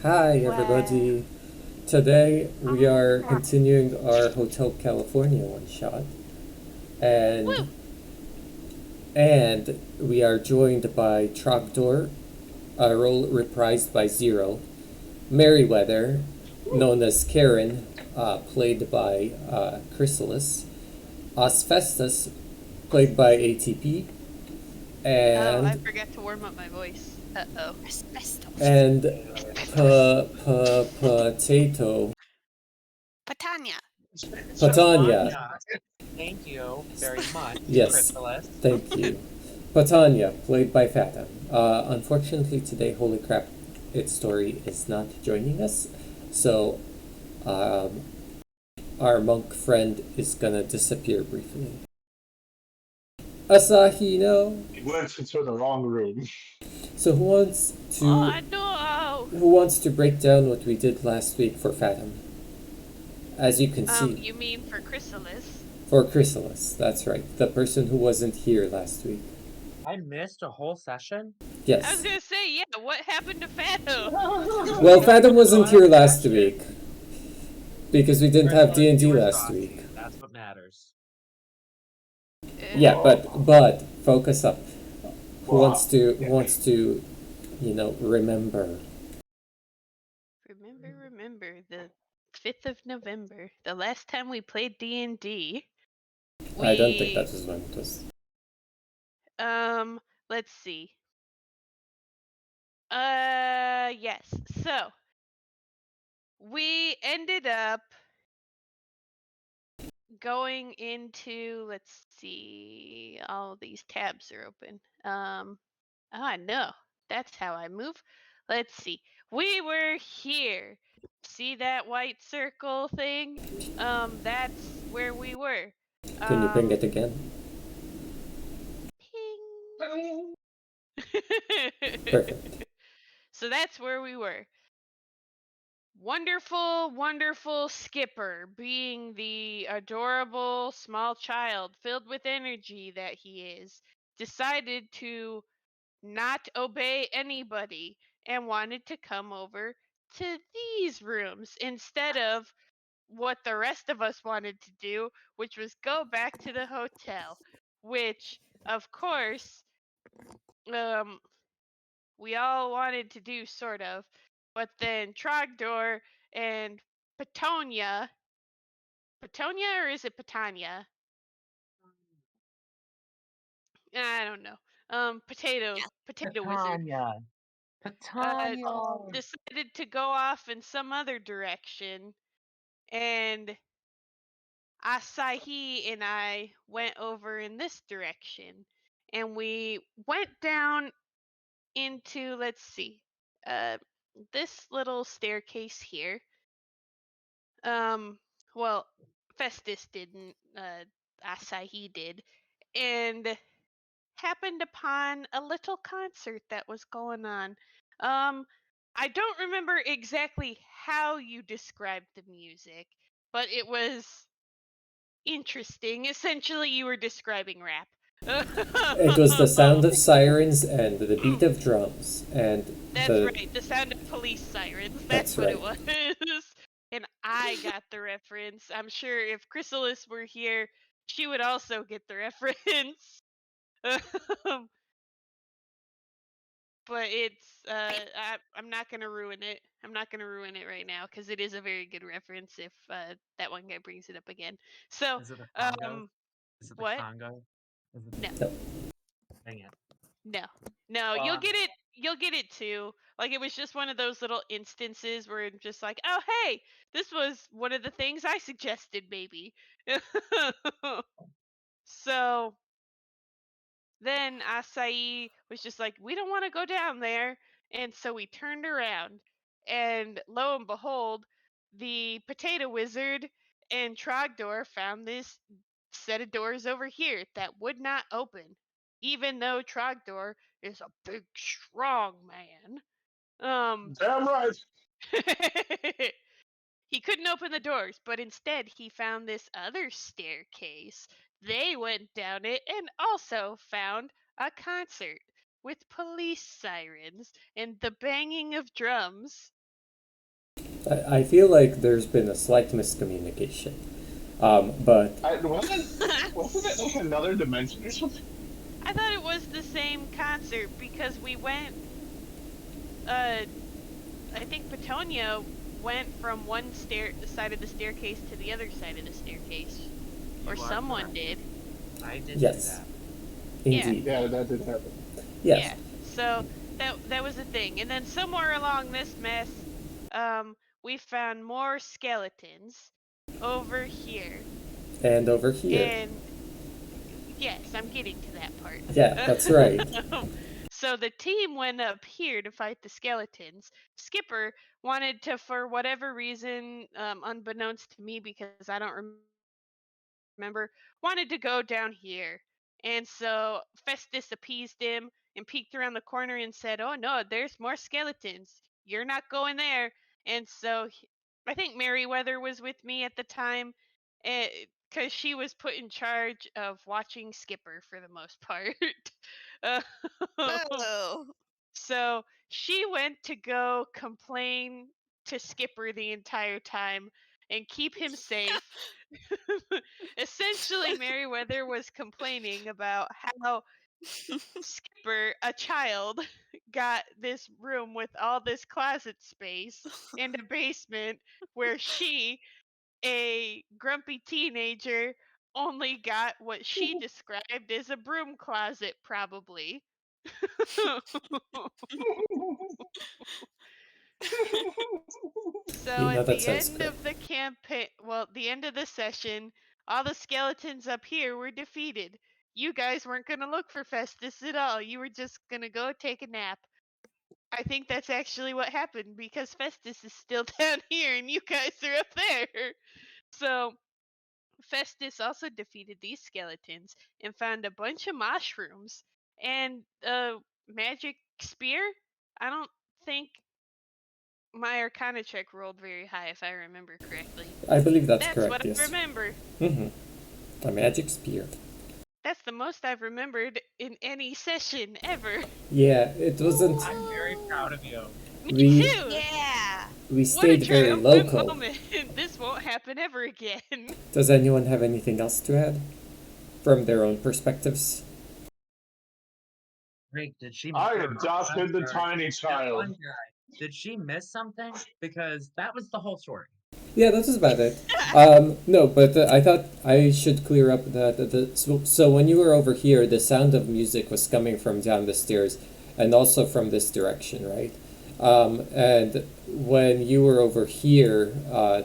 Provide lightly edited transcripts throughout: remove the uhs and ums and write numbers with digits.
Hi, Wow. everybody. Today we are Ah. continuing our Hotel California one shot, and Woo! we are joined by Trogdor, a role reprised by Zero, Merryweather, known as Karen, played by Chrysalis, Osfestus, played by ATP, Oh, I and forgot to warm up my voice. Uh-oh. Asbestos. and Asbestos. Potato Patania. Patania. Shatanya. Thank you very much, Yes, Chrysalis. thank you. Patania, played by Fathom. Unfortunately, today, holy crap, its story is not joining us, so um, our monk friend is gonna disappear briefly. Asahi, no. It went into the wrong room. So Oh, no! who wants to break down what we did last week for Fathom? As you can see, You mean for Chrysalis? for Chrysalis, that's right, the person who wasn't here last week. I missed a whole session. I was Yes. gonna say, yeah, what happened to Fathom? Well, Fathom wasn't What here last session? week because we didn't have Chrysalis, you D&D were last week. saucy. That's what matters. Yeah, but focus up. Well, Who wants to, remember? remember, the 5th of November, the last time we played D&D, I don't think that we, was when it was. let's see. Yes. So, we ended up going into, let's see, all these tabs are open. No, that's how I move. Let's see. We were here. See that white circle thing? That's where we were. Can you ping Um, it again? ping. Perfect. So that's where we were. Wonderful, wonderful Skipper, being the adorable small child filled with energy that he is, decided to not obey anybody and wanted to come over to these rooms instead of what the rest of us wanted to do, which was go back to the hotel, which, of course, um, we all wanted to do sort of, but then Trogdor and Petonia, Petonia or is it Petania? I don't know. Potato Wizard, Patania. uh, Patania. decided to go off in some other direction, and Asahi and I went over in this direction, and we went down into, let's see, uh, this little staircase here. Um, well, Festus didn't, Asahi did, and happened upon a little concert that was going on. Um, I don't remember exactly how you described the music, but it was interesting. Essentially, you were describing rap. It was the sound of sirens and the beat of drums and That's the. right. The sound of police sirens. That's That's what it right. was. And I got the reference. I'm sure if Chrysalis were here, she would also get the reference. But it's I'm not gonna ruin it. I'm not gonna ruin it right now because it is a very good reference if that one guy brings it up again. So Is it the Congo? um Is it the what? Congo? Is it No. the... No. Dang it. No. No, Well, you'll get it. You'll get it too. Like it was just one of those little instances where it's just like, oh hey, this was one of the things I suggested maybe. So then Acai was just like, we don't want to go down there. And so we turned around. And lo and behold, the potato wizard and Trogdor found this set of doors over here that would not open, even though Trogdor is a big, strong man. Um, damn right. he couldn't open the doors, but instead he found this other staircase. They went down it and also found a concert with police sirens and the banging of drums. I feel like there's been a slight miscommunication. But Wasn't it like another dimension or something? I thought it was the same concert because we went. I think Petunia went from one side of the staircase to the other side of the staircase, or You are someone correct. did. I did Yes. do that. indeed, Yeah, that did happen. yes. Yeah. So that was the thing, and then somewhere along this mess, we found more skeletons over here, And over here. and yes, I'm getting to that part. Yeah, that's right. So the team went up here to fight the skeletons. Skipper wanted to, for whatever reason, unbeknownst to me because I don't remember, wanted to go down here. And so Festus appeased him and peeked around the corner and said, "Oh no, there's more skeletons. You're not going there." And so I think Meriwether was with me at the time because she was put in charge of watching Skipper for the most part. Uh, Oh. so she went to go complain to Skipper the entire time and keep him safe. Essentially, Meriwether was complaining about how Skipper, a child, got this room with all this closet space and a basement where she, a grumpy teenager, only got what she described as a broom closet, probably. So at That the sounds end good. of the campaign, well, the end of the session, all the skeletons up here were defeated. You guys weren't going to look for Festus at all. You were just going to go take a nap. I think that's actually what happened because Festus is still down here and you guys are up there. So Festus also defeated these skeletons and found a bunch of mushrooms and a magic spear. I don't think my Arcana check rolled very high, if I remember correctly. I believe that's correct, what I yes. remember. A magic spear. That's the most I've remembered in any session ever. Yeah, it wasn't. I'm very proud of you. Me We- too. Yeah. We What a stayed very triumphant local. moment. This won't happen ever again. Does anyone have anything else to add from their own perspectives? Rick, did she? I or- adopted I'm the sorry, tiny that child. one guy, did she miss something? Because that was the whole story. Yeah, that was about it. No, but I thought I should clear up that so when you were over here, the sound of music was coming from down the stairs, and also from this direction, right? And when you were over here,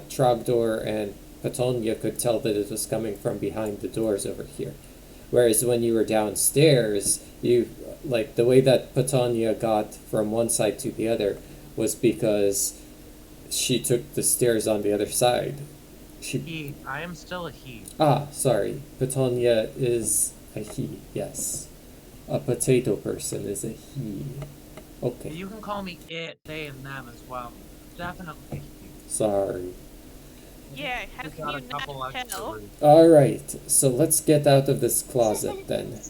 Trogdor and Patonia could tell that it was coming from behind the doors over here. Whereas when you were downstairs, you like the way that Patonia got from one side to the other was because she took the stairs on the other side. She I am still a he. sorry. Patonia is a he, yes. A potato person is a he. Okay. You can call me it, they, and them as well. Definitely a he. Sorry. Yeah, how We've can got you a couple not extra tell? roots. Alright, so let's get out of this closet then.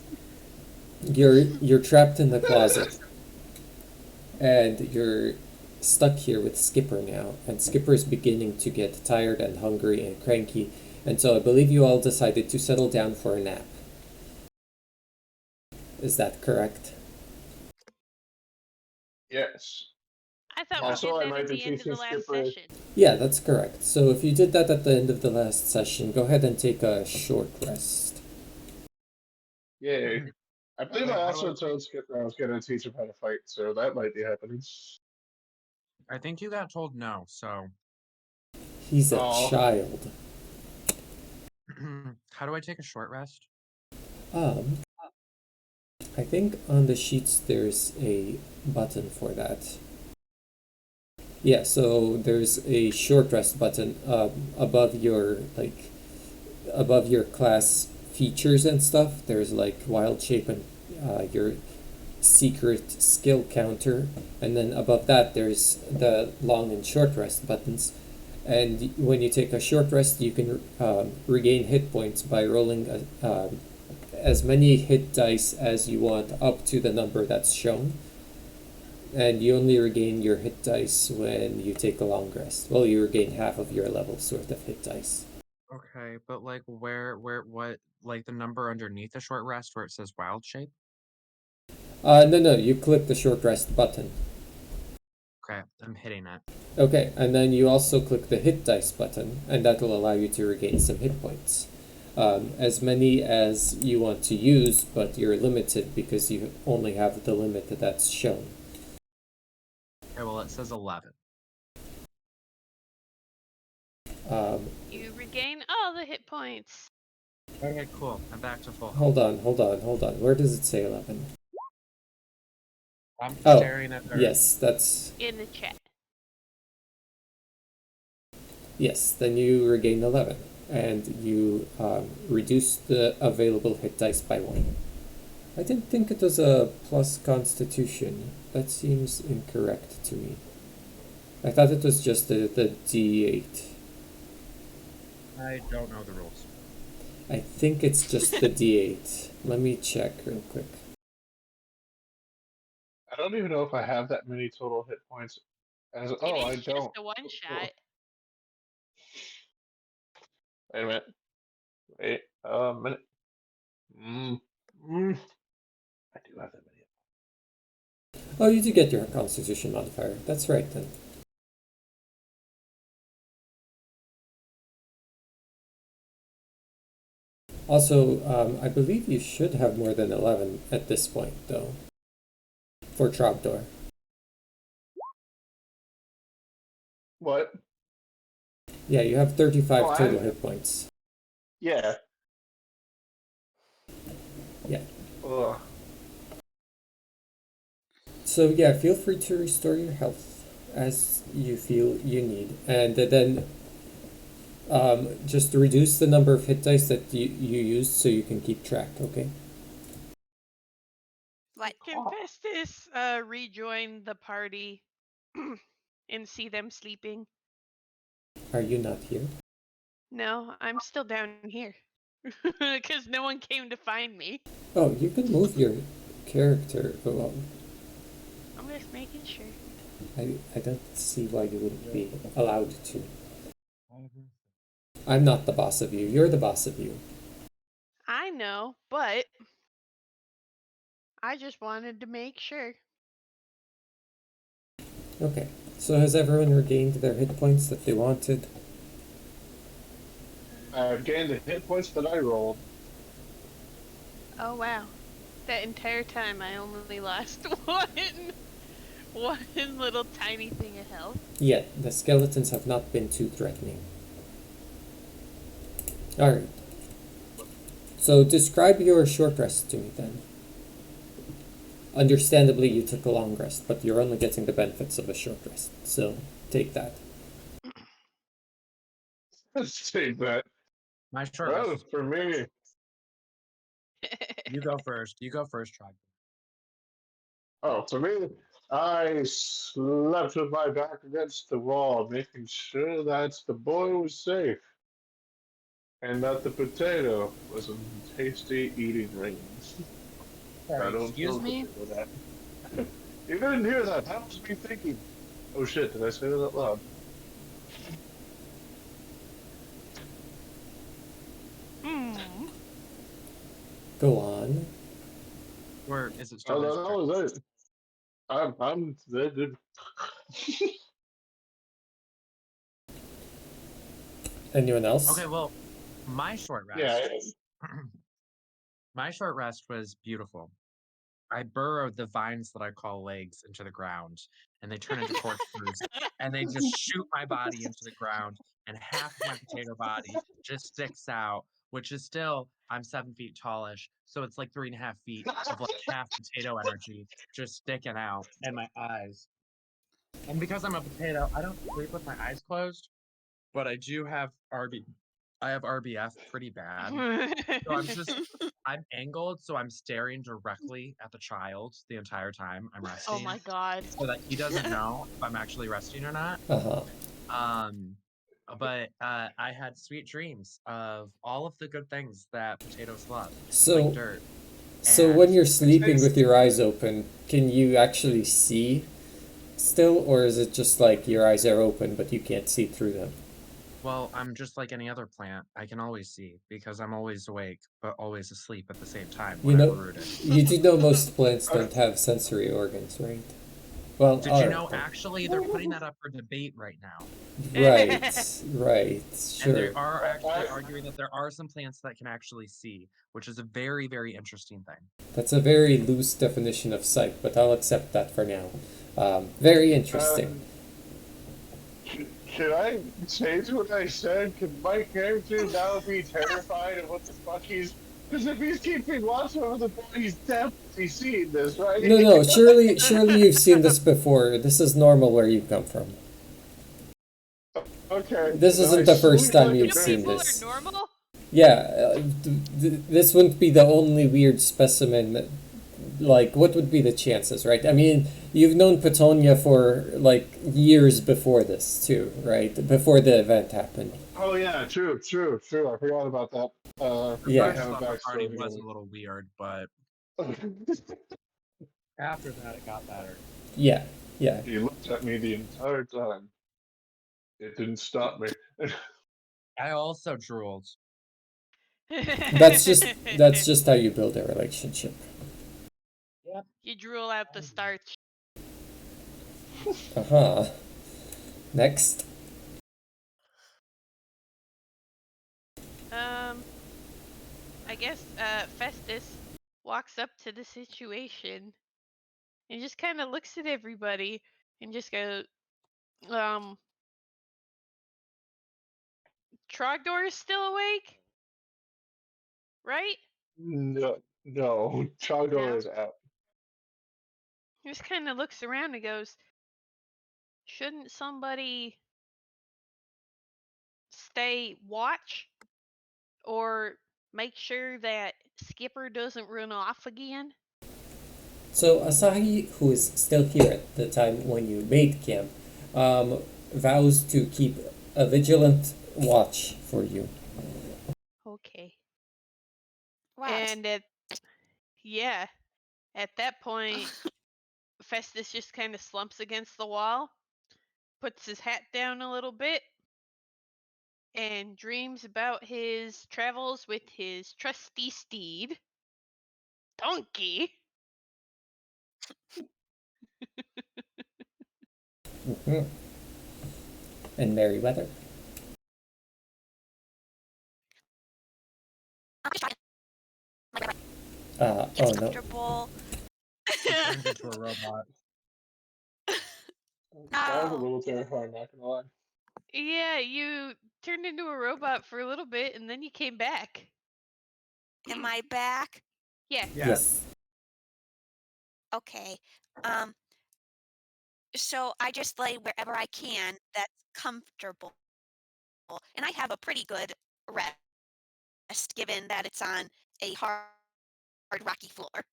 You're trapped in the closet. And you're stuck here with Skipper now, and Skipper's beginning to get tired and hungry and cranky, and so I believe you all decided to settle down for a nap. Is that correct? Yes. I thought Also, I we might did be that at the end of the teaching last Skipper- session. Yeah, that's correct. So if you did that at the end of the last session, go ahead and take a short rest. Yay. I believe I also told Skipper I was going to teach him how to fight, so that might be happening. I think you got told no, so He's a Aw. child. how do I take a short rest? I think on the sheets there's a button for that. Yeah, so there's a short rest button above your class features and stuff. There's like wild shape and your secret skill counter, and then above that there's the long and short rest buttons. And when you take a short rest, you can regain hit points by rolling as many hit dice as you want up to the number that's shown. and you only regain your hit dice when you take a long rest. Well, you regain half of your level's worth of hit dice. Okay, but like what, like the number underneath the short rest where it says wild shape? No, you click the short rest button. Okay, I'm hitting it. Okay, and then you also click the hit dice button, and that will allow you to regain some hit points. As many as you want to use, but you're limited because you only have the limit that's shown. Okay, well it says 11. You regain all the hit points. Okay, cool. I'm back to full. Hold on. Where does it say 11? I'm Oh, staring at her. Yes, that's... In the chat. Yes, then you regain 11, and you reduce the available hit dice by 1. I didn't think it was a plus constitution. That seems incorrect to me. I thought it was just the D8. I don't know the rules. I think it's just the D8. Let me check real quick. I don't even know if I have that many total hit points. I It don't. is just a one shot. Wait a minute. Wait a minute. I do have that many. Oh, you do get your constitution modifier. That's right then. Also, I believe you should have more than 11 at this point, though, for Trogdor. What? Yeah, you have 35 Oh, total hit points. Yeah. Yeah. Ugh. So yeah, feel free to restore your health as you feel you need, and then just reduce the number of hit dice that you used so you can keep track, okay? What? Can Festus rejoin the party and see them sleeping? Are you not here? No, I'm still down here. Because no one came to find me. Oh, you can move your character. Well, I'm just making sure. I don't see why you wouldn't be allowed to. I'm not the boss of you. You're the boss of you. I know, but I just wanted to make sure. Okay. So has everyone regained their hit points that they wanted? I've gained the hit points that I rolled. Oh wow. That entire time I only lost one little tiny thing of health. Yet, the skeletons have not been too threatening. Alright. So describe your short rest to me then. Understandably, you took a long rest, but you're only getting the benefits of a short rest. So, take that. Let's take that. My short Well, rest. for me. You go first. You go first, Trog. Oh, for me, I slept with my back against the wall, making sure that the boy was safe. And that the potato was a tasty eating rings. I don't Excuse feel me? good with that. You didn't hear that. That was me thinking. Oh shit, did I say that out loud? Go on. Or is it Oh, still his that turn? was it. I'm Anyone else? Okay, well, my short rest. yeah. My short rest was beautiful. I burrowed the vines that I call legs into the ground, and they turn into corkscrews, and they just shoot my body into the ground, and half of my potato body just sticks out, which is still, I'm 7 feet tallish, so it's like 3.5 feet of like half potato energy just sticking out, and my eyes. And because I'm a potato, I don't sleep with my eyes closed, but I do have I have RBF pretty bad. So I'm angled, so I'm staring directly at the child the entire time I'm resting. Oh my god. So that he doesn't know if I'm actually resting or not. Uh-huh. But I had sweet dreams of all of the good things that potatoes love, So, like dirt. so when And you're sleeping with your eyes open, can you actually see still, or is it just like your eyes are open but you can't see through them? Well, I'm just like any other plant. I can always see because I'm always awake, but always asleep at the same time You when I'm know, rooted. you do know most plants don't have sensory organs, right? Well, Did you know actually they're putting that up for debate right now? right, And they sure. are actually arguing that there are some plants that can actually see, which is a very, very interesting thing. That's a very loose definition of sight, but I'll accept that for now. Very interesting. Should I change what I said? Could my character now be terrified of what the fuck he's? Because if he's keeping watch over the boy, he's definitely seeing this, right? No, surely you've seen this before. This is normal where you come from. Okay. This so isn't I the first sleep time like a you've You seen baby. people this. are normal? Yeah, this wouldn't be the only weird specimen. Like, what would be the chances, right? I mean, you've known Petunia for like years before this too, right? Before the event happened. Oh yeah, true. I forgot about that. Yeah. I First have a off, the party backstory was a here. little weird, but after that it got better. Yeah. He looked at me the entire time. It didn't stop me. I also drooled. That's just how you build a relationship. You drool out the starch. Uh-huh. Next. I guess Festus walks up to the situation and just kind of looks at everybody and just goes, Trogdor is still awake? Right? No, Chogor No. is out. He just kind of looks around and goes, shouldn't somebody stay watch or make sure that Skipper doesn't run off again? So Asahi, who is still here at the time when you made camp, vows to keep a vigilant watch for you. Okay. Wow. And at that point, Festus just kind of slumps against the wall, puts his hat down a little bit, and dreams about his travels with his trusty steed, Donkey. Mhm. And Merryweather. I'm just trying Oh it's no. comfortable. He turned into a robot. That was a No. little terrifying, not gonna lie. Yeah, you turned into a robot for a little bit and then you came back. Am I back? Yeah. Yes. Okay. So I just lay wherever I can that's comfortable. And I have a pretty good rest given that it's on a hard rocky floor.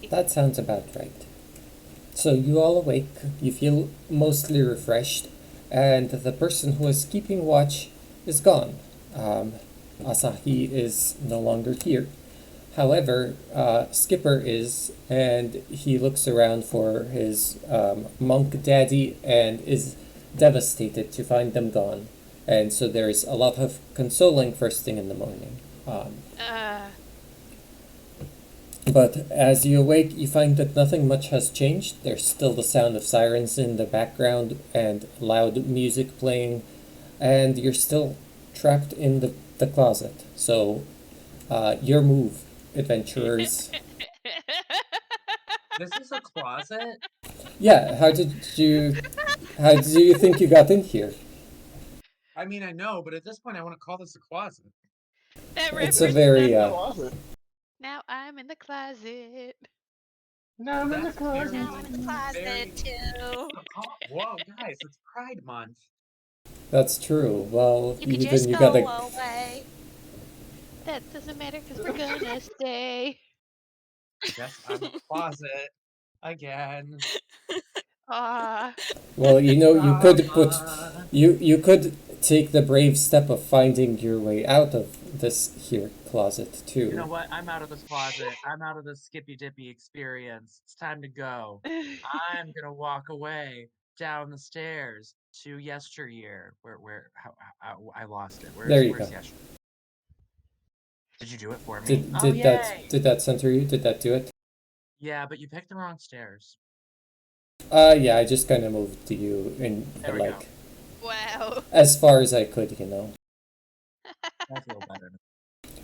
That sounds about right. So you all awake, you feel mostly refreshed, and the person who was keeping watch is gone. Asahi is no longer here. However, Skipper is, and he looks around for his monk daddy and is devastated to find them gone. And so there's a lot of consoling first thing in the morning. But as you awake, you find that nothing much has changed. There's still the sound of sirens in the background and loud music playing, and you're still trapped in the closet. So, your move, adventurers. This is a closet? Yeah, how do you think you got in here? I mean, I know, but at this point I want to call this a closet. That It's a reference very, them. Closet. Now I'm in the closet. Now I'm in the That's closet. Now I'm in the closet very- too. Whoa, guys, it's Pride Month. That's true. Well, You could then just you go gotta. away. That doesn't matter because we're gonna stay. Yes, I'm in the closet again. Ah, Well, you could put Drama. you could take the brave step of finding your way out of this here closet too. You know what? I'm out of this closet. I'm out of this Skippy Dippy experience. It's time to go. I'm gonna walk away down the stairs to yesteryear. How I lost it. There you Where's go. yesteryear? Did you do it for me? Did Oh, did yay! that center you? Did that do it? Yeah, but you picked the wrong stairs. Yeah, I just kind of moved you in There we go. like Wow. as far as I could, you know. I feel better.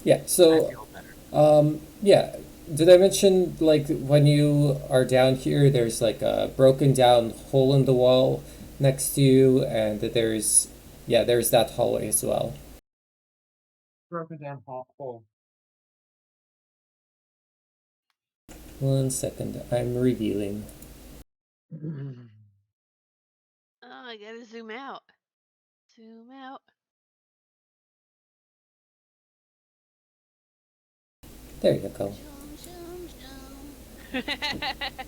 Yeah. I So feel better. yeah. Did I mention like when you are down here, there's like a broken down hole in the wall next to you, and there's that hallway as well. Broken down hole. 1 second, I'm revealing. Oh, I gotta zoom out. Zoom out. There you go. Zoom, zoom, zoom.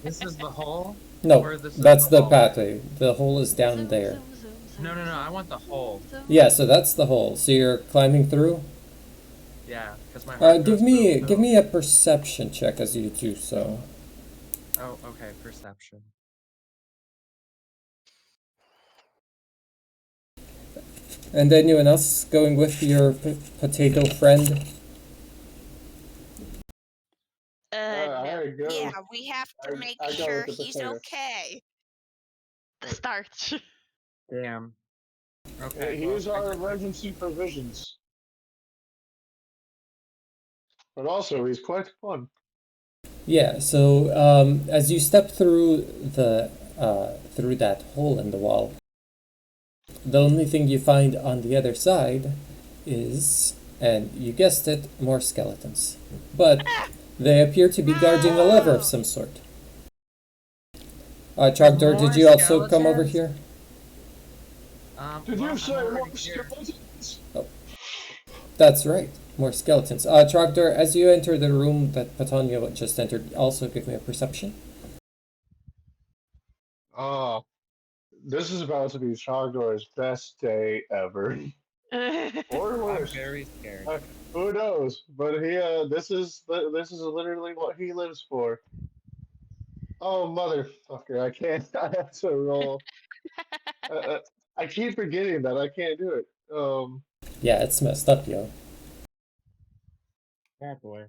This is the hole? No, Or this is that's the hole? pathway. The hole is down Zoom, there. zoom, zoom, zoom, No, zoom, I want the hole. zoom. Yeah, so that's the hole. So you're climbing through. Yeah, because my heart Give goes me boom, give boom. me a perception check as you do so. Oh, okay, perception. And anyone else going with your potato friend? No. I go. Yeah, we have to make I go sure with the he's potato. okay. The starch. Damn. Okay. Here's well, our emergency provisions. But also, he's quite fun. Yeah. So as you step through that hole in the wall, the only thing you find on the other side is, and you guessed it, more skeletons. But they appear to be guarding a lever of some sort. Trogdor, did More you also come over skeletons? here? Did well, you I'm say already more here. skeletons? That's right, more skeletons. Trogdor, as you enter the room that Petonio just entered, also give me a perception. Oh, this is about to be Chagdor's best day ever. Or I'm worse. very scared. Who knows? But this is literally what he lives for. Oh motherfucker! I can't. I have to roll. I keep forgetting that I can't do it. Yeah, it's messed up, yo. Bad boy.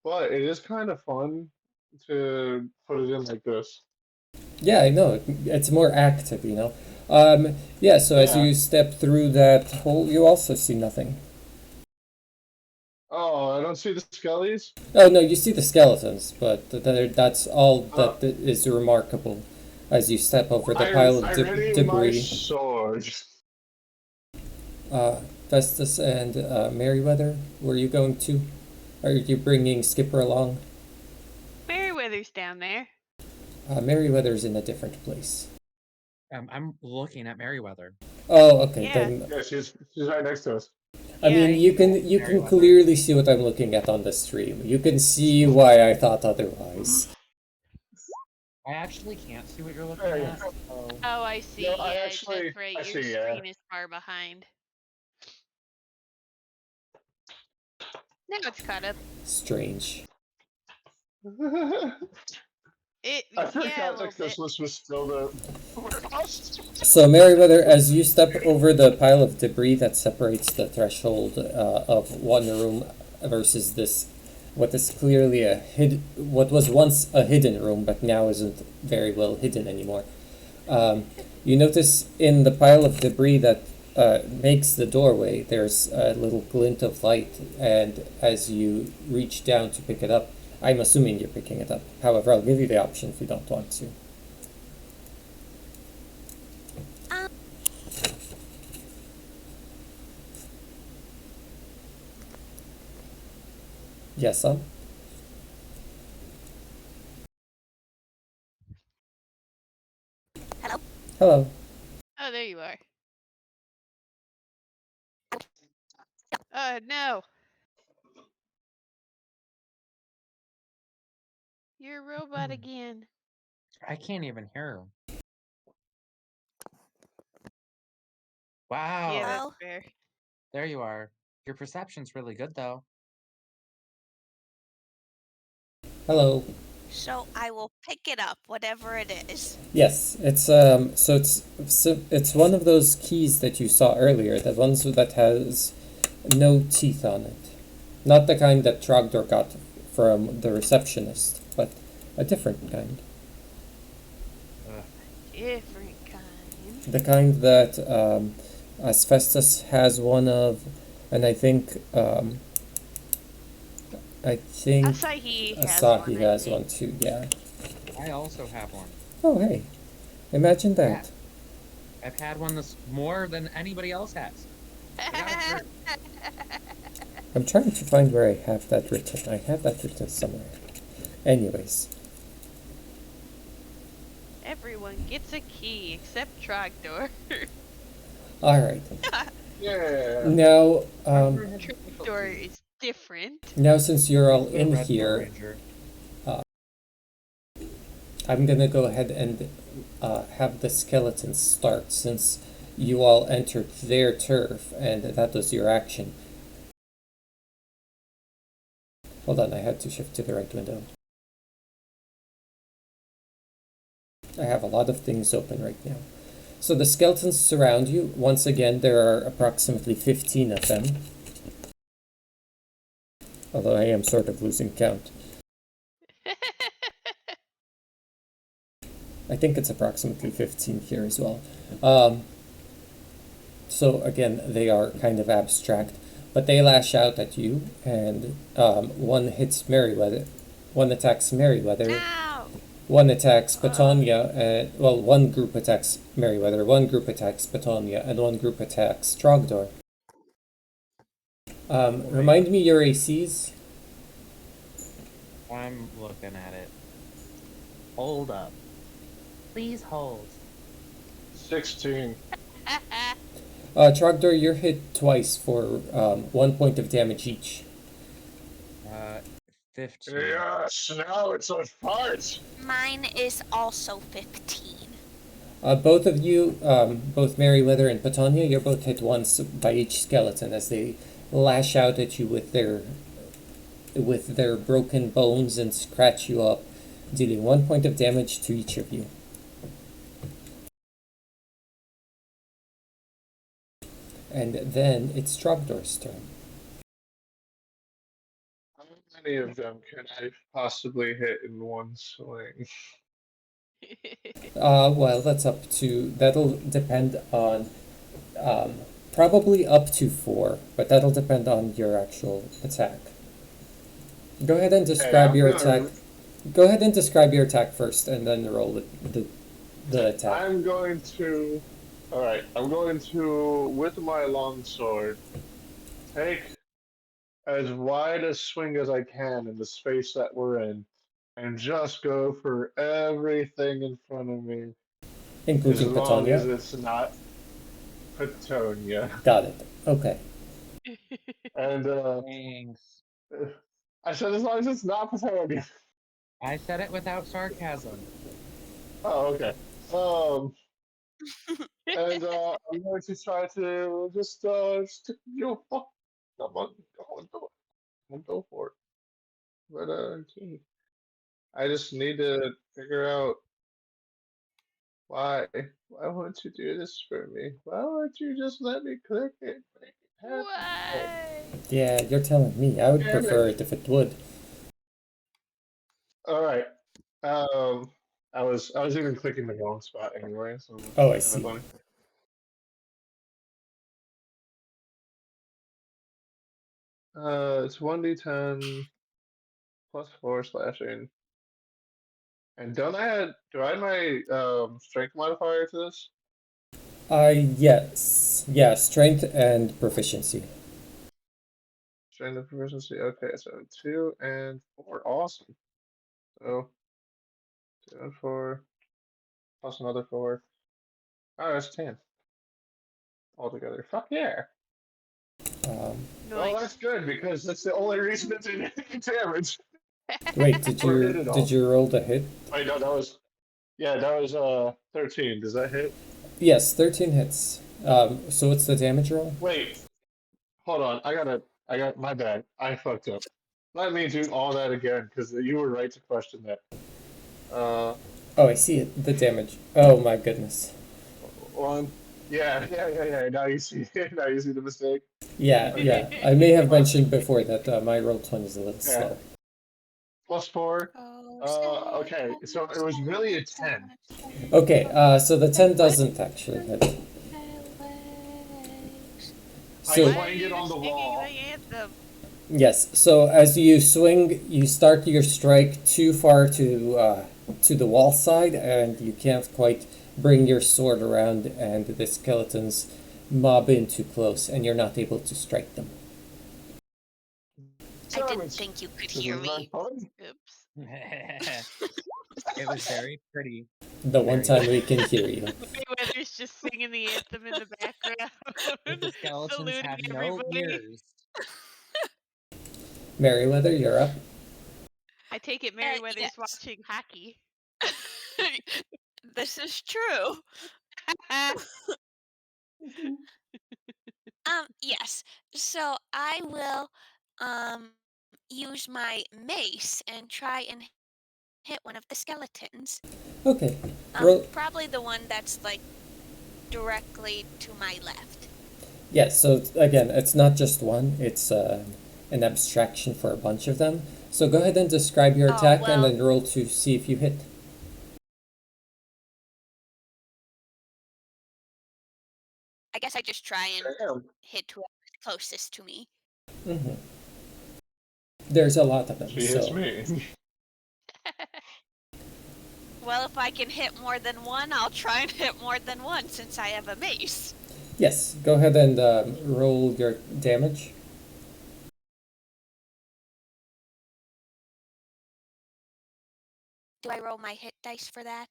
But it is kind of fun to put it in like this. Yeah, I know. It's more active, you know. Yeah, so as Yeah. you step through that hole, you also see nothing. Oh, I don't see the skellies. Oh, no, you see the skeletons, but that's all Oh. that is remarkable as you step over the pile of I ready my debris. sword. Festus and Merryweather, where are you going to? Are you bringing Skipper along? Merryweather's down there. Merryweather's in a different place. I'm looking at Merryweather. Oh, okay. Yeah. Then Yeah, she's right next to us. I mean, Yeah, you can Merryweather. clearly see what I'm looking at on the stream. You can see why I thought otherwise. I actually can't see what you're looking There you at. go. So Oh, I see. No, I Yeah, actually- that's right. I Your see, yeah. screen is far behind. Now it's caught up. Strange. It I think yeah, a little context this bit. list was still the. So, Merryweather, as you step over the pile of debris that separates the threshold of one room versus this, what is clearly what was once a hidden room, but now isn't very well hidden anymore. You notice in the pile of debris that makes the doorway, there's a little glint of light, and as you reach down to pick it up, I'm assuming you're picking it up. However, I'll give you the option if you don't want to. Yes, Sam? Hello? Hello. Oh, there you are. No. You're a robot again. I can't even hear her. Wow. Yeah, Hello? that's fair. There you are. Your perception's really good, though. Hello. So I will pick it up, whatever it is. Yes, it's it's one of those keys that you saw earlier, the ones that has no teeth on it. Not the kind that Trogdor got from the receptionist, but a different kind. Different kind. The kind that Asbestos has one of, and I think Asahi Asahi has one. one too. Yeah. I also have one. Oh hey, imagine that. I've had one that's more than anybody else has. I got it for- I'm trying to find where I have that written. I have that written somewhere. Anyways, Everyone gets a key except Trogdor. all right. Yeah. Now, Trogdor is different. now since you're all The in Red Bull here, Ranger. I'm gonna go ahead and have the skeletons start since you all entered their turf and that was your action. Hold on, I had to shift to the right window. I have a lot of things open right now. So the skeletons surround you. Once again, there are approximately 15 of them. Although I am sort of losing count. I think it's approximately 15 here as well. So again, they are kind of abstract, but they lash out at you, and one hits Merryweather, one attacks Merryweather, Ow! one attacks Petonia, well, one group attacks Merryweather, one group attacks Petonia, and one group attacks Trogdor. Remind me your ACs. I'm looking at it. Hold up. Please hold. 16. Trogdor, you're hit twice for 1 point of damage each. 15. Yes, now it's a fight. Mine is also 15. Both of you, both Merryweather and Petonia, you're both hit once by each skeleton as they lash out at you with their broken bones and scratch you up, dealing 1 point of damage to each of you. And then it's Trogdor's turn. How many of them can I possibly hit in one swing? Well, that'll depend on, probably up to 4, but that'll depend on your actual attack. Go ahead and describe I'm your gonna- attack. Go ahead and describe your attack first, and then roll the attack. I'm going to. Alright, I'm going to, with my longsword, take as wide a swing as I can in the space that we're in, and just go for everything in front of me, as Including long as Petonia. it's not Petonia. Got it. Okay. And, Thanks. I said as long as it's not Petonia. I said it without sarcasm. Oh, okay. And I'm going to try to just stick fuck. I'm gonna go for it. But I just need to figure out why. Why won't you do this for me? Why won't you just let me click it? Make it happen? Why? Yeah, you're telling me. I would Damn prefer it if it would. All right. I was even clicking the wrong spot anyway. So Oh, I kinda see. funny. It's 1d10 plus 4 slashing. And do I add my strength modifier to this? Yes. Yeah, strength and proficiency. Strength and proficiency. Okay, so 2 and 4. Awesome. So 2 and 4 plus another 4. Oh, that's 10 altogether. Fuck yeah. Well, Nice. that's good because that's the only reason it didn't any damage. Wait, did Or hit it all. you roll the hit? Wait, no, that was 13. Does that hit? Yes, 13 hits. So what's the damage roll? Wait, hold on. I got my bad. I fucked up. Let me do all that again because you were right to question that. Uh, Oh, I see it. The damage. Oh my goodness. one. Yeah. Now you see. Now you see the mistake. Yeah, Okay. yeah. I may have mentioned before that my roll 20 is a little Yeah. slow. +4. Oh, Okay. So it was really a 10. Okay, so the 10 doesn't actually hit. I So, Why are twanged it you on the singing wall. the anthem? yes, so as you swing, you start your strike too far to the wall side, and you can't quite bring your sword around, and the skeletons mob in too close, and you're not able to strike them. I didn't think you could hear me. Oops. It was very pretty. The one Very time we can hear you. Merryweather's just singing the anthem in the The background, skeletons saluting have no everybody. ears. Meriwether, you're up. I take it Merryweather's yes. watching hockey. This is true. Yes. So I will use my mace and try and hit one of the skeletons. Okay, roll. Probably the one that's like directly to my left. Yes, so again, it's not just one, it's an abstraction for a bunch of them. So go ahead and describe your Oh, attack and well. then roll to see if you hit. I guess I just try and Damn. hit whoever's closest to me. Hmm. There's a lot of them, She hits so me. Well, if I can hit more than one, I'll try and hit more than one since I have a mace. yes, go ahead and roll your damage. Do I roll my hit dice for that?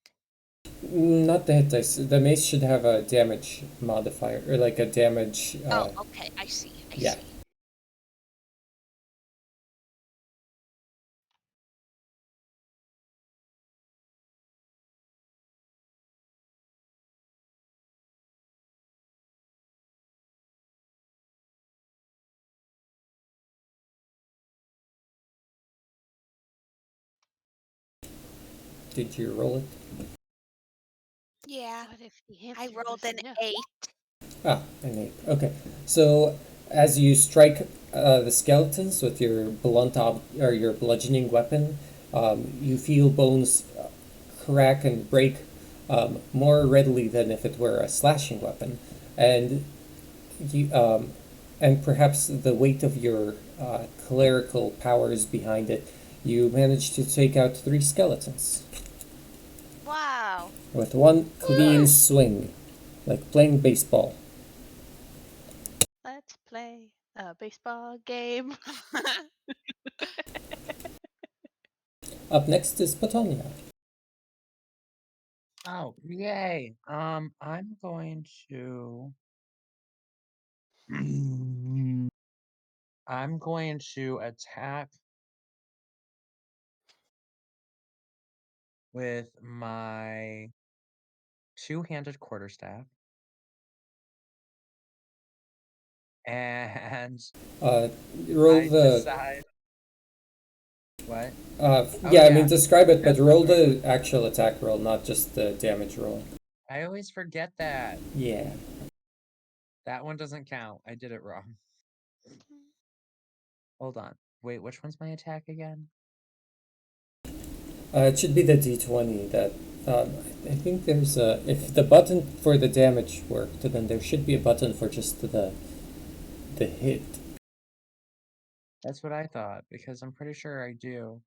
Not the hit dice. The mace should have a damage modifier, or like a damage. Oh, okay. I see. I yeah. see. Did you roll it? Yeah. What if the answer I rolled was an no? 8. Ah, an 8. Okay. So as you strike the skeletons with your or your bludgeoning weapon, you feel bones crack and break more readily than if it were a slashing weapon, and and perhaps the weight of your clerical powers behind it, you manage to take out 3 skeletons Wow. with one clean swing, like playing baseball. Let's play a baseball game. Up next is Patonia. Oh, yay. I'm going to. I'm going to attack with my two-handed quarterstaff. And Roll I the. decide. What? Yeah, I mean, yeah. describe it, but That's roll right. the actual attack roll, not just the damage roll. I always forget that. Yeah. That one doesn't count. I did it wrong. Hold on. Wait, which one's my attack again? It should be the d20 that. I think there's a. If the button for the damage worked, then there should be a button for just the hit. That's what I thought, because I'm pretty sure I do.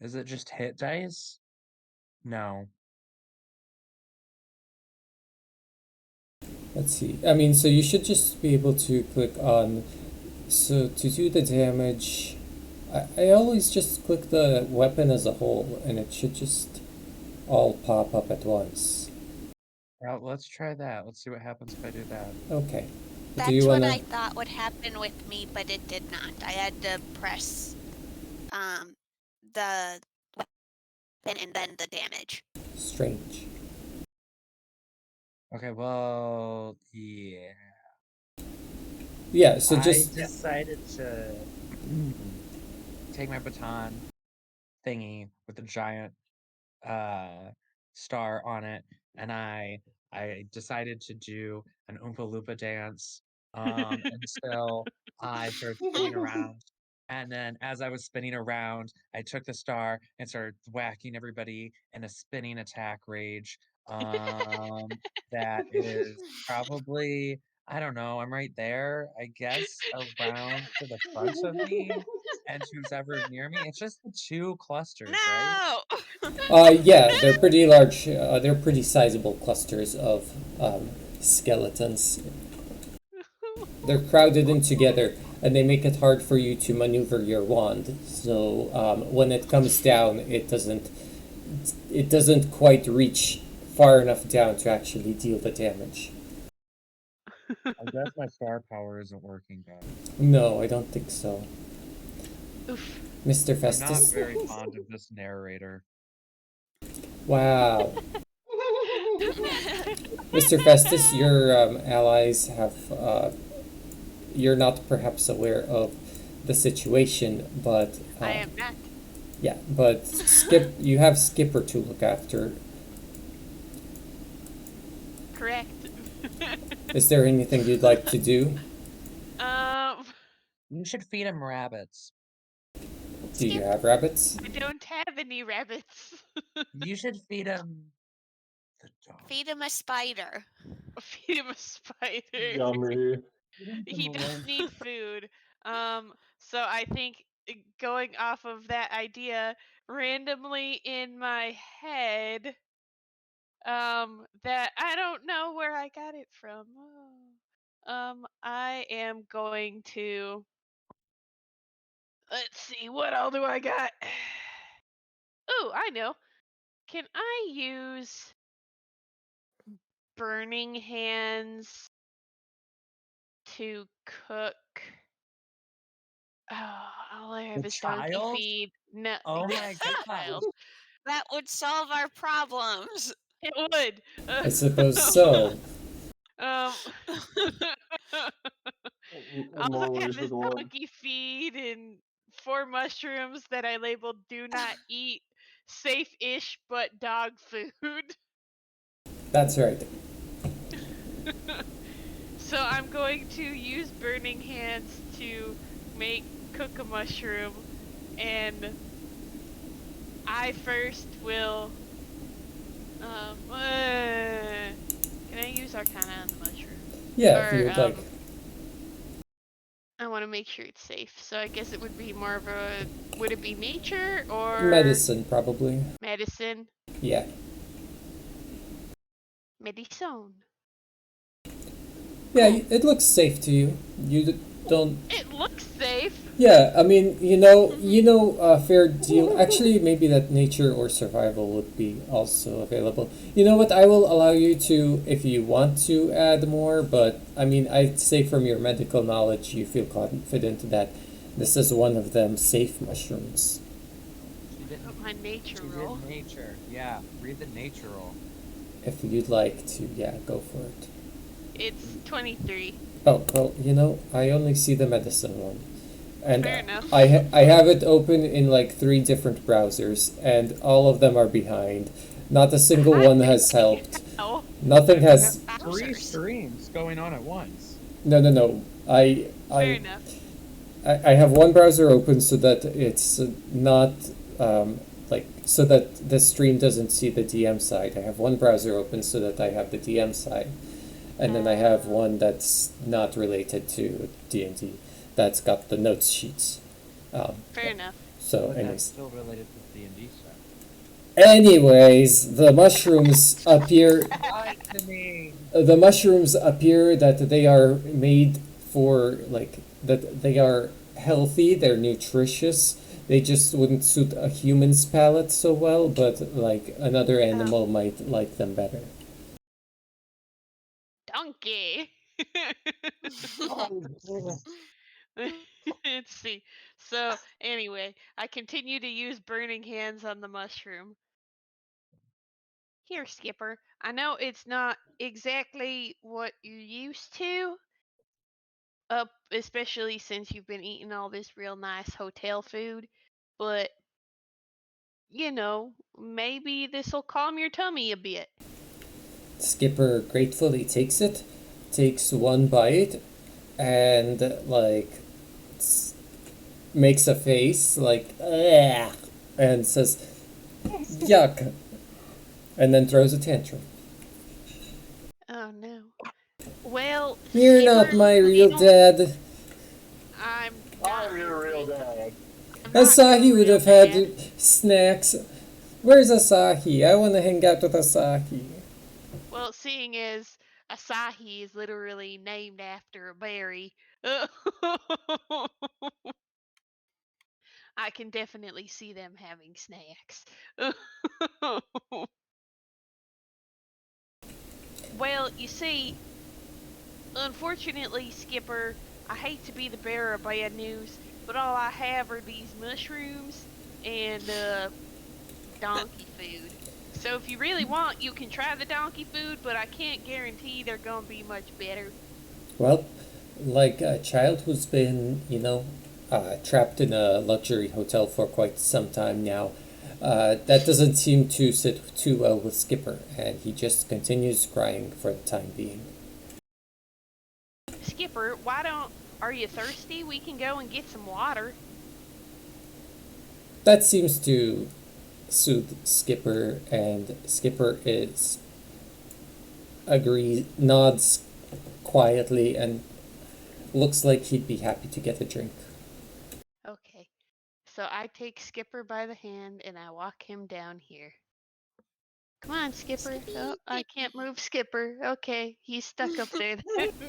Is it just hit dice? No. Let's see. I mean, so you should just be able to click on. So to do the damage, I always just click the weapon as a whole, and it should just all pop up at once. Well, let's try that. Let's see what happens if I do that. Okay. That's Do you what wanna? I thought would happen with me, but it did not. I had to press the weapon and then the damage. Strange. Okay, well, yeah. Yeah, so I just decided to take my baton thingy with the giant star on it, and I decided to do an Oompa Loompa dance until I started spinning around. And then as I was spinning around, I took the star and started whacking everybody in a spinning attack rage. That is probably, I don't know, I'm right there, I guess, around to the front of me and who's ever near me. It's just the two clusters, right? No. yeah, they're pretty large. They're pretty sizable clusters of skeletons. They're crowded in together, and they make it hard for you to maneuver your wand. So when it comes down, it doesn't quite reach far enough down to actually deal the damage. I guess my star power isn't working, guys. No, I don't think so. Oof. Mr. I'm not Festus? very fond of this narrator. Wow. Mr. Festus, your allies have. You're not perhaps aware of the situation, but. I am not. Yeah, but you have Skipper to look after. Correct. Is there anything you'd like to do? You should feed him rabbits. Do you have rabbits? I don't have any rabbits. You should feed him the dog. Feed him a spider. Feed him a spider. Yummy. He does need food. So I think going off of that idea, randomly in my head, that I don't know where I got it from. I am going to. Let's see, what all do I got? Oh, I know. Can I use burning hands to cook? Oh, all I have The is donkey child? feed. No, Oh yes, my the god. child. That would solve our problems. It would. I suppose so. Um, I'm all I always have is the one. donkey feed and 4 mushrooms that I labeled "Do not eat," safe-ish, but dog food. That's right. So I'm going to use burning hands to cook a mushroom, and I first will. Can I use Arcana on the mushroom? Yeah, if Or, you would like. I want to make sure it's safe, so I guess it would be more of a. Would it be nature or Medicine, probably. medicine? Yeah. Medicine. Yeah, it looks safe to you. You don't. It looks safe. Yeah, I mean, fair deal. Actually, maybe that nature or survival would be also available. You know what? I will allow you to, if you want to add more, but I mean, I'd say from your medical knowledge, you feel confident that this is one of them safe mushrooms. She did Put my nature she roll. did nature. Yeah, read the nature roll. If you'd like to, yeah, go for it. It's 23. Oh, well, I only see the medicine one. And Fair enough. I have it open in like 3 different browsers, and all of them are behind. Not a single one has helped. Oh, Nothing has. Three Bowsers. streams going on at once. No. fair I enough. I have one browser open so that it's not so that the stream doesn't see the DM side. I have one browser open so that I have the DM side, and then I have one that's not related to D&D. That's got the notes sheets. Fair enough. So, But that's anyways. still related to D&D stuff. Anyways, the mushrooms appear. To me. The mushrooms appear that they are made for that they are healthy. They're nutritious. They just wouldn't suit a human's palate so well, but like another animal might like them better. Donkey. Let's see. So, anyway, I continue to use burning hands on the mushroom. Here, Skipper. I know it's not exactly what you're used to, up, especially since you've been eating all this real nice hotel food. But, maybe this'll calm your tummy a bit. Skipper gratefully takes it, takes one bite, and makes a face like "Ugh," and says yuck, and then throws a tantrum. Oh no. Well, You're not Skipper, my you real don't- dad. I'm I'm not your real dad. I'm not Asahi your would real have had dad. snacks. Where's Asahi? I want to hang out with Asahi. Well, seeing as Asahi is literally named after a berry, I can definitely see them having snacks. Well, you see, unfortunately, Skipper, I hate to be the bearer of bad news, but all I have are these mushrooms and donkey food. So if you really want, you can try the donkey food, but I can't guarantee they're gonna be much better. Well, like a child who's been, trapped in a luxury hotel for quite some time now, that doesn't seem to sit too well with Skipper, and he just continues crying for the time being. Skipper, are you thirsty? We can go and get some water. That seems to soothe Skipper, and Skipper nods quietly, and looks like he'd be happy to get a drink. Okay. So I take Skipper by the hand and I walk him down here. Come on, Skipper. Oh, I can't move Skipper. Okay, he's stuck up there.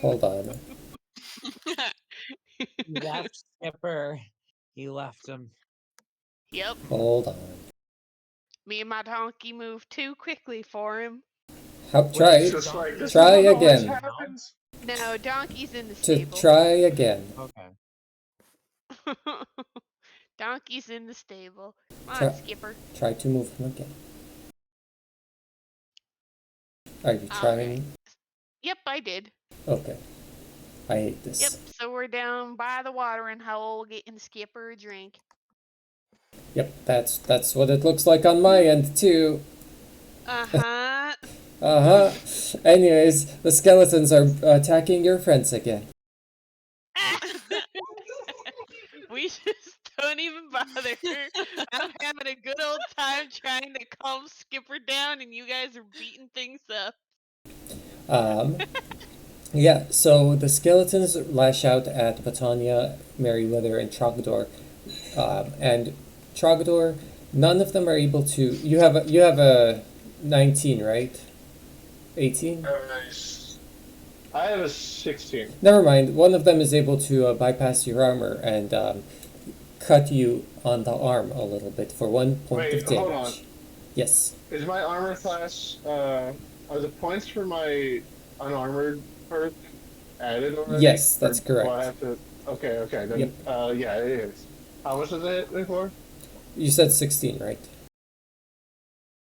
Hold on. He left Skipper. He left him. Yep. Hold on. Me and my donkey moved too quickly for him. Try It's just like, this Try is what always again. happens. No, donkey's in the to stable. try again. Okay. Donkey's in the stable. Come Try- on, Skipper. Try to move him again. Are you trying? Yep, I did. Okay. I hate this. Yep, so we're down by the watering hole getting Skipper a drink. Yep, that's what it looks like on my end too. Uh-huh. Uh-huh. Anyways, the skeletons are attacking your friends again. We just don't even bother. I'm having a good old time trying to calm Skipper down, and you guys are beating things up. Yeah, so the skeletons lash out at Petania, Merryweather, and Trogdor. And Trogdor, none of them are able to. You have a 19, right? 18? I have a 16. Never mind. One of them is able to bypass your armor and cut you on the arm a little bit for 1 point of Wait, damage. hold on. Yes. Is my armor class, are the points for my unarmored perk added already? Yes, that's Or do I correct. have to... Okay, then, Yep. yeah, it is. How much does it hit me for? You said 16, right?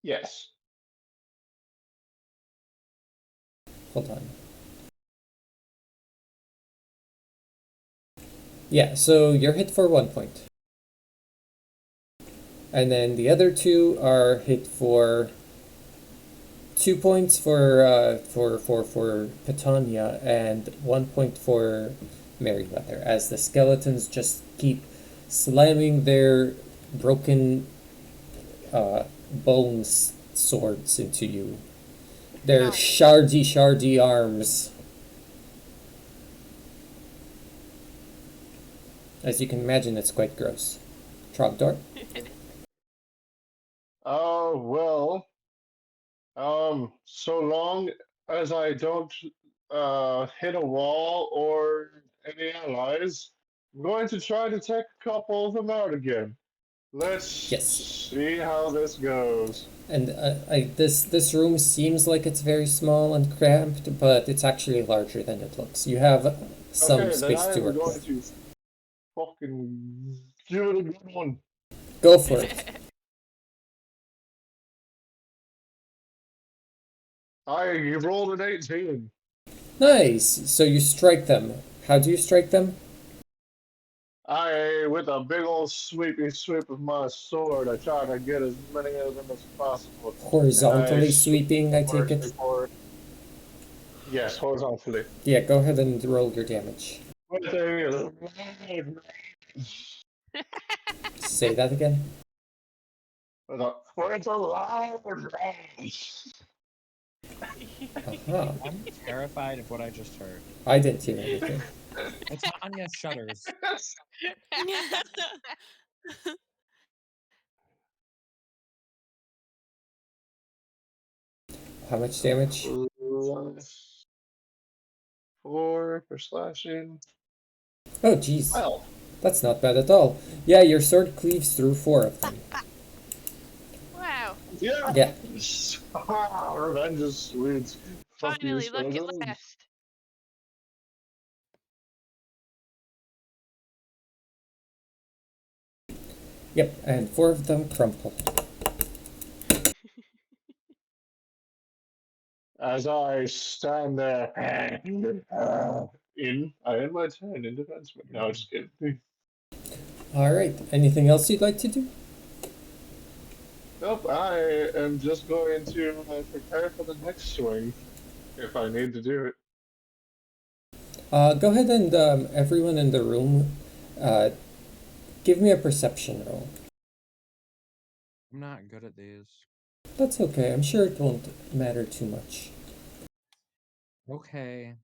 Yes. Hold on. Yeah, so you're hit for 1 point. And then the other two are hit for 2 points for Petania and 1 point for Merryweather, as the skeletons just keep slamming their broken bones swords into you. Their Ow. shardy arms. As you can imagine, it's quite gross. Trogdor? Oh, well. So long as I don't hit a wall or any allies, I'm going to try to take a couple of them out again. Let's Yes. see how this goes. And this room seems like it's very small and cramped, but it's actually larger than it looks. You have some Okay, then space I to am work going with. to fucking give it a good one. Go for it. I rolled an 18. Nice. So you strike them. How do you strike them? With a big old sweepy sweep of my sword, I try to get as many of them as possible. And I Horizontally shoot sweeping, I take first it. before. Yes, horizontally. Yeah, go ahead and roll your damage. With a Say that again. with a loud Uh-huh. I'm terrified of what I just heard. I didn't hear anything. Tanya shudders. How much damage? plus 4 for slashing. Oh, jeez. Well, That's not bad at all. Yeah, your sword cleaves through 4 of them. Wow. yeah. Yeah. Revenge is sweet. Fuck you, Finally, look at Spartan. last. Yep, and 4 of them crumple. As I stand there, I end my turn in defenseman. No, just kidding. Alright, anything else you'd like to do? Nope, I am just going to prepare for the next swing if I need to do it. Go ahead and everyone in the room, give me a perception roll. I'm not good at these. That's okay, I'm sure it won't matter too much. Okay.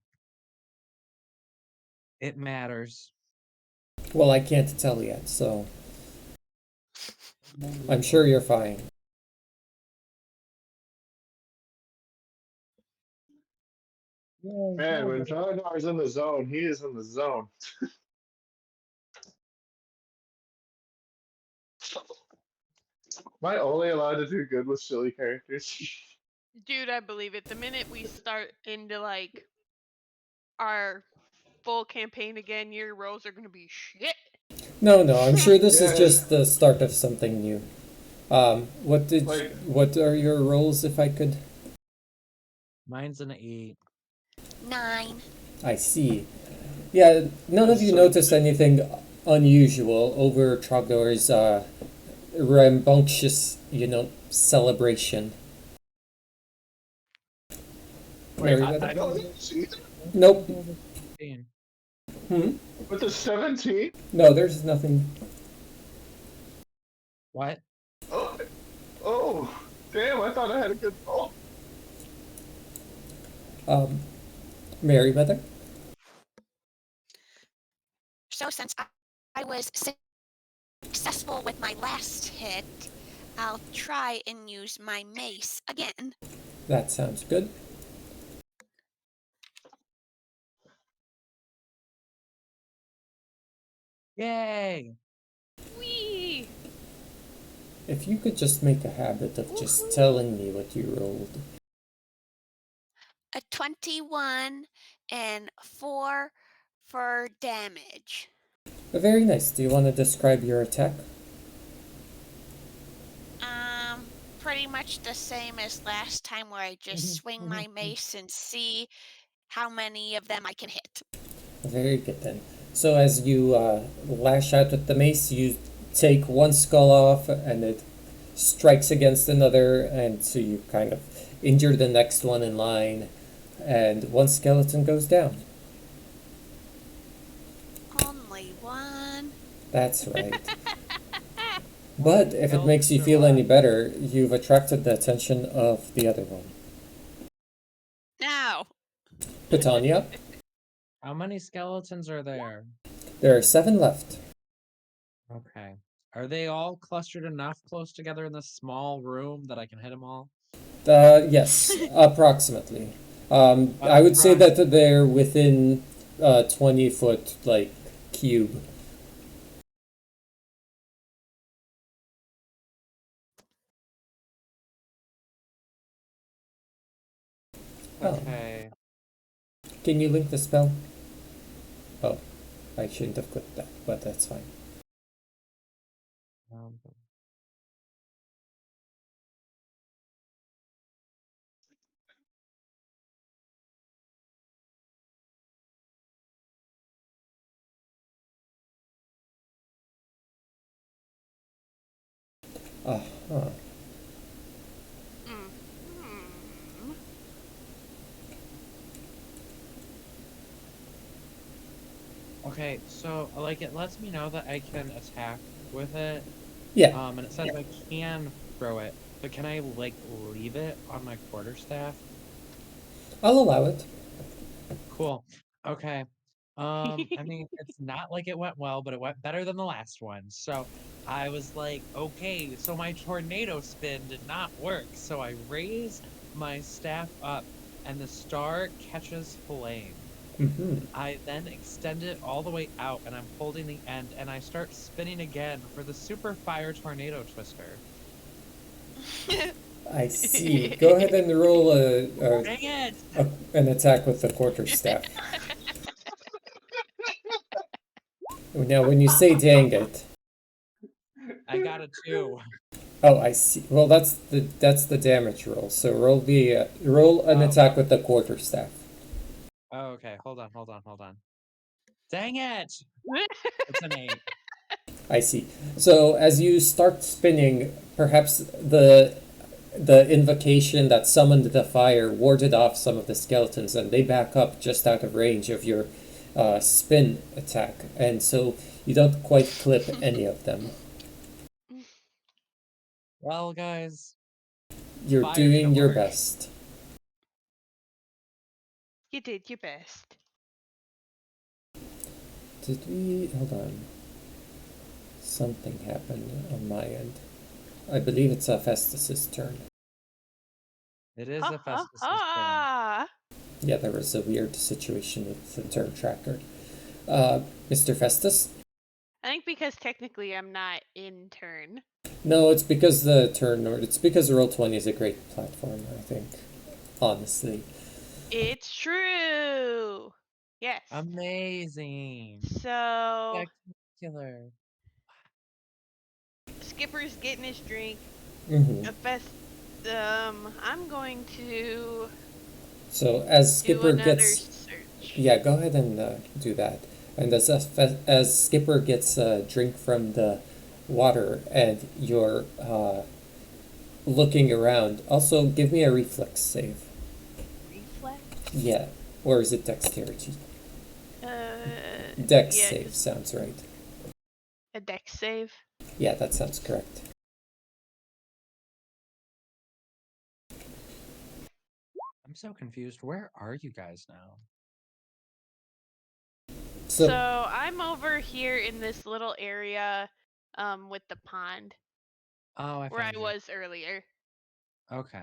It matters. Well, I can't tell yet, so I'm sure you're fine. Man, when Dragonar's in the zone, he is in the zone. Am I only allowed to do good with silly characters? Dude, I believe it. The minute we start into like our full campaign again, your rolls are gonna be shit. No, I'm sure this is Yeah. just the start of something new. What are your rolls, if I could? Mine's an 8. 9. I see. Yeah, none of you So- notice anything unusual over Trogdor's rambunctious, celebration. Wait, Mary, I don't see that. Nope. 15. With the 17? No, there's nothing. What? Oh, damn, I thought I had a good roll. Merryweather? So since I was successful with my last hit, I'll try and use my mace again. That sounds good. Yay! Whee! If you could just make a habit of just telling me what you rolled. A 21 and 4 for damage. Very nice. Do you want to describe your attack? Pretty much the same as last time where I just swing my mace and see how many of them I can hit. Very good then. So as you lash out with the mace, you take one skull off and it strikes against another, and so you kind of injure the next one in line, and one skeleton goes down. Only one. That's right. But if it makes you feel any better, you've attracted the attention of the other one. Now. Petania, How many skeletons are there? there are 7 left. Okay. Are they all clustered enough close together in this small room that I can hit them all? Yes, approximately. I would say that they're within 20-foot, cube. Oh. Okay. Can you link the spell? Oh, I shouldn't have clicked that, but that's fine. Um, Uh-huh. Hmm. Okay, so like it lets me know that I can attack with it. Yeah, And it says I can throw it, but can I like leave it on my quarterstaff? I'll allow it. Cool. Okay. I mean, it's not like it went well, but it went better than the last one. So I was like, okay, so my tornado spin did not work. So I raise my staff up and the star catches flame. Mm-hmm. I then extend it all the way out and I'm holding the end and I start spinning again for the super fire tornado twister. I see. Go ahead and roll Dang it! an attack with the quarterstaff. Now, when you say "dang it," I got a 2. oh, I see. Well, that's the damage roll. So roll an Oh. attack with the quarterstaff. Oh, okay. Hold on. Dang it! It's an 8. I see. So as you start spinning, perhaps the invocation that summoned the fire warded off some of the skeletons, and they back up just out of range of your spin attack, and so you don't quite clip any of them. Well, guys, You're Fire doing didn't your work. best. You did your best. Did we? Hold on. Something happened on my end. I believe it's Festus's turn. it is Ha a ha Festus's turn. ha! Yeah, there was a weird situation with the turn tracker. Mr. Festus? I think because technically I'm not in turn. No, it's because it's because Roll20 is a great platform, I think. Honestly. It's true. Yes. Amazing. So Spectacular. Skipper's getting his drink. Mm-hmm. I'm going to So as do Skipper another gets... search. Yeah, go ahead and do that. And as Skipper gets a drink from the water and you're looking around, also give me a reflex save. Reflex. Yeah, or is it dexterity? Uh, Dex yeah, save just sounds right. a dex save. Yeah, that sounds correct. I'm so confused. Where are you guys now? So So I'm over here in this little area, with the pond Oh, I where I found you. was earlier. Okay.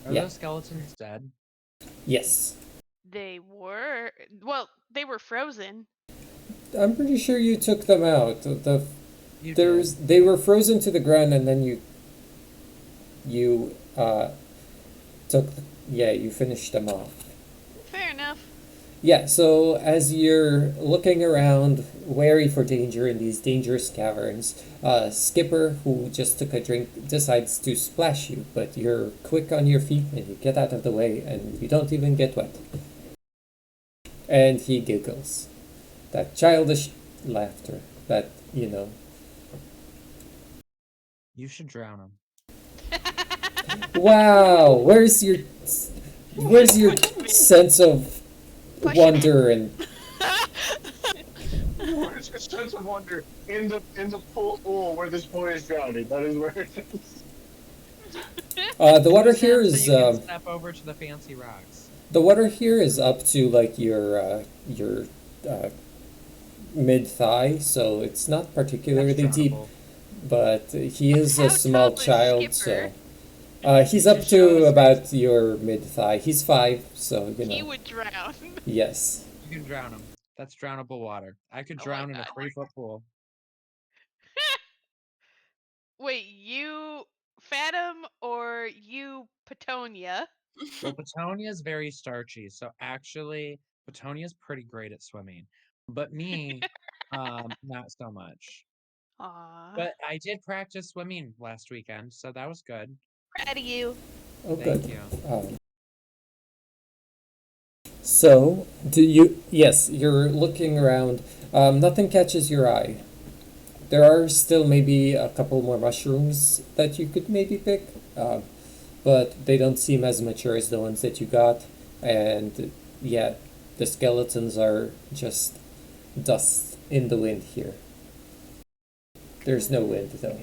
Are Yeah. those skeletons dead? yes, They were frozen. I'm pretty sure you took them out. You They were frozen to the ground, and then you you finished them off. Fair enough. Yeah, so as you're looking around, wary for danger in these dangerous caverns, Skipper, who just took a drink, decides to splash you, but you're quick on your feet and you get out of the way and you don't even get wet. And he giggles. That childish laughter that, You should drown him. wow, where's your sense of wonder and Where's your sense of wonder in the pool where this boy is drowning? That is where it is. the water Use here him is so you can step over to the fancy rocks. the water here is up to like your mid thigh, so it's not particularly That's deep. drownable. But he is a How small tall is child, Skipper? so he's up to about your mid thigh. He's 5, so He would drown. Yes. You can drown him. That's drownable water. I could Oh my drown in a God. 3-foot pool. Wait, you Fathom or you Petonia? Well, Petonia is very starchy, so actually, Petonia's pretty great at swimming. But me, not so much. Aw. But I did practice swimming last weekend, so that was good. Proud of you. Oh, Thank good. you. So, yes, you're looking around. Nothing catches your eye. there are still maybe a couple more mushrooms that you could maybe pick, but they don't seem as mature as the ones that you got. And yeah, the skeletons are just dust in the wind here. There's no wind though.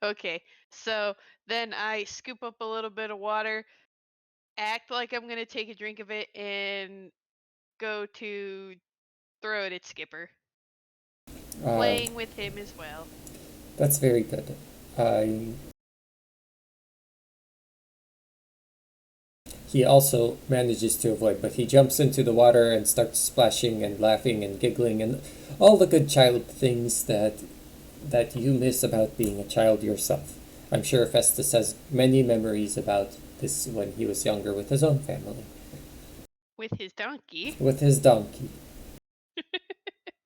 Okay, so then I scoop up a little bit of water, act like I'm gonna take a drink of it, and go to throw it at Skipper, playing with him as well. That's very good. He also manages to avoid, but he jumps into the water and starts splashing and laughing and giggling and all the good child things that you miss about being a child yourself. I'm sure Festus has many memories about this when he was younger with his own family, With his donkey. with his donkey.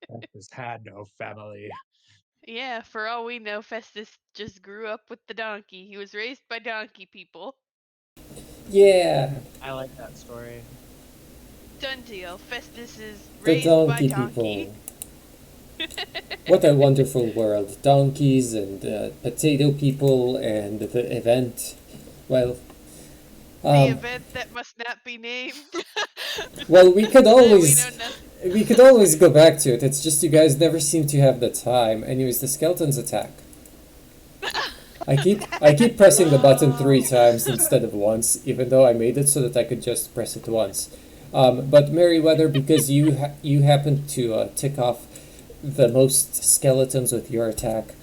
Festus had no family. Yeah, for all we know, Festus just grew up with the donkey. He was raised by donkey people. Yeah, I like that story. Done deal. Festus is the raised by donkey donkey. people. What a wonderful world. Donkeys and potato people and the event. Well, The event that must not be named. well, we could we always know nothing. we could always go back to it. It's just you guys never seem to have the time. Anyways, the skeletons attack. I keep pressing the button 3 times instead of once, even though I made it so that I could just press it once. But Merryweather, because you happen to tick off the most skeletons with your attack,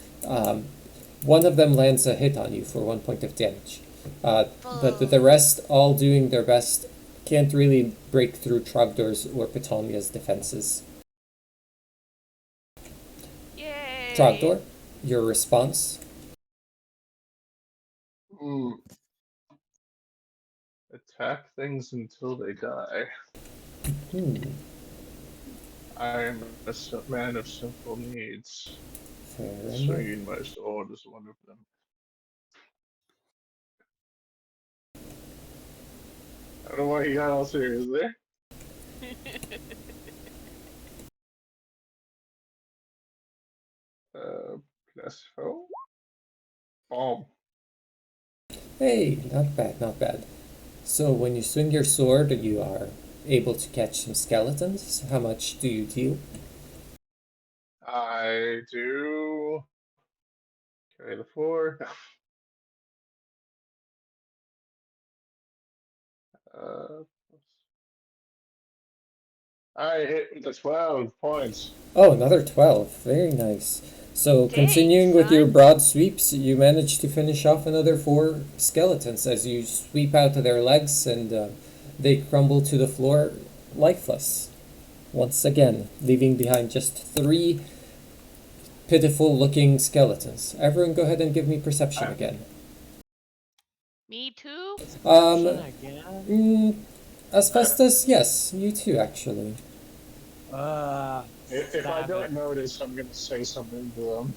one of them lands a hit on you for 1 point of damage. But the rest, all doing their best, can't really break through Trogdor's or Petonia's defenses. Yay! Trogdor, your response? Attack things until they die. Hmm, I'm a man of simple needs. fair enough. Swinging my sword is one of them. I don't know why you got all serious there. Plus 4. Bomb. Hey, not bad, not bad. So when you swing your sword, you are able to catch some skeletons. How much do you deal? I do. Carry the 4. I hit with the 12 points. Oh, another 12. Very nice. So Dang, continuing with your son. broad sweeps, you manage to finish off another 4 skeletons as you sweep out their legs and they crumble to the floor lifeless. Once again, leaving behind just 3 pitiful looking skeletons. Everyone go ahead and give me perception again. Me too? Asbestos, yes, you too actually. If I don't notice, I'm gonna say something to them.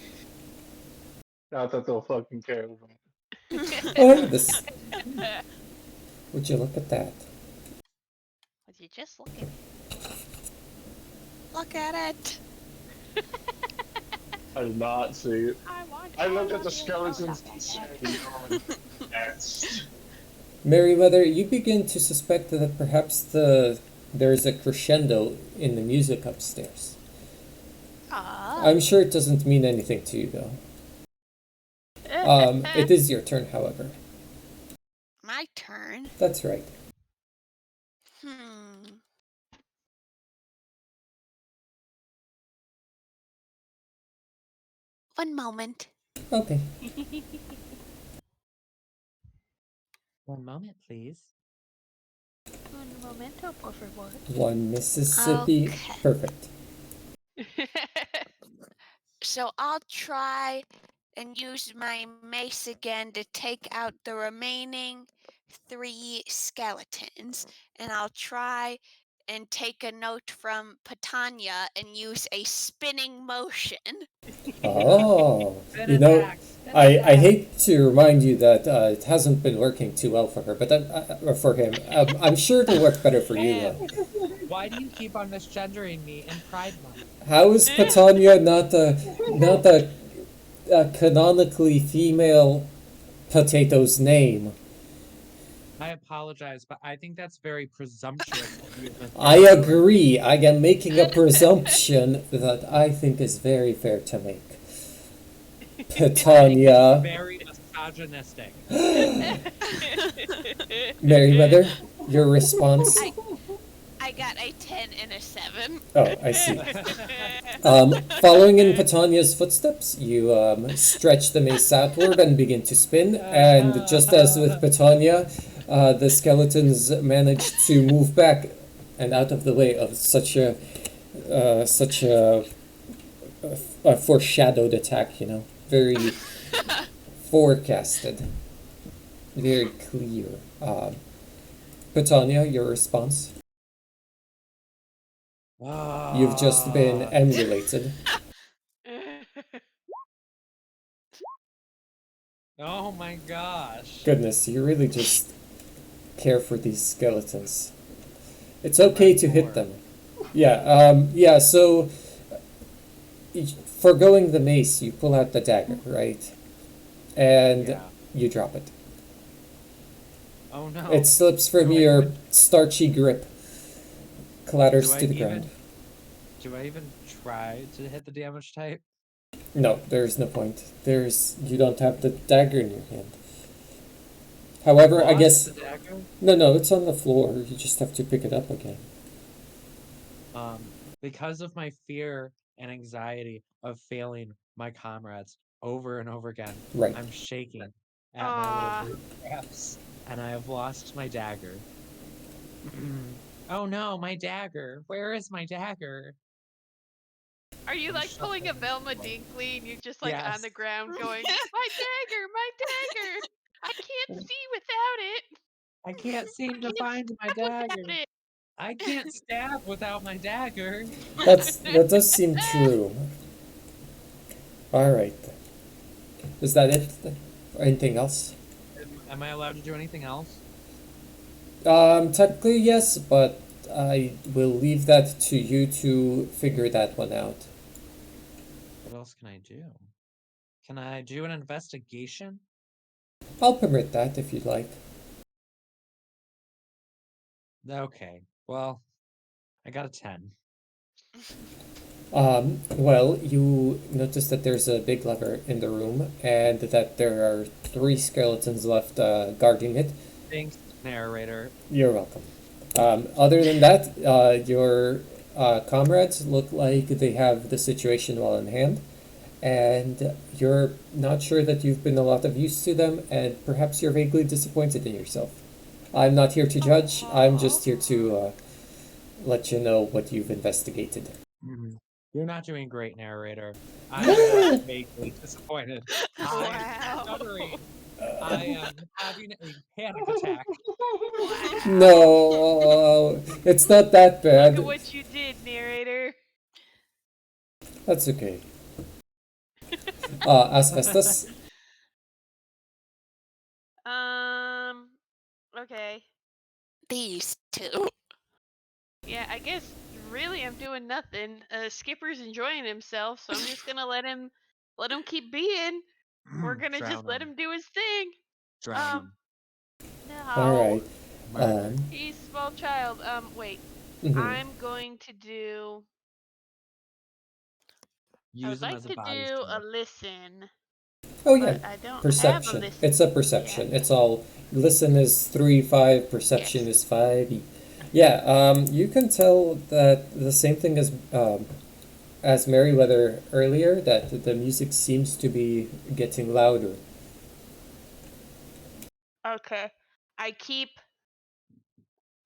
Not that they'll fucking care. Oh, this. Would you look at that? Would you just look at it? Look at it. I did not see it. I looked at the want skeletons and said, "Yes." Merryweather, you begin to suspect that perhaps there's a crescendo in the music upstairs. Ah. I'm sure it doesn't mean anything to you, though. It is your turn, however. My turn. That's right. One moment. Okay. One moment, please. Un momento, por favor. 1 Mississippi. Okay. Perfect. So I'll try and use my mace again to take out the remaining 3 skeletons. And I'll try and take a note from Petania and use a spinning motion. Oh, you know, I hate to remind you that it hasn't been working too well for her, but or for him. I'm sure it'll work better for you, though. Why do you keep on misgendering me in Pride Month? How is Petania not a canonically female potato's name? I apologize, but I think that's very presumptuous of you. I agree. I am making a presumption that I think is very fair to make. Petania. Very misogynistic. Merryweather, your response? I got a 10 and a 7. Oh, I see. Following in Petania's footsteps, you stretch the mace outward and begin to spin. And just as with Petania, the skeletons manage to move back and out of the way of such a foreshadowed attack. You know, very forecasted, very clear. Petania, your response? You've just been emulated. Oh my gosh. Goodness, you really just care for these skeletons. It's okay to hit them. Yeah, so forgoing the mace, you pull out the dagger, right? And Yeah. you drop it. Oh no. It slips from Do I your even- starchy grip, clatters Do I to the even- ground. Do I even try to hit the damage type? No, there's no point. You don't have the dagger in your hand. However, I Lost guess the dagger? no, it's on the floor. You just have to pick it up again. Because of my fear and anxiety of failing my comrades over and over again, Right. I'm shaking at Aw. my little bootstraps, and I have lost my dagger. Oh no, my dagger! Where is my dagger? Are you like Shut pulling a the Velma fuck up. Dinkley and you're just like on Yes. the ground going, my dagger, my dagger! I can't see without it! I can't seem to can't find my Without dagger. it! I can't stab without my dagger. That does seem true. All right. Is that it? Anything else? Am I allowed to do anything else? Technically yes, but I will leave that to you to figure that one out. What else can I do? Can I do an investigation? I'll permit that if you'd like. Okay, well, I got a 10. Well, you notice that there's a big lever in the room and that there are 3 skeletons left guarding it. Thanks, narrator. You're welcome. Other than that, your comrades look like they have the situation well in hand, and you're not sure that you've been a lot of use to them, and perhaps you're vaguely disappointed in yourself. I'm not here to judge, I'm just here to let you know what you've investigated. You're not doing great, narrator. I'm vaguely disappointed. I'm Wow. stuttering. I am having a panic attack. No, it's not that Look bad. at what you did, narrator. That's okay. Asbestos? Okay. These two. Yeah, I guess really I'm doing nothing. Skipper's enjoying himself, so I'm just gonna let him keep being. We're gonna just let him do his thing. Drown No. Alright. Murder. He's a small child. Wait. Mhm. I'm going to do I Use would him like as a to body do a sword. listen. Oh yeah, But I don't have a perception. listen. It's a perception. It's all listen is 3, 5, perception is 5. Yeah, you can tell that the same thing as Merryweather earlier, that the music seems to be getting louder. Okay. I keep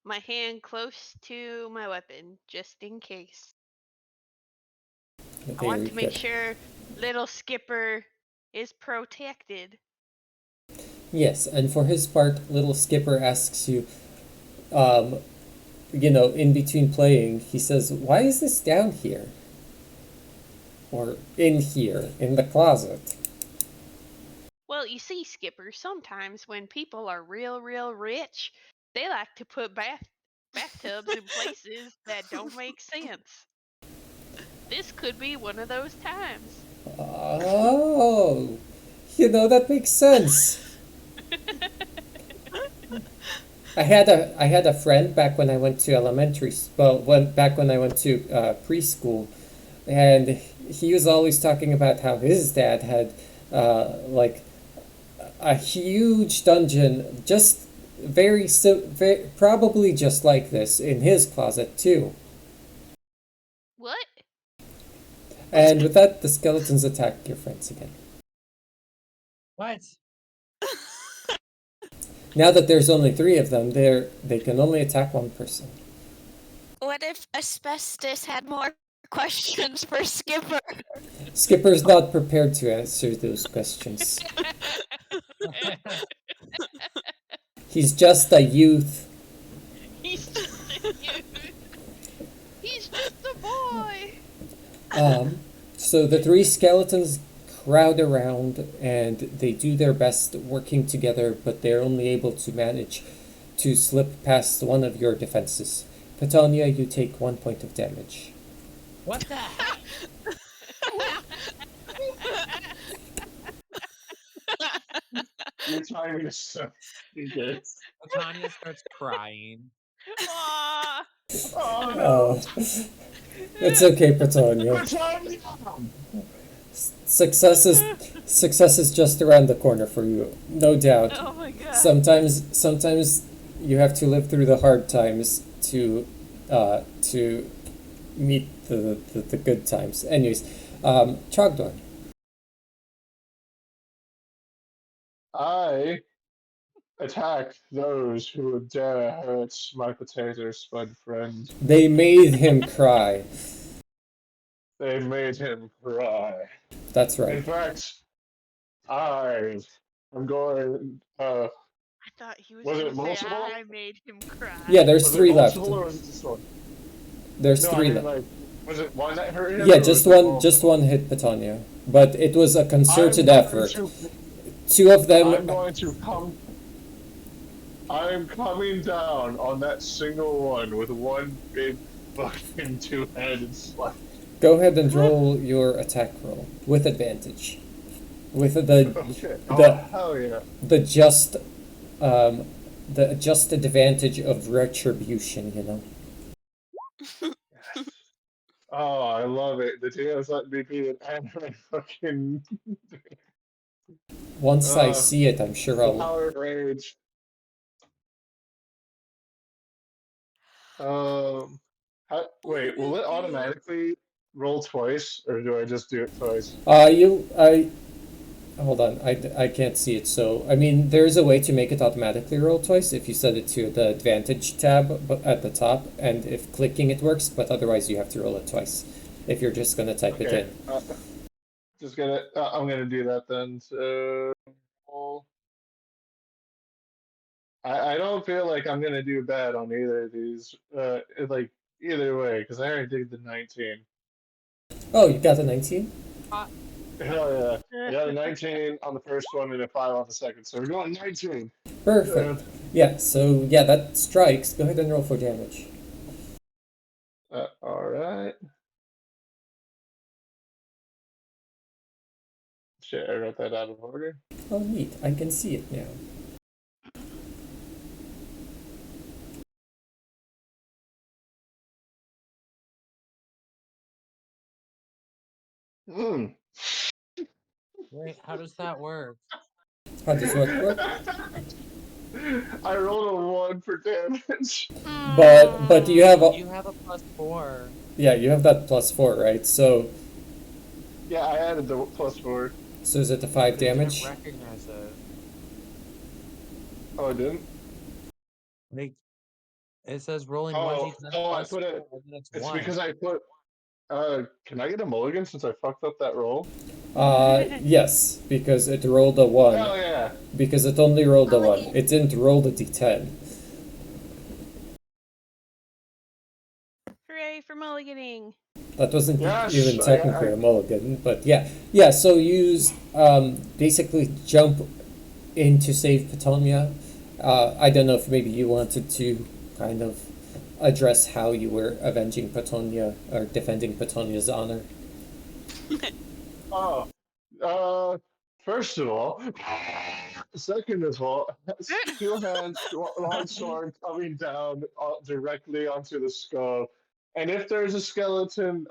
my hand close to my weapon, just in case. I want Very to make good. sure little Skipper is protected. Yes, and for his part, little Skipper asks you, in between playing, he says, "Why is this down here? Or in here, in the closet?" Well, you see, Skipper, sometimes when people are real rich, they like to put bathtubs in places that don't make sense. This could be one of those times. Oh, that makes sense. I had a friend back when I went to back when I went to preschool, and he was always talking about how his dad had like a huge dungeon, just probably just like this in his closet too. What? And with that, the skeletons attack your friends again. What? Now that there's only 3 of them, they can only attack one person. What if Asbestos had more questions for Skipper? Skipper's not prepared to answer those questions. He's just a youth. He's just a youth. He's just a boy. So the 3 skeletons crowd around and they do their best working together, but they're only able to manage to slip past one of your defenses. Petania, you take 1 point of damage. What the heck? Your timing is so good. Tanya starts crying. Aw. Oh no! Oh, it's okay, Petania. Britannia! Success is just around the corner for you, no doubt. Oh my god. Sometimes you have to live through the hard times to meet the good times. Anyways, Trogdor. I attack those who would dare hurt my potato spud friend. They made him cry. They made him cry. That's In right. fact, I am going. I thought he was Was gonna it say multiple? I made him cry. Yeah, there's Was it 3 left. multiple or was it just one? There's No, I 3 mean, left. like, was it one that hurt him? Yeah, or just was it one. Just one hit Petania, but it was a concerted I'm going effort. to- 2 of them. I'm going to come. I'm coming down on that single one with one big fucking 2-handed slice. Go ahead and roll your attack roll with advantage. With the Okay. The- Hell yeah. the just advantage of retribution. Oh, I love it. The TO's let me be an anime fucking Once I see it, I'm sure I'll. power rage. Wait, will it automatically roll twice, or do I just do it twice? Hold on, I can't see it, so, I mean, there is a way to make it automatically roll twice if you set it to the advantage tab at the top, and if clicking it works, but otherwise you have to roll it twice, if you're just gonna type it Okay. in. Just gonna. I'm gonna do that then. So. I don't feel like I'm gonna do bad on either of these. Like either way, because I already did the 19. Oh, you got a 19? Hell yeah! I got a 19 on the first one and a 5 on the second, so we're going 19. Perfect. Yeah, so, yeah, that strikes. Go ahead and roll for damage. All right. Shit, I wrote that out of order. Oh, neat. I can see it now. Hmm. Wait, how does that work? How does what work? I rolled a 1 for damage. But you have You have a +4. yeah, you have that +4, right? So Yeah, I added the +4. is it the 5 It didn't damage? recognize it. Oh, I didn't? Like, it says rolling Oh, 1d10 oh, I plus put it- 4, and it's It's 1. because I put. Can I get a mulligan since I fucked up that roll? Yes, because it rolled a 1. Hell yeah! Because it only rolled a 1. Mulligan. It didn't roll the d10. Hooray for mulliganing. That wasn't Yes, even I- technically I- a mulligan, but yeah. Yeah, so use basically jump in to save Petania. I don't know if maybe you wanted to kind of address how you were avenging Petonia or defending Petonia's honor. Oh, uh, first of all, second of all, two hands, long sword coming down directly onto the skull. And if there's a skeleton,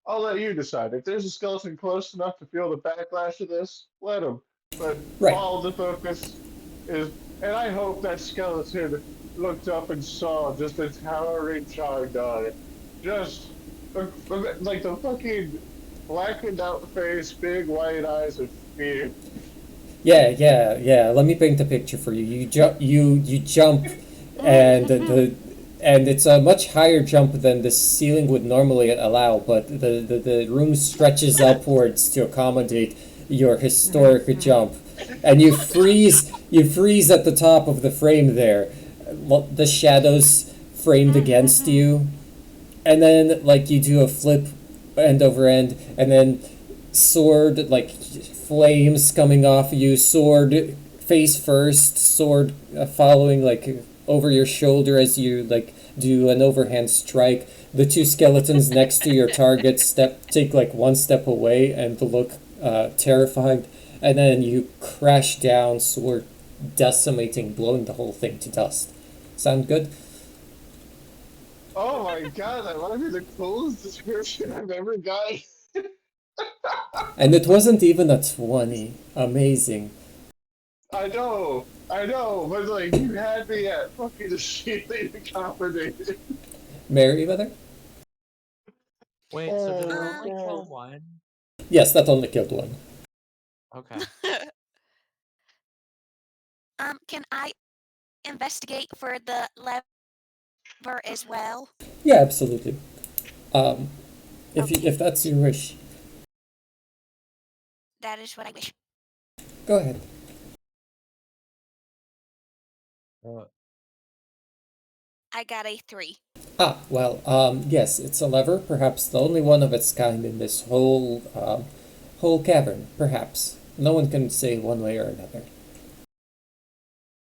I'll let you decide. If there's a skeleton close enough to feel the backlash of this, let him. But Right. all the focus is, and I hope that skeleton looked up and saw just a towering Chardar, just like the fucking blackened out face, big white eyes of fear. Yeah. Let me paint the picture for you. You jump, and and it's a much higher jump than the ceiling would normally allow, but the room stretches upwards to accommodate your historic jump, and you freeze at the top of the frame there, the shadows framed against you, and then like you do a flip end over end, and then sword like flames coming off you, sword face first, sword following like over your shoulder as you like do an overhand strike. The two skeletons next to your target take like one step away and look terrified, and then you crash down, sword decimating, blowing the whole thing to dust. Sound good? Oh my god, that might be the coolest description I've ever gotten. And it wasn't even a 20. Amazing. I know, but like you had me at fucking immediately accommodated. Merryweather? Wait, so did it Oh, only no. kill one? Yes, that only killed one. Okay. Can I investigate for the lever as well? Yeah, absolutely. If Okay. if that's your wish, That is what I wish. go ahead. Uh, I got a 3. Ah, well, yes, it's a lever, perhaps the only one of its kind in this whole cavern, perhaps. No one can say one way or another.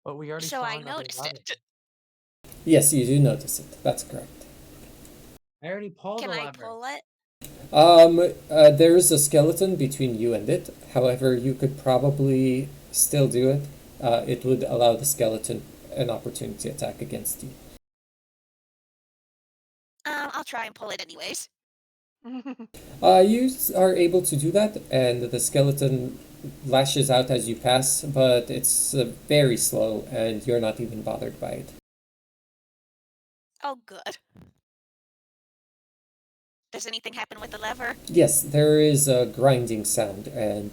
but we already So saw I another noticed lever. it. Yes, you do notice it. That's correct. I already pulled Can the I lever. pull it? There is a skeleton between you and it. However, you could probably still do it. It would allow the skeleton an opportunity attack against you. I'll try and pull it anyways. You are able to do that, and the skeleton lashes out as you pass, but it's very slow, and you're not even bothered by it. Oh, good. Does anything happen with the lever? Yes, there is a grinding sound, and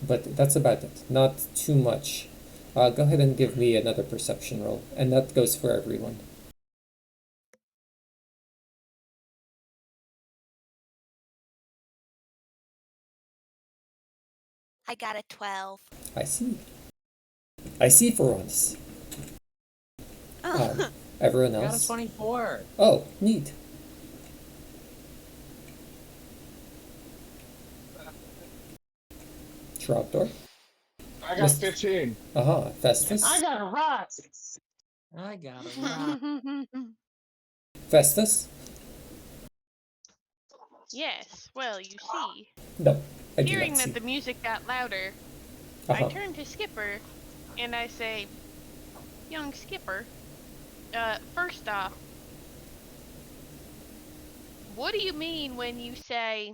but that's about it. Not too much. Go ahead and give me another perception roll, and that goes for everyone. I got a 12. I see. I see for once. Oh, Everyone I got a else? 24. Oh, neat. Trogdor? I got Yes. 15. Festus? I got a rock. I got a rock. Festus? Yes, well, you see, No, I do hearing not see. that the music got louder, I Uh-huh. turn to Skipper and I say, "Young Skipper, first off, what do you mean when you say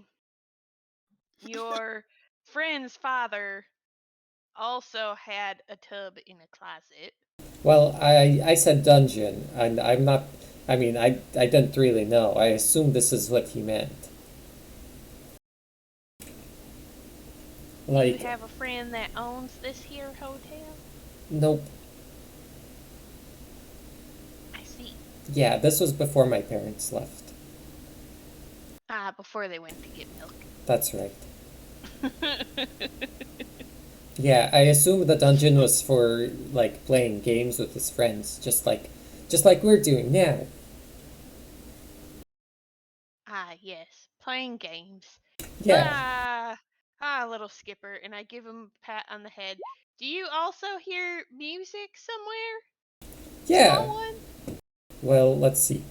your friend's father also had a tub in a closet?" Well, I said dungeon, and I'm not. I mean, I didn't really know. I assumed this is what he meant. You Like, have a friend that owns this here hotel? nope. I see. Yeah, this was before my parents left. Ah, before they went to get milk. That's right. Yeah, I assumed the dungeon was for like playing games with his friends, just like we're doing now. Ah, yes, playing games. Yeah. Little Skipper, and I give him a pat on the head. Do you also hear music somewhere? Yeah. Small one? Well, let's see.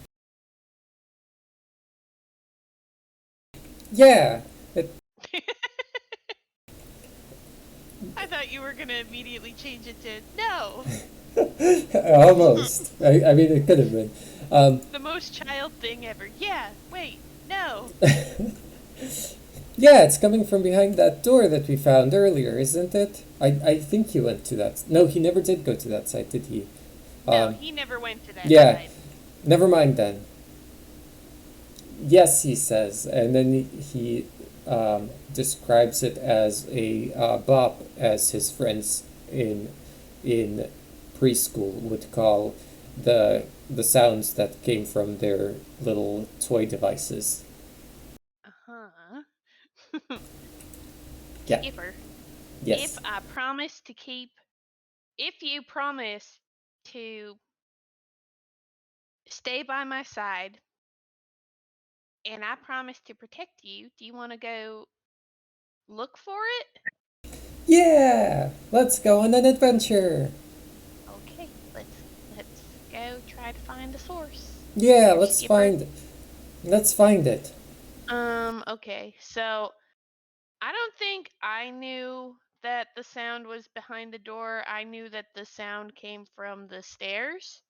Yeah, it, I thought you were gonna immediately change it to no. almost. I mean, it could have been. The most child thing ever. Yeah, wait, no. Yeah, it's coming from behind that door that we found earlier, isn't it? I think he went to that. No, he never did go to that site, did he? No, he never went to that yeah. side. Never mind then. Yes, he says, and then he describes it as a bop, as his friends in preschool would call the sounds that came from their little toy devices. Uh-huh. Yeah. Skipper, Yes. if you promise to stay by my side and I promise to protect you, do you want to go look for it? Yeah. Let's go on an adventure. Okay, let's go try to find the source. Yeah. Here, Skipper. Let's find it. Okay, so I don't think I knew that the sound was behind the door. I knew that the sound came from the stairs.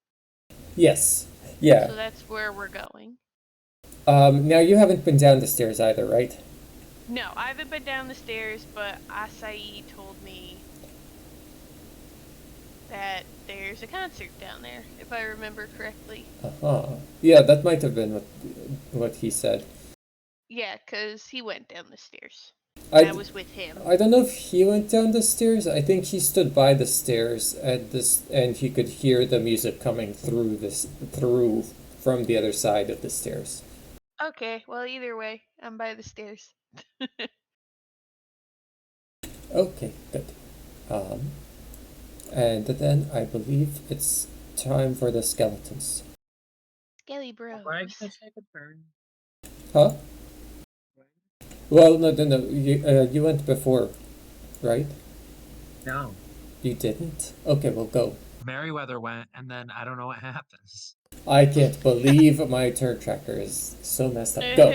Yes. Yeah. So that's where we're going. Now you haven't been down the stairs either, right? No, I haven't been down the stairs, but Acai told me that there's a concert down there, if I remember correctly. Uh-huh. Yeah, that might have been what he said. Yeah, 'cause he went down the stairs. I I was with him. I don't know if he went down the stairs. I think he stood by the stairs at this, and he could hear the music coming through from the other side of the stairs. Okay, well, either way, I'm by the stairs. Okay, good. And then I believe it's time for the skeletons. Skelly bros. Why did I take a turn? Huh? Well, no. You went before, right? No. You didn't? Okay, well, go. Meriwether went, and then I don't know what happens. I can't believe my turn tracker is so messed up. Go.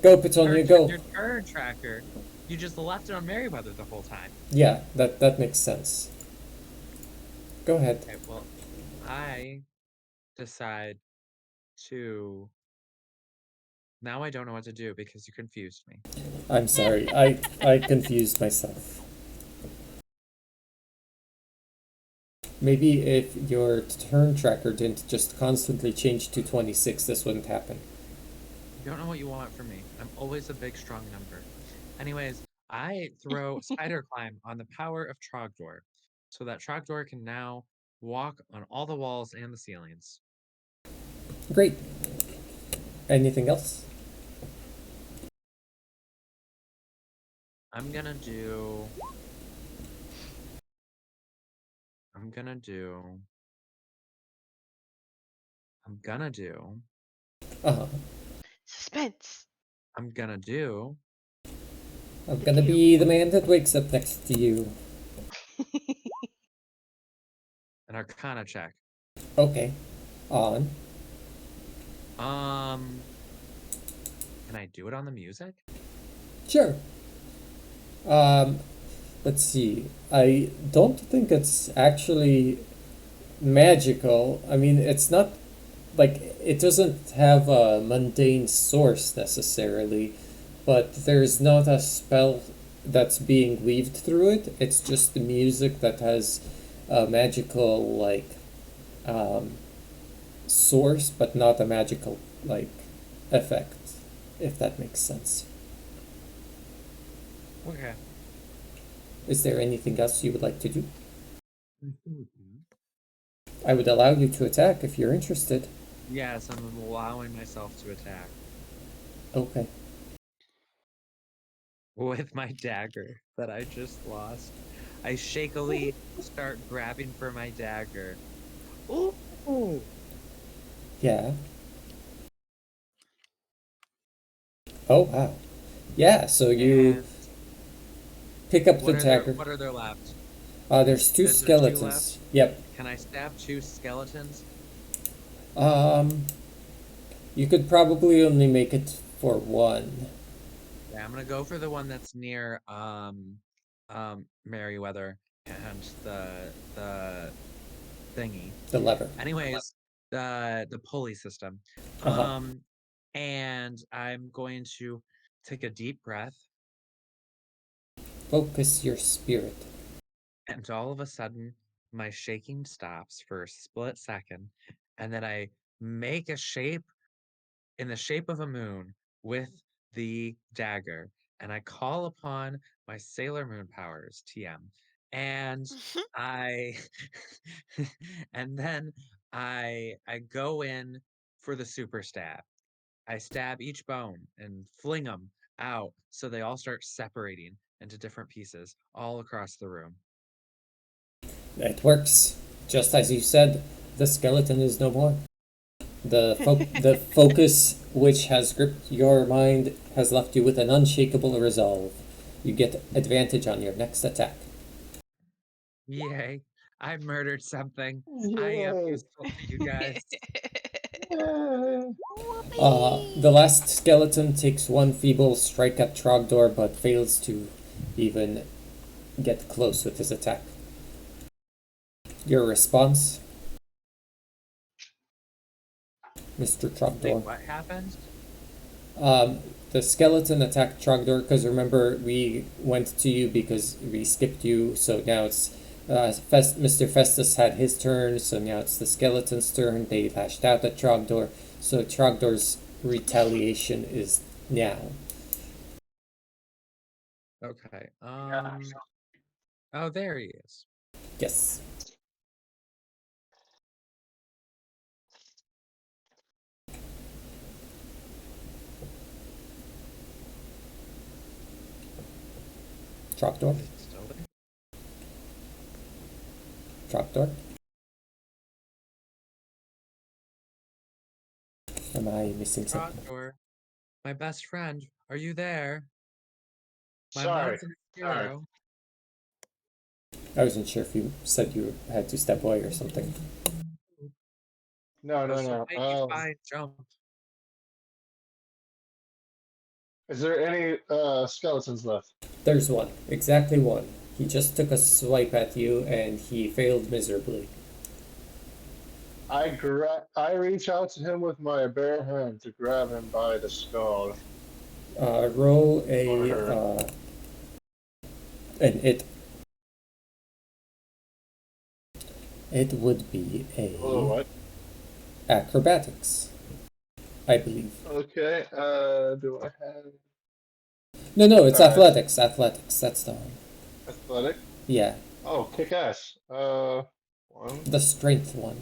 Go, Petunia, go. Your turn tracker. You just left it on Meriwether the whole time. Yeah, that makes sense. Go ahead. Okay, well, I decide to. Now I don't know what to do because you confused me. I'm sorry. I confused myself. Maybe if your turn tracker didn't just constantly change to 26, this wouldn't happen. You don't know what you want from me. I'm always a big, strong number. Anyways, I throw Spider Climb on the power of Trogdor, so that Trogdor can now walk on all the walls and the ceilings. Great. Anything else? I'm gonna do. Uh-huh. Suspense. I'm gonna be the man that wakes up next to you. An Arcana check. Okay. On. Can I do it on the music? Sure. Let's see. I don't think it's actually magical. I mean, it's not like it doesn't have a mundane source necessarily, but there's not a spell that's being weaved through it. It's just the music that has a magical source, but not a magical effect, if that makes sense. Okay. Is there anything else you would like to do? I would allow you to attack if you're interested. Yes, I'm allowing myself to attack. Okay. With my dagger that I just lost. I shakily start grabbing for my dagger. Ooh! Yeah. Oh, wow. Yeah, so you And pick up the what dagger. what are there left? There's two Is there two skeletons. left? Yep. Can I stab two skeletons? You could probably only make it for one. Yeah, I'm gonna go for the one that's near Merryweather and the thingy. The lever. Anyways, the pulley system. Uh-huh. And I'm going to take a deep breath, Focus your spirit. and all of a sudden, my shaking stops for a split second, and then I make a shape in the shape of a moon with the dagger, and I call upon my Sailor Moon powers, TM, and I and then I go in for the super stab. I stab each bone and fling them out so they all start separating into different pieces all across the room. It works. Just as you said, the skeleton is no more. The focus which has gripped your mind has left you with an unshakable resolve. You get advantage on your next attack. Yay! I murdered something. I am Yay! useful to you guys. Yay! The last skeleton takes one feeble strike at Trogdor, but fails to even get close with his attack. Your response, Mr. Wait, Trogdor? what happened? The skeleton attacked Trogdor because remember we went to you because we skipped you, so now it's Mr. Festus had his turn, so now it's the skeleton's turn. They lashed out at Trogdor, so Trogdor's retaliation is now. Okay. Oh, there he is. Yes. Trogdor? Is he still there? Trogdor? Am I missing something? Trogdor, my best friend, are you there? My Sorry. mountain Sorry. hero. I wasn't sure if you said you had to step away or something. No, no, That's no. a fine jump. Is there any skeletons left? There's one. Exactly one. He just took a swipe at you and he failed miserably. I reach out to him with my bare hand to grab him by the skull. Roll an it. It would be Oh, a what? acrobatics, I believe. Okay. Do I have No, it's Alright. athletics. Athletics. That's the one. athletic? Yeah, Oh, kick ass. One. the strength one.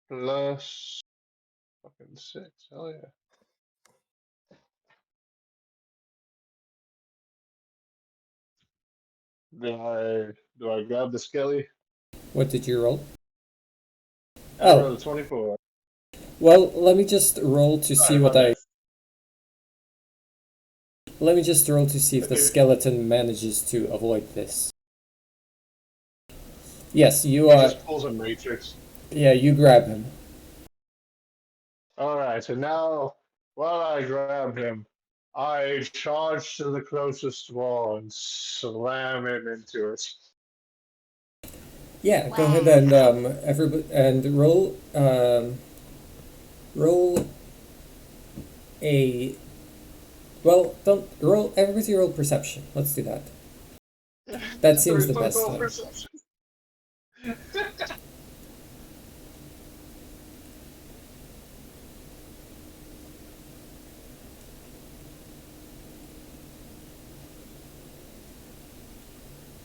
Plus fucking 6. Hell yeah. Do I grab the skelly? What did you roll? I Oh. rolled a 24. Well, let me just roll to see what I. Let me just roll to see if the Okay. skeleton manages to avoid this. Yes, He you just pulls a matrix. Yeah, you grab him. Alright, so now while I grab him, I charge to the closest wall and slam him into it. Yeah, go ahead and everybody and roll a. Well, don't roll. Everybody roll perception. Let's do that. That seems the best way. Perception.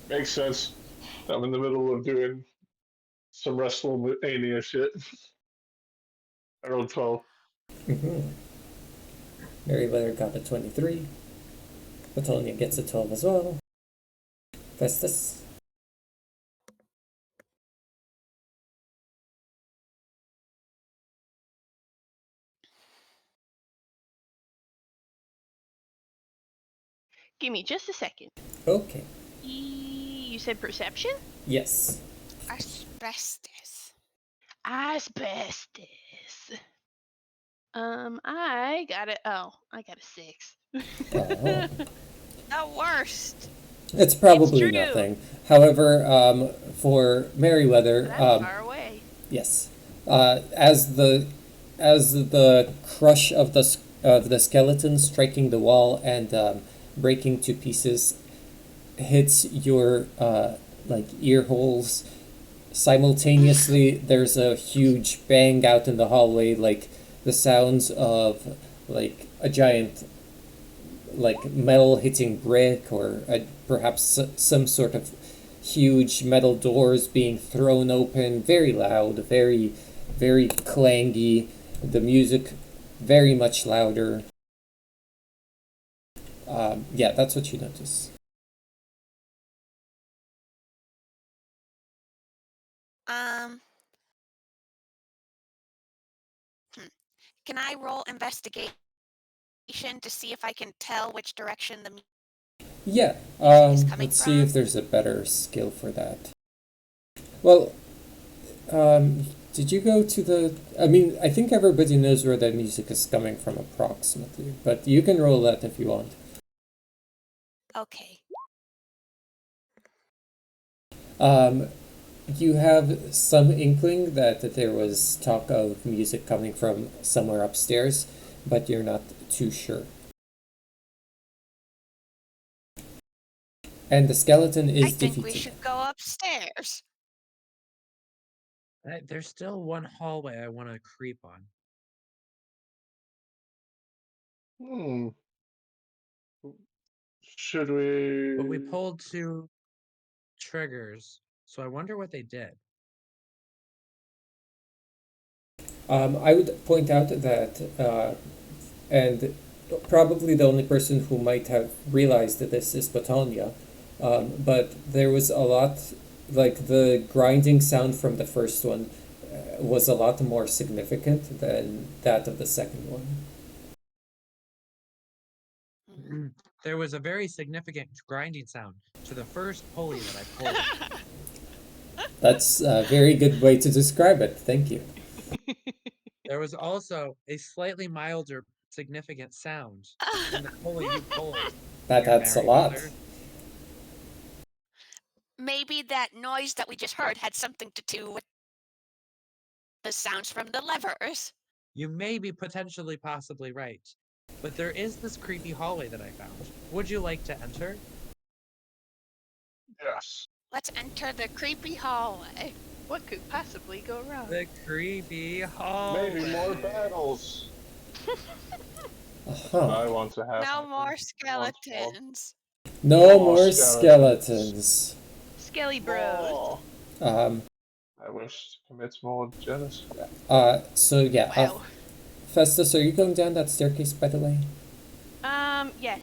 Makes sense. I'm in the middle of doing some WrestleMania shit. I rolled 12. Mm-hmm. Merryweather got a 23. Batonia gets a 12 as well. Festus. Give me just a second. Okay. said perception? Yes. Asbestos. Asbestos. I got it. Oh, I got a 6. Oh. The worst. It's probably true. nothing. However, for Merryweather, I'm far away. yes, as the crush of the skeleton striking the wall and breaking to pieces hits your like ear holes simultaneously, there's a huge bang out in the hallway, like the sounds of like a giant like metal hitting brick or perhaps some sort of huge metal doors being thrown open, very loud, very clangy, the music very much louder. Yeah, that's what you notice. Can I roll investigation to see if I can tell which direction the Yeah, is coming let's see if from? there's a better skill for that. Well, did you go to the... I mean, I think everybody knows where the music is coming from approximately, but you can roll that if you want. Okay. You have some inkling that there was talk of music coming from somewhere upstairs, but you're not too sure. And the skeleton is I think defeated. we should go upstairs. There's still one hallway I want to creep on. Should we? But we pulled 2 triggers, so I wonder what they did. I would point out that, and probably the only person who might have realized that this is Batonia, but there was a lot, like the grinding sound from the first one was a lot more significant than that of the second one. There was a very significant grinding sound to the first pulley that I pulled. That's a very good way to describe it. Thank you. There was also a slightly milder significant sound in the pulley you pulled. That Dear adds a lot. Merryweather. Maybe that noise that we just heard had something to do with the sounds from the levers. You may be potentially possibly right. But there is this creepy hallway that I found. Would you like to enter? Yes. Let's enter the creepy hallway. What could possibly go wrong? The creepy hallway. Maybe more battles. Uh-huh. I want to have. No more once skeletons. No More more skeletons. skeletons. Skelly Bros. Oh, Um, I wish to commit more genocide. so yeah, Wow. Festus, are you going down that staircase, by the way? Yes.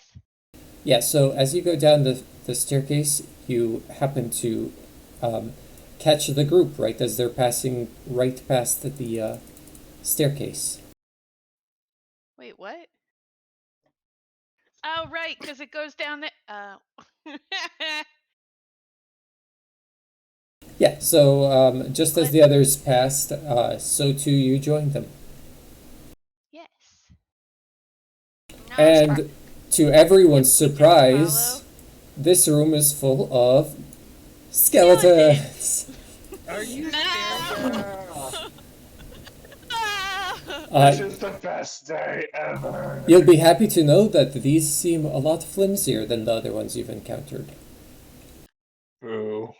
Yeah, so as you go down the staircase, you happen to catch the group, right, as they're passing right past the staircase. Wait, what? Oh, right, because it goes down the. Oh. Yeah, so just as the others passed, so too you joined them. Yes. No And to everyone's Yep, we did surprise, follow. this room is full of skeletons. Are you This is the best day ever. You'll be happy to know that these seem a lot flimsier than the other ones you've encountered. Boo.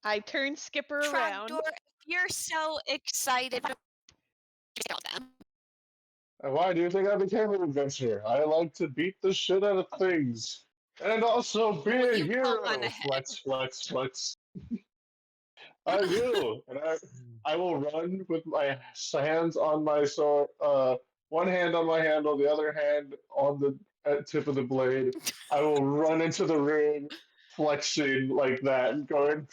I turned Skipper around. Trogdor, if you're so excited, just tell them. And why do you think I became an adventurer? I like to beat the shit out of things. And also be a You go hero. on ahead. Flex, flex, flex. I do. And I will run with my hands on my sword, one hand on my handle, the other hand on the tip of the blade. I will run into the room, flexing like that, and going.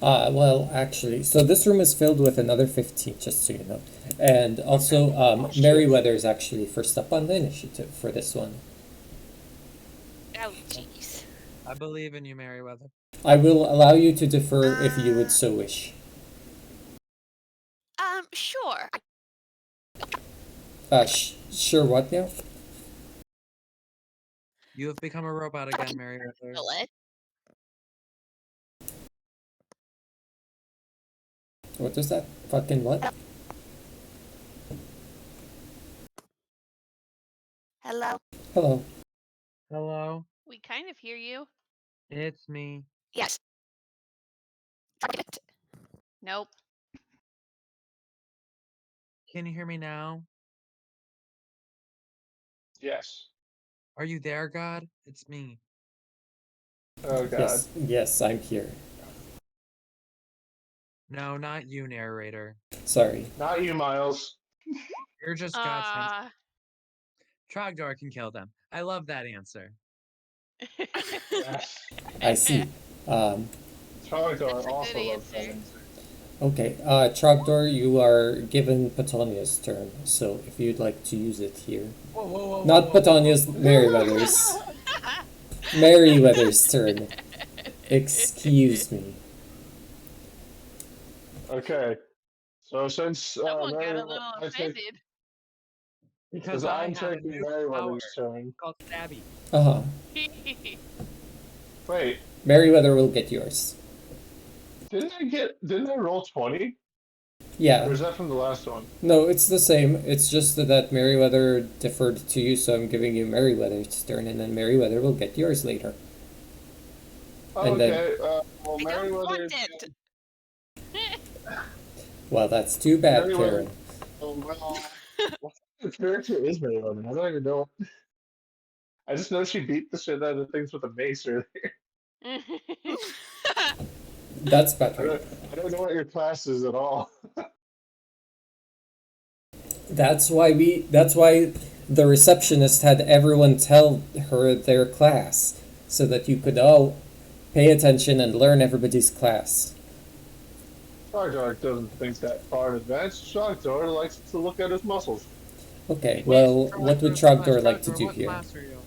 Well, actually, so this room is filled with another 15, just so you know. And also, Merryweather is actually first up on the initiative for this one. Oh, jeez. I believe in you, Meriwether. I will allow you to defer if you would so wish. Sure. Sure what now? You have become a robot again, Meriwether. Handle it. What was that? Fucking what? Hello. Hello. Hello, We kind of hear you. it's me. Yes. Nope. Can you hear me now? Yes. Are you there, God? It's me. Oh god. Yes, I'm here. No, not you, narrator. Sorry. Not you, Miles. You're just God's hand. Ah. Trogdor can kill them. I love that answer. Yes. I see. Trogdor That's a also good loves that answer. answer. Okay, Trogdor, you are given Petonia's turn, so if you'd like to use it here. Whoa, whoa, whoa, Not whoa, whoa, Petonia's, Meriwether's. Meriwether's turn. Excuse me. Okay. So since Someone got a little I take, offended. Because I'm I have a taking new power Meriwether's turn. called Stabby. Uh-huh. Wait, Meriwether will get yours. didn't I roll 20? Yeah. Or is that from the last one? No, it's the same. It's just that Meriwether deferred to you, so I'm giving you Meriwether's turn, and then Meriwether will get yours later. Oh, And then- okay. Well, I don't Meriwether. want it. Well, that's too bad, Meriwether. Karen. Oh, well, what kind of character is Meriwether? I don't even know. I just know she beat the shit out of things with a mace earlier. That's I better. don't know what your class is at all. That's why the receptionist had everyone tell her their class, so that you could all pay attention and learn everybody's class. Trogdor doesn't think that far in advance. Trogdor likes to look at his muscles. Okay, well, what would Trogdor like to do What here? class are you?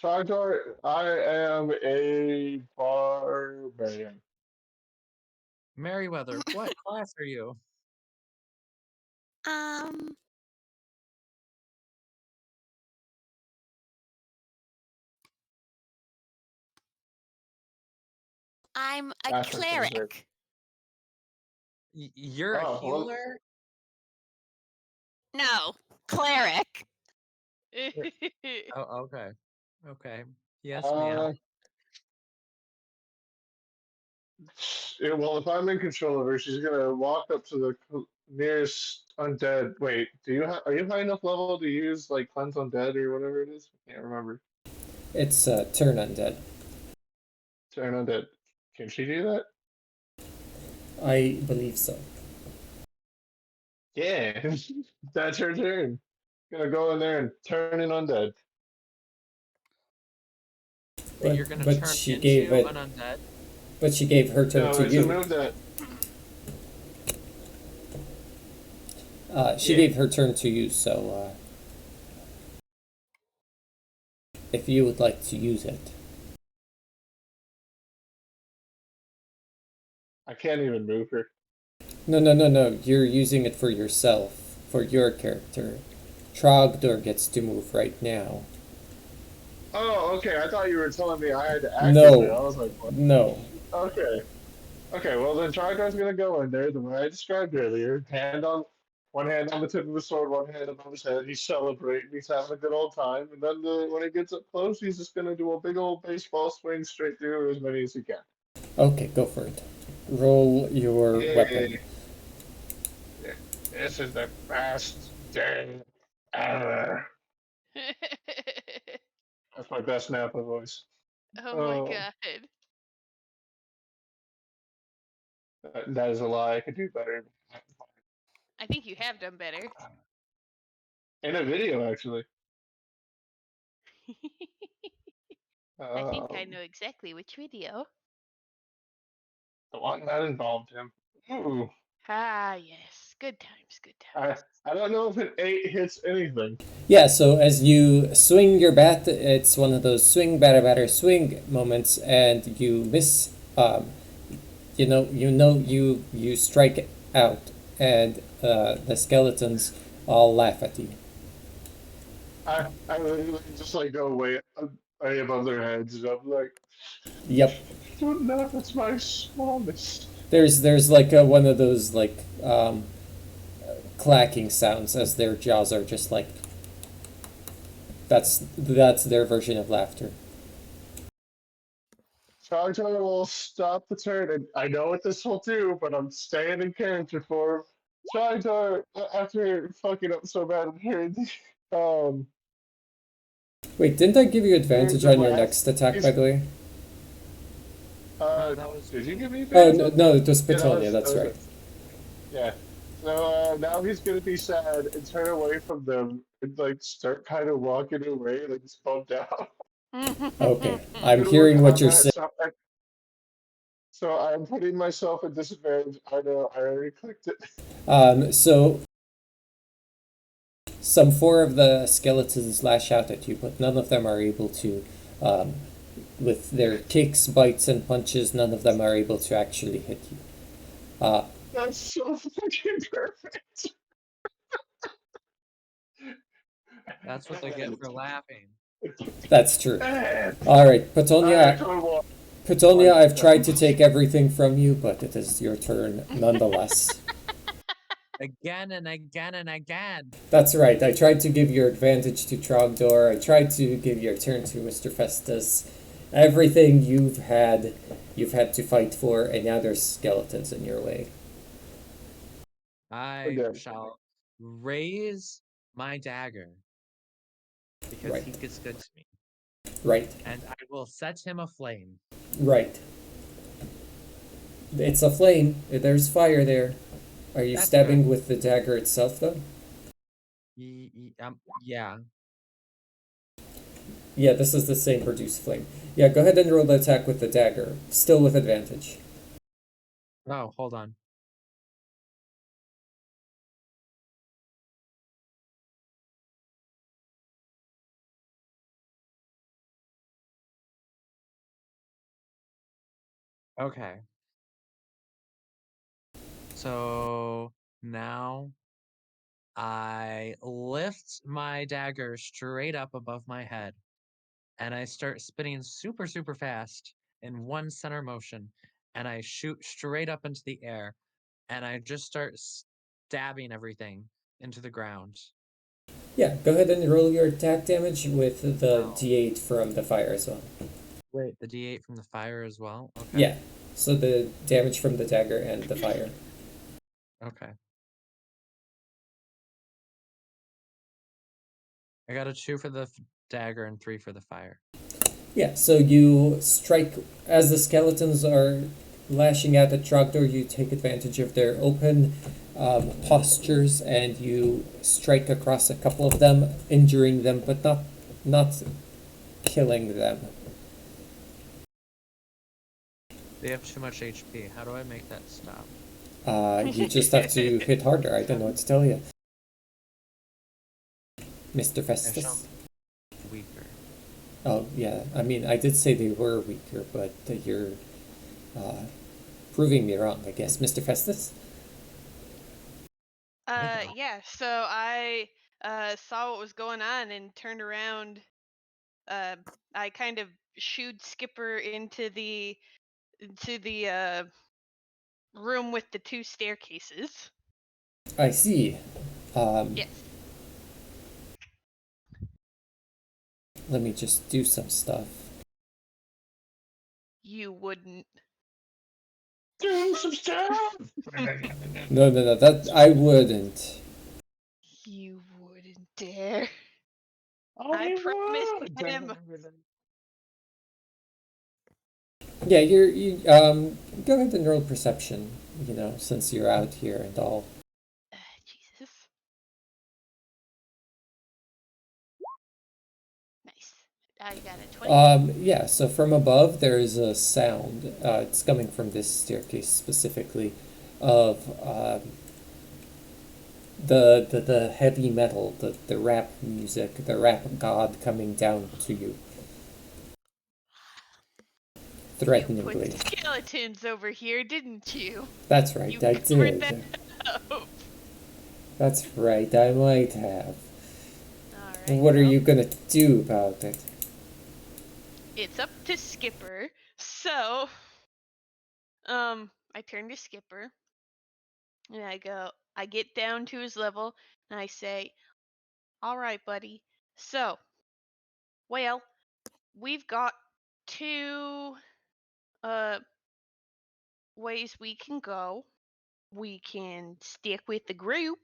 Trogdor, I am a barbarian. Meriwether, what class are you? Um. I'm a That's what she deserves. cleric. You're a Oh, well- healer? No, cleric. Oh, okay. Okay. Yes, Uh, ma'am. well, if I'm in control of her, she's gonna walk up to the nearest undead. Wait, are you high enough level to use like cleanse undead or whatever it is? I can't remember. It's turn undead. Turn undead. Can she do that? I believe so. Yeah, that's her turn. Gonna go in there and turn in undead. But you're gonna but turn she into gave it. an undead? But she gave her turn No, to it's a you. move that. She Yeah. gave her turn to you, so if you would like to use it. I can't even move her. No. You're using it for yourself, for your character. Trogdor gets to move right now. Oh, okay. I thought you were telling me I had to act No. as her. I was like, what? No. Okay. Okay, well then Trogdor's gonna go in there the way I described earlier. One hand on the tip of his sword, one hand above his head. He's celebrating. He's having a good old time. And then when he gets up close, he's just gonna do a big old baseball swing straight through as many as he can. Okay, go for it. Roll your weapon. Yeah. This is the best day ever. That's my best Napa voice. Oh my Oh. god. That is a lie. I could do better. I think you have done better. In a video, actually. I think I Um, know exactly which video. The one that involved him. Ooh. Ah, yes. good times, good times. I don't know if an 8 hits anything. Yeah, so as you swing your bat, it's one of those swing, batter, batter, swing moments, and you miss. You strike out, and the skeletons all laugh at you. I literally just like go way above their heads, and I'm like, Yep. don't know if it's my smallness. There's like one of those like clacking sounds as their jaws are just like. That's their version of laughter. Chogtar will stop the turn, and I know what this will do, but I'm staying in character form. Chogtar, after fucking up so bad here, Wait, didn't I give you advantage the on your last- next attack, is- by the way? that was did you give me Oh advantage? no, it was Yeah, Petunia. That's that was right. Yeah. So now he's gonna be sad and turn away from them and like start kind of walking away, like he's bummed out. Okay, I'm Good hearing work what you're on saying. that. So I'm putting myself at disadvantage. I know, I already clicked it. So some 4 of the skeletons lash out at you, but none of them are able to, with their kicks, bites, and punches, none of them are able to actually hit you. That's so fucking perfect. That's what they get for laughing. That's true. Man. All right, Alright, Petunia. come on. Petunia, I've tried to take everything from you, but it is your turn nonetheless. Again and again and again. That's right. I tried to give your advantage to Trogdor. I tried to give your turn to Mr. Festus. Everything you've had to fight for, and now there's skeletons in your way. I Okay. shall raise my dagger because Right. he gets good to me, Right, and I will set him aflame. right. It's a flame. There's fire there. Are you That's stabbing with the dagger itself, though? Yeah. Yeah, this is the same produce flame. Yeah, go ahead and roll the attack with the dagger. Still with advantage. Oh, hold on. Okay. So now I lift my dagger straight up above my head and I start spinning super, super fast in one center motion and I shoot straight up into the air and I just start stabbing everything into the ground. Yeah, go ahead and roll your attack damage with the Wow. d8 from the fire as well. Wait, the d8 from the fire as well? Okay. Yeah, so the damage from the dagger and the fire. Okay. I got a 2 for the dagger and 3 for the fire. Yeah, so you strike as the skeletons are lashing out at Trogdor. You take advantage of their open postures and you strike across a couple of them, injuring them, but not killing them. They have too much HP. How do I make that stop? You just have to hit harder. I don't know what to tell you, Mr. I Festus. shall weaker. Oh yeah, I mean I did say they were weaker, but you're proving me wrong, I guess, Mr. Festus. Yeah, so I saw what was going on and turned around. I kind of shooed Skipper into the room with the 2 staircases. I see. Yes. Let me just do some stuff. You wouldn't. Do some stuff. No, that I wouldn't. You wouldn't dare. Oh, I you promised would. him. Yeah, you go ahead and roll perception, since you're out here and all. Jesus. Nice. I got a 20. Yeah, so from above there is a sound. It's coming from this staircase specifically of the heavy metal, the rap music, the rap god coming down to you You threateningly. put skeletons over here, didn't you? That's right, You I covered did. that up. That's right, I might have. Alright. What are well, you gonna do about it? It's up to Skipper. So, I turn to Skipper and I get down to his level and I say, "All right, buddy. So, well, we've got two uh ways we can go. We can stick with the group,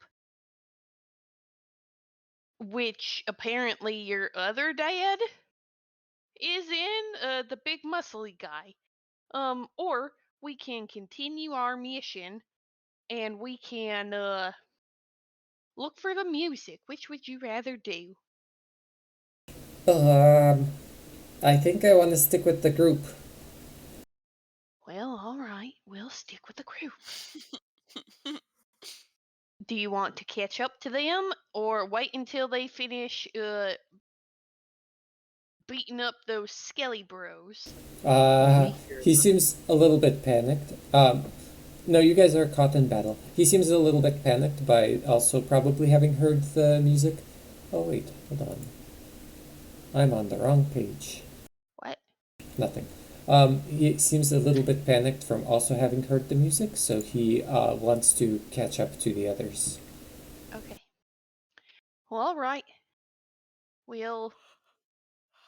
which apparently your other dad is in, the big muscly guy. Or we can continue our mission and we can look for the music. Which would you rather do?" I think I want to stick with the group. Well, all right, we'll stick with the group. Do you want to catch up to them or wait until they finish beating up those skelly bros? He seems a little bit panicked. No, you guys are caught in battle. He seems a little bit panicked by also probably having heard the music. Oh wait, hold on. I'm on the wrong page. What? Nothing. He seems a little bit panicked from also having heard the music, so he wants to catch up to the others. Okay. Well, all right.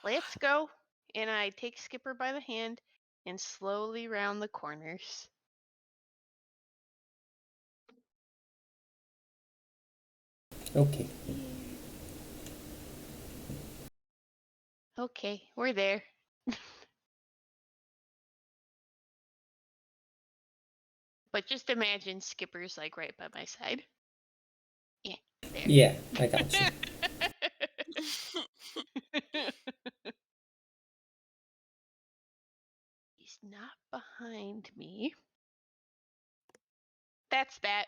Let's go. And I take Skipper by the hand and slowly round the corners. Okay. Okay, we're there. But just imagine Skipper's like right by my side. Yeah, there. Yeah, I got you. He's not behind me. That's that.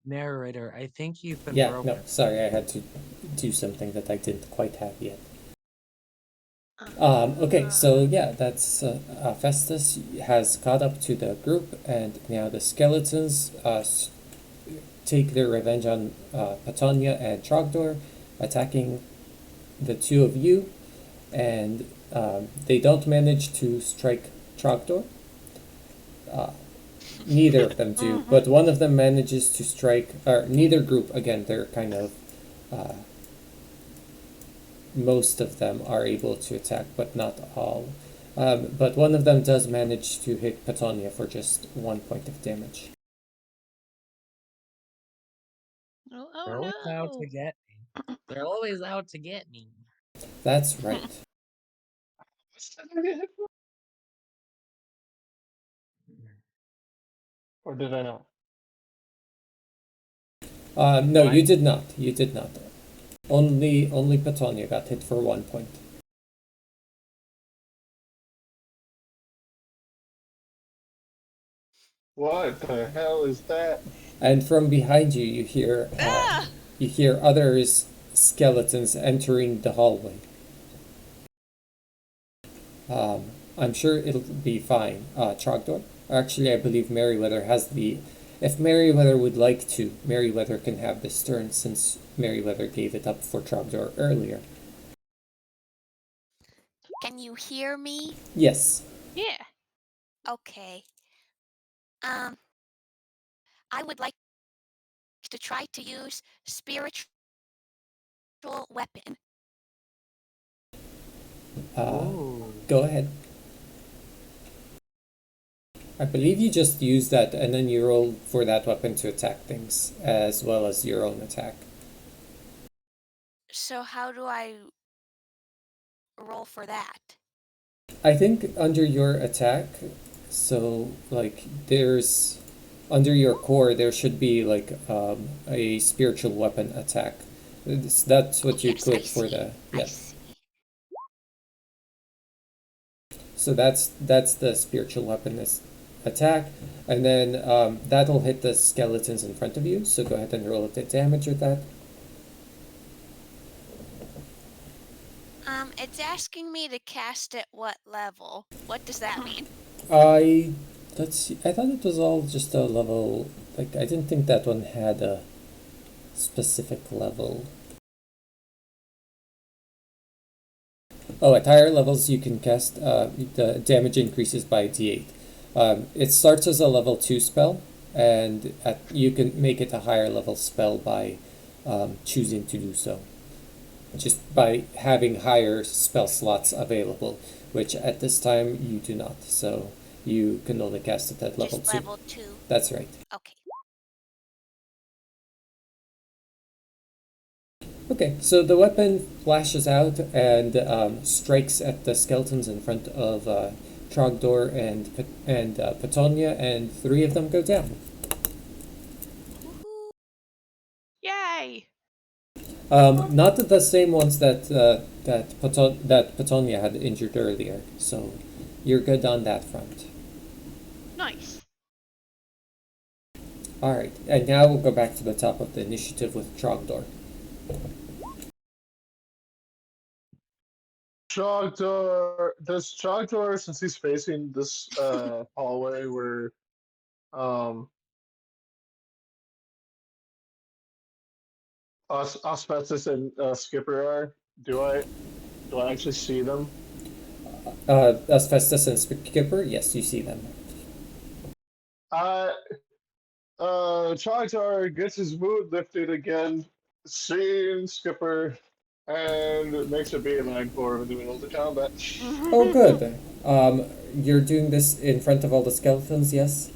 Narrator, I think you've been Yeah, broken. no, sorry, I had to do something that I didn't quite have yet. Okay, so yeah, that's Festus has caught up to the group, and now the skeletons take their revenge on Patonia and Trogdor, attacking the two of you, and they don't manage to strike Trogdor. Neither of them do, but one of them manages to strike, or neither group, again, they're kind of, most of them are able to attack, but not all. But one of them does manage to hit Patonia for just 1 point of damage. Oh They're always out no. to get me. They're always out to get me. That's right. Or did I not? No, What? you did not. You did not. Only Patonia got hit for 1 point. What the hell is that? And from behind you, you hear others skeletons entering the hallway. I'm sure it'll be fine. Trogdor? Actually, I believe Merryweather has the. If Merryweather would like to, Merryweather can have this turn since Merryweather gave it up for Trogdor earlier. Can you hear me? Yes. Yeah. Okay. I would like to try to use spiritual weapon. Ooh. Go ahead. I believe you just use that and then you roll for that weapon to attack things as well as your own attack. So how do I roll for that? I think under your attack, so like there's under your core there should be like a spiritual weapon attack That's what you Yes, I click for see. the I yes. see. So that's the spiritual weapon attack, and then that'll hit the skeletons in front of you. So go ahead and roll the damage with that. It's asking me to cast at what level? What does that mean? Let's see. I thought it was all just a level. Like I didn't think that one had a specific level. Oh, at higher levels you can cast. The damage increases by d8. It starts as a level 2 spell, and you can make it a higher level spell by choosing to do so. Just by having higher spell slots available, which at this time you do not. So you can only cast it at level Just 2. level 2. That's right. Okay. Okay, so the weapon flashes out and strikes at the skeletons in front of Trogdor and Petunia, and 3 of them go down. Woohoo. Yay! Not the same ones that Petunia had injured earlier, so you're good on that front. Nice. All right, and now we'll go back to the top of the initiative with Trogdor. Does Trogdor, since he's facing this hallway where Asbestos and Skipper are, do I actually see them? Asbestos and Skipper, yes, you see them. Trogdor gets his mood lifted again, seeing Skipper, and makes a beeline for him in the middle of the combat. Oh, good. You're doing this in front of all the skeletons, yes?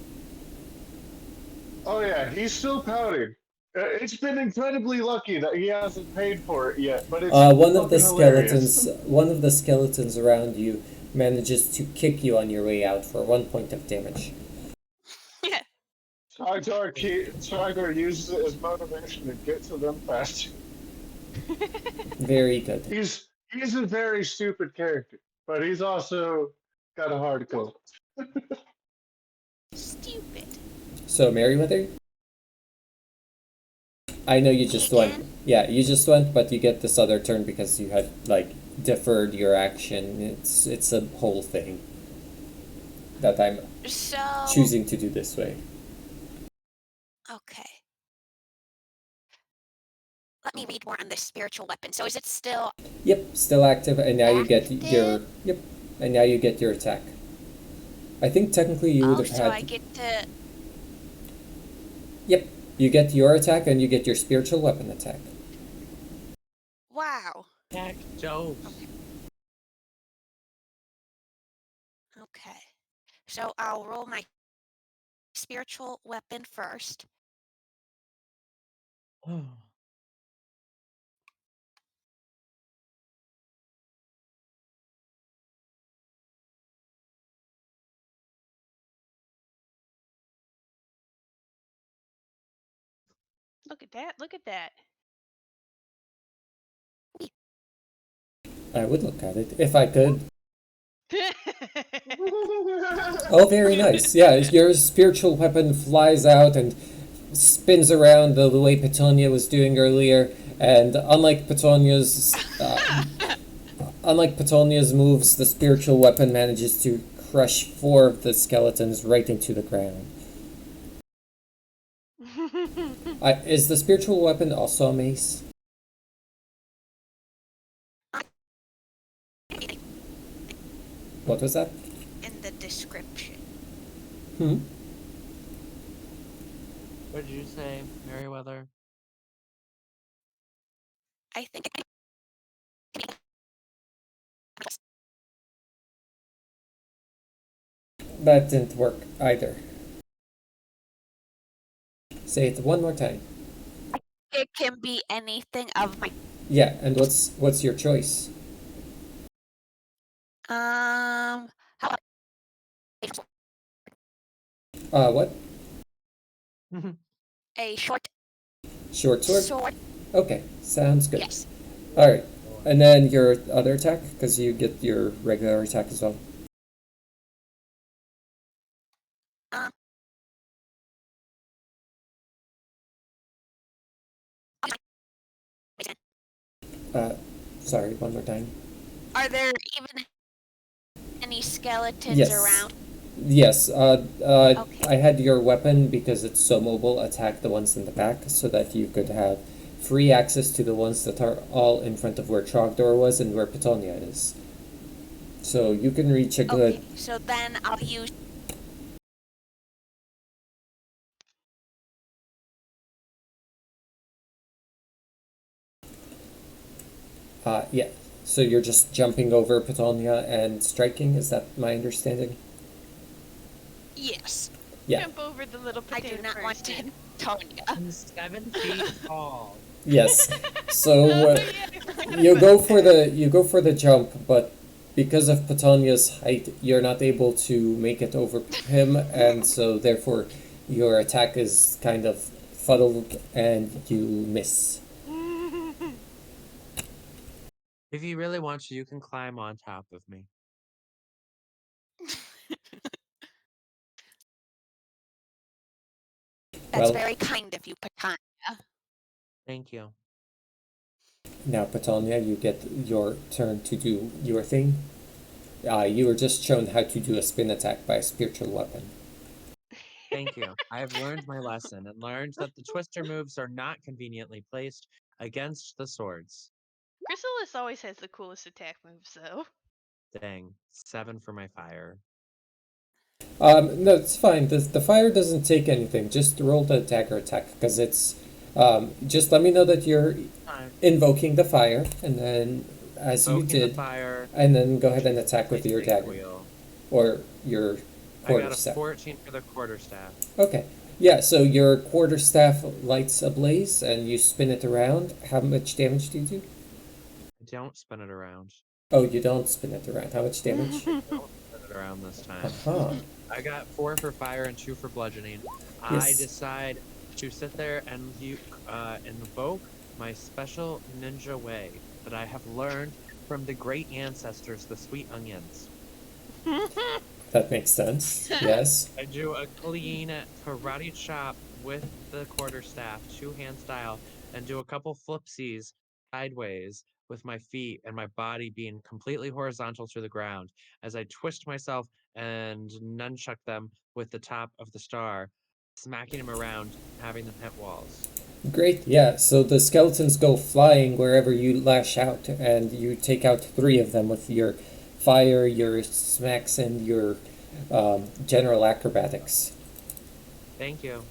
Oh yeah, he's still pouting. It's been incredibly lucky that he hasn't paid for it yet, but it's One of the fucking hilarious. skeletons around you manages to kick you on your way out for 1 point of damage. Trogdor uses it as motivation to get to them fast. Very good. He's a very stupid character, but he's also got a hard core. Stupid. So, Merryweather? I know you just Again? went. Yeah, you just went, but you get this other turn because you had, like, deferred your action. It's a whole thing that I'm So. choosing to do this way. Okay. Let me read more on this spiritual weapon. So is it still Yep, still active, and now you get your active? yep, and now you get your attack. I think technically you would Oh, have so had. I get to. Yep, you get your attack and you get your spiritual weapon attack. Wow. Heck, Joe. Okay. So I'll roll my spiritual weapon first. Look at that. Look at that. I would look at it if I could. Oh, very nice. Yeah, your spiritual weapon flies out and spins around the way Petunia was doing earlier, and unlike Petunia's moves, the spiritual weapon manages to crush 4 of the skeletons right into the ground. Is the spiritual weapon also a mace? What was that? In the description. What did you say, Merryweather? I think. That didn't work either. Say it one more time. It can be anything of my. Yeah, and what's your choice? How about What? a short Short sword? sword? Okay, sounds good. Yes. All right, and then your other attack, because you get your regular attack as well. Um, Uh, sorry, one more time. are there even any skeletons Yes. around? Yes. Okay. I had your weapon because it's so mobile. Attack the ones in the back so that you could have free access to the ones that are all in front of where Trogdor was and where Petunia is. So you can reach a good. Okay, so then I'll use. Yeah. So you're just jumping over Petunia and striking. Is that my understanding? Yes. Yeah. Jump over the little I potato do not want to hit person. Tonya. I'm 7 feet tall. Yes. So Oh, yeah, I forgot you about go for that. the jump, but because of Petunia's height, you're not able to make it over him, and so therefore your attack is kind of fuddled and you miss. If you really want to, you can climb on top of me. That's Well- very kind of you, Patan. Thank you. Now, Petunia, you get your turn to do your thing. You were just shown how to do a spin attack by a spiritual weapon. Thank you. I have learned my lesson and learned that the twister moves are not conveniently placed against the swords. Chrysalis always has the coolest attack moves, though. Dang. 7 for my fire. No, it's fine. The fire doesn't take anything. Just roll the dagger attack because it's. Just let me know that you're Fine. invoking the fire, and then as you Invoking the did, fire. and then go ahead and attack with your lightning dagger wheel. or your I quarter got a staff. 14 for the quarterstaff. Okay. Yeah, so your quarterstaff lights ablaze and you spin it around. How much damage do you do? I don't spin it around. Oh, you don't spin it around. How much damage? Don't spin it around this time. Uh-huh. I got 4 for fire and 2 for bludgeoning. I Yes. decide to sit there and invoke my special ninja way that I have learned from the great ancestors, the sweet onions. That makes sense. Yes. I do a clean karate chop with the quarterstaff, 2-hand style, and do a couple flipsies sideways with my feet and my body being completely horizontal to the ground as I twist myself and nunchuck them with the top of the star, smacking them around, having them hit walls. Great. Yeah, so the skeletons go flying wherever you lash out, and you take out 3 of them with your fire, your smacks, and your general acrobatics. Thank you.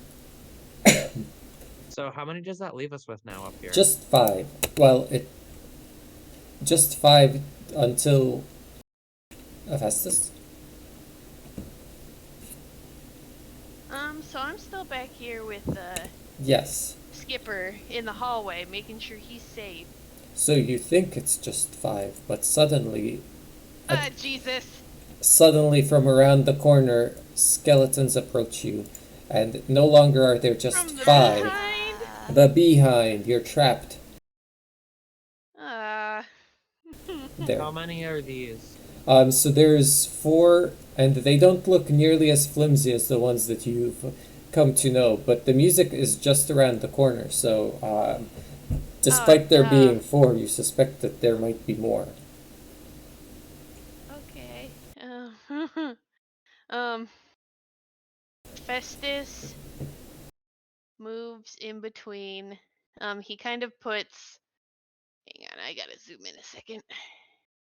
So how many does that leave us with now up here? Just 5. Well, just 5 until Hephaestus. So I'm still back here with Yes. Skipper in the hallway, making sure he's safe. So you think it's just 5, but suddenly Jesus. from around the corner, skeletons approach you, and no longer are there just From the 5. behind. The behind, you're trapped there. How many are these? So there's 4, and they don't look nearly as flimsy as the ones that you've come to know, but the music is just around the corner, so despite there no. being 4, you suspect that there might be more. Okay. Festus moves in between. He kind of puts. Hang on, I gotta zoom in a second.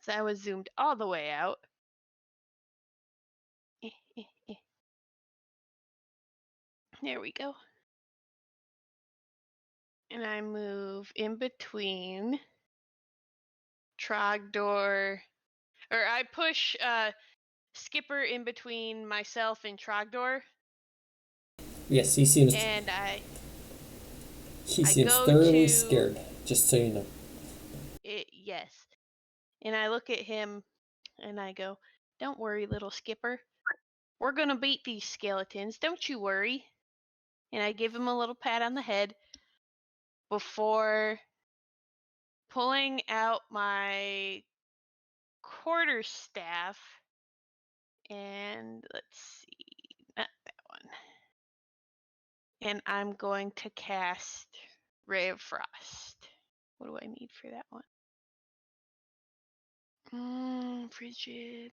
So I was zoomed all the way out. There we go. And I move in between Trogdor, or I push Skipper in between myself and Trogdor, Yes, he seems and I go thoroughly to- scared, just so you know. yes, and I look at him and I go, "Don't worry, little Skipper. We're gonna beat these skeletons. Don't you worry." And I give him a little pat on the head before pulling out my quarterstaff and let's see, not that one. And I'm going to cast Ray of Frost. What do I need for that one? Frigid.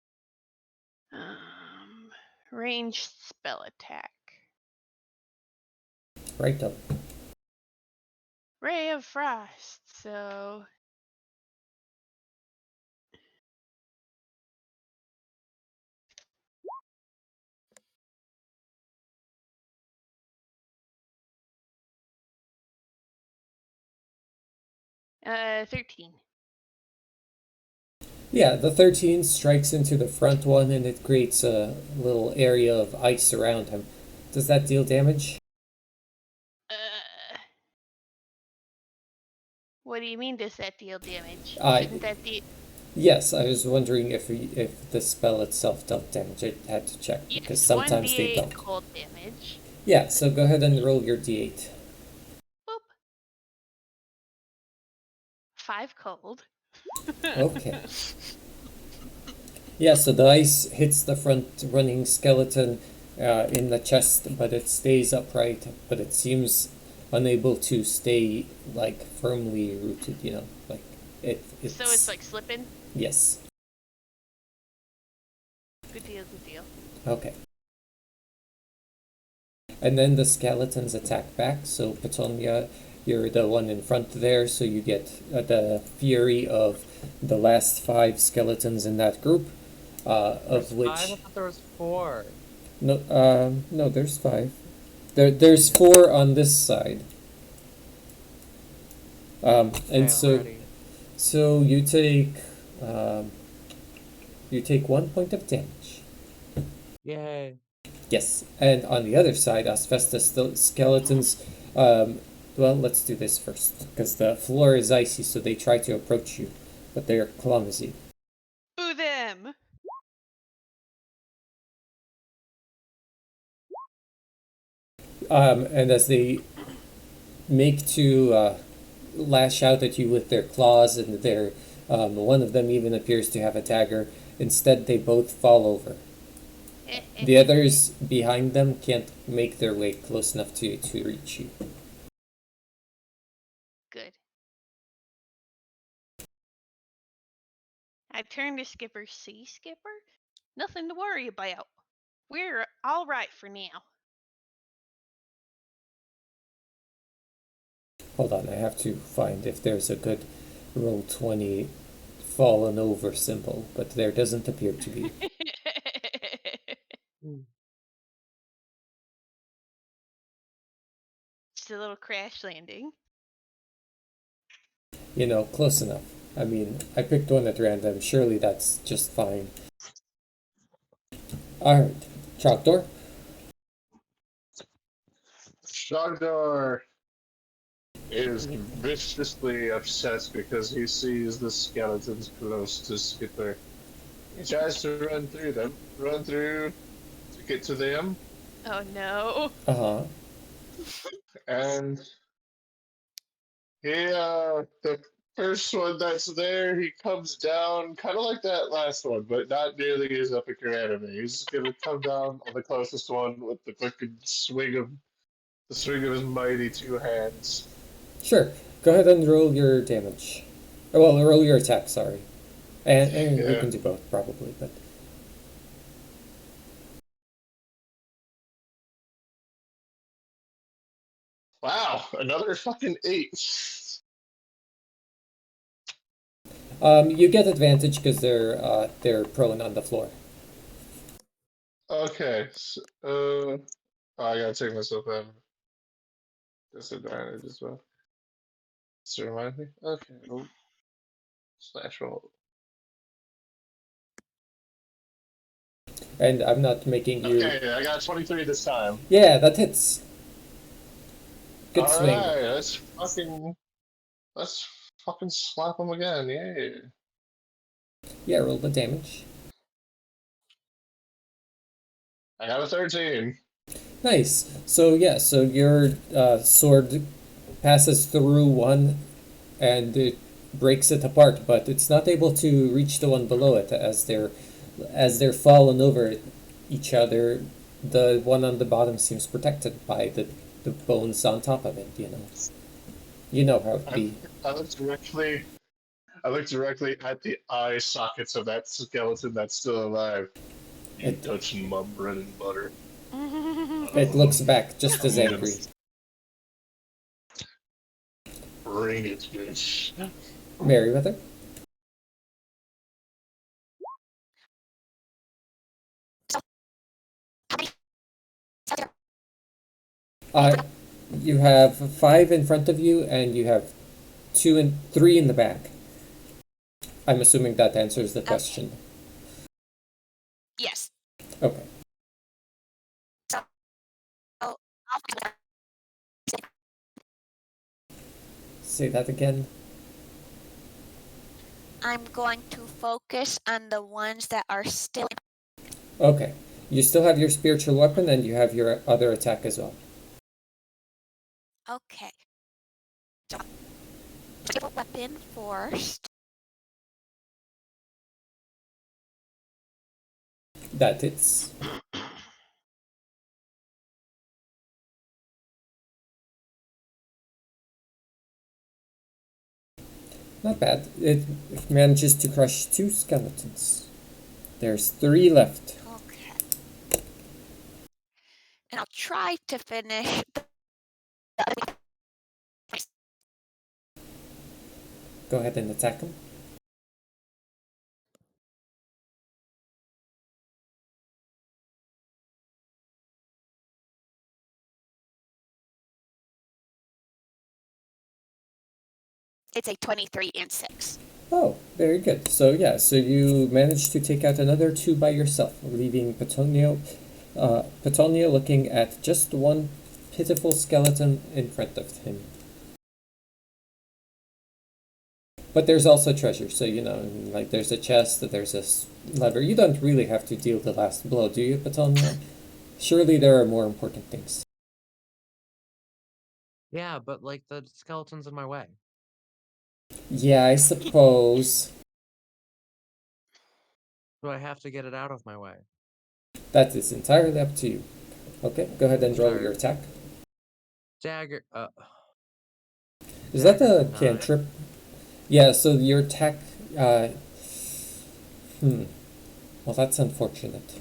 Ranged spell attack. Right up. Ray of Frost. So 13. Yeah, the 13 strikes into the front one and it creates a little area of ice around him. Does that deal damage? What do you mean? Does that deal damage? I- Shouldn't that deal? Yes, I was wondering if the spell itself dealt damage. I had to check because Yes, sometimes they 1d8 don't. cold damage. Yeah, so go ahead and roll your d8. Boop. 5 cold. Okay. Yeah, so the ice hits the front running skeleton in the chest, but it stays upright, but it seems unable to stay like firmly rooted, you know, like it's So it's like slipping? yes. Good deal, good deal. Okay. And then the skeletons attack back, so Petunia, you're the one in front there, so you get the fury of the last 5 skeletons in that group, of which... I thought there was 4. No, there's 5. There's 4 on this side. And Okay, so alrighty. so you take 1 point of damage. Yay. Yes, and on the other side, Asbestos skeletons. Well, let's do this first, because the floor is icy, so they try to approach you, but they're clumsy. Boo them! And as they make to lash out at you with their claws, and their one of them even appears to have a dagger. Instead, they both fall over. The others behind them can't make their way close enough to reach you. Good. I turn to Skipper. See, Skipper? Nothing to worry about. We're all right for now. Hold on, I have to find if there's a good Roll20 fallen over symbol, but there doesn't appear to be. Just a little crash landing. You know, close enough. I mean, I picked one at random. Surely that's just fine. Alright, Trogdor. Shogdor is viciously upset because he sees the skeletons close to Skipper. He tries to run through to get to them, Oh no. Uh-huh. and the first one that's there, he comes down kind of like that last one, but not nearly as epic or anime. He's just gonna come down on the closest one with the fucking swing of his mighty 2 hands. Sure. Go ahead and roll your damage. Well, roll your attack, sorry. And you Yeah. can do both, probably, but... Wow, another fucking 8. You get advantage because they're prone on the floor. Okay, so, I gotta take myself out of disadvantage as well. Does it remind me? Okay, slash roll. And I'm not making you... Okay, I got 23 this time. Yeah, that hits. Good swing. Alright, let's fucking slap him again, yay. Yeah, roll the damage. I got a 13. Nice. So yeah, so your sword passes through one and it breaks it apart, but it's not able to reach the one below it as they're falling over each other. The one on the bottom seems protected by the bones on top of it, you know. You know how it be. I look directly. I look directly at the eye sockets of that skeleton that's still alive. You It- touching my bread and butter. It looks back just as angry. Bring it, bitch. Merryweather? You have 5 in front of you, and you have 3 in the back. I'm assuming that answers the question. Yes. Okay. I'll Say that again. I'm going to focus on the ones that are still. Okay. You still have your spiritual weapon, and you have your other attack as well. Okay. So, spiritual weapon first. That hits. Not bad. It manages to crush 2 skeletons. There's 3 left. Okay. And I'll try to finish the other. Go ahead and attack him. It's a 23 and 6. Oh, very good. So yeah, so you managed to take out another 2 by yourself, leaving Petonio looking at just one pitiful skeleton in front of him. But there's also treasure, so you know, like there's a chest, there's a lever. You don't really have to deal the last blow, do you, Petonio? Surely there are more important things. Yeah, but like the skeleton's in my way. Yeah, I suppose. So I have to get it out of my way. That is entirely up to you. Okay, go ahead and roll Sure. your attack. Dagger. Is that a Dagger, cantrip? Yeah, so your attack. Well, that's unfortunate.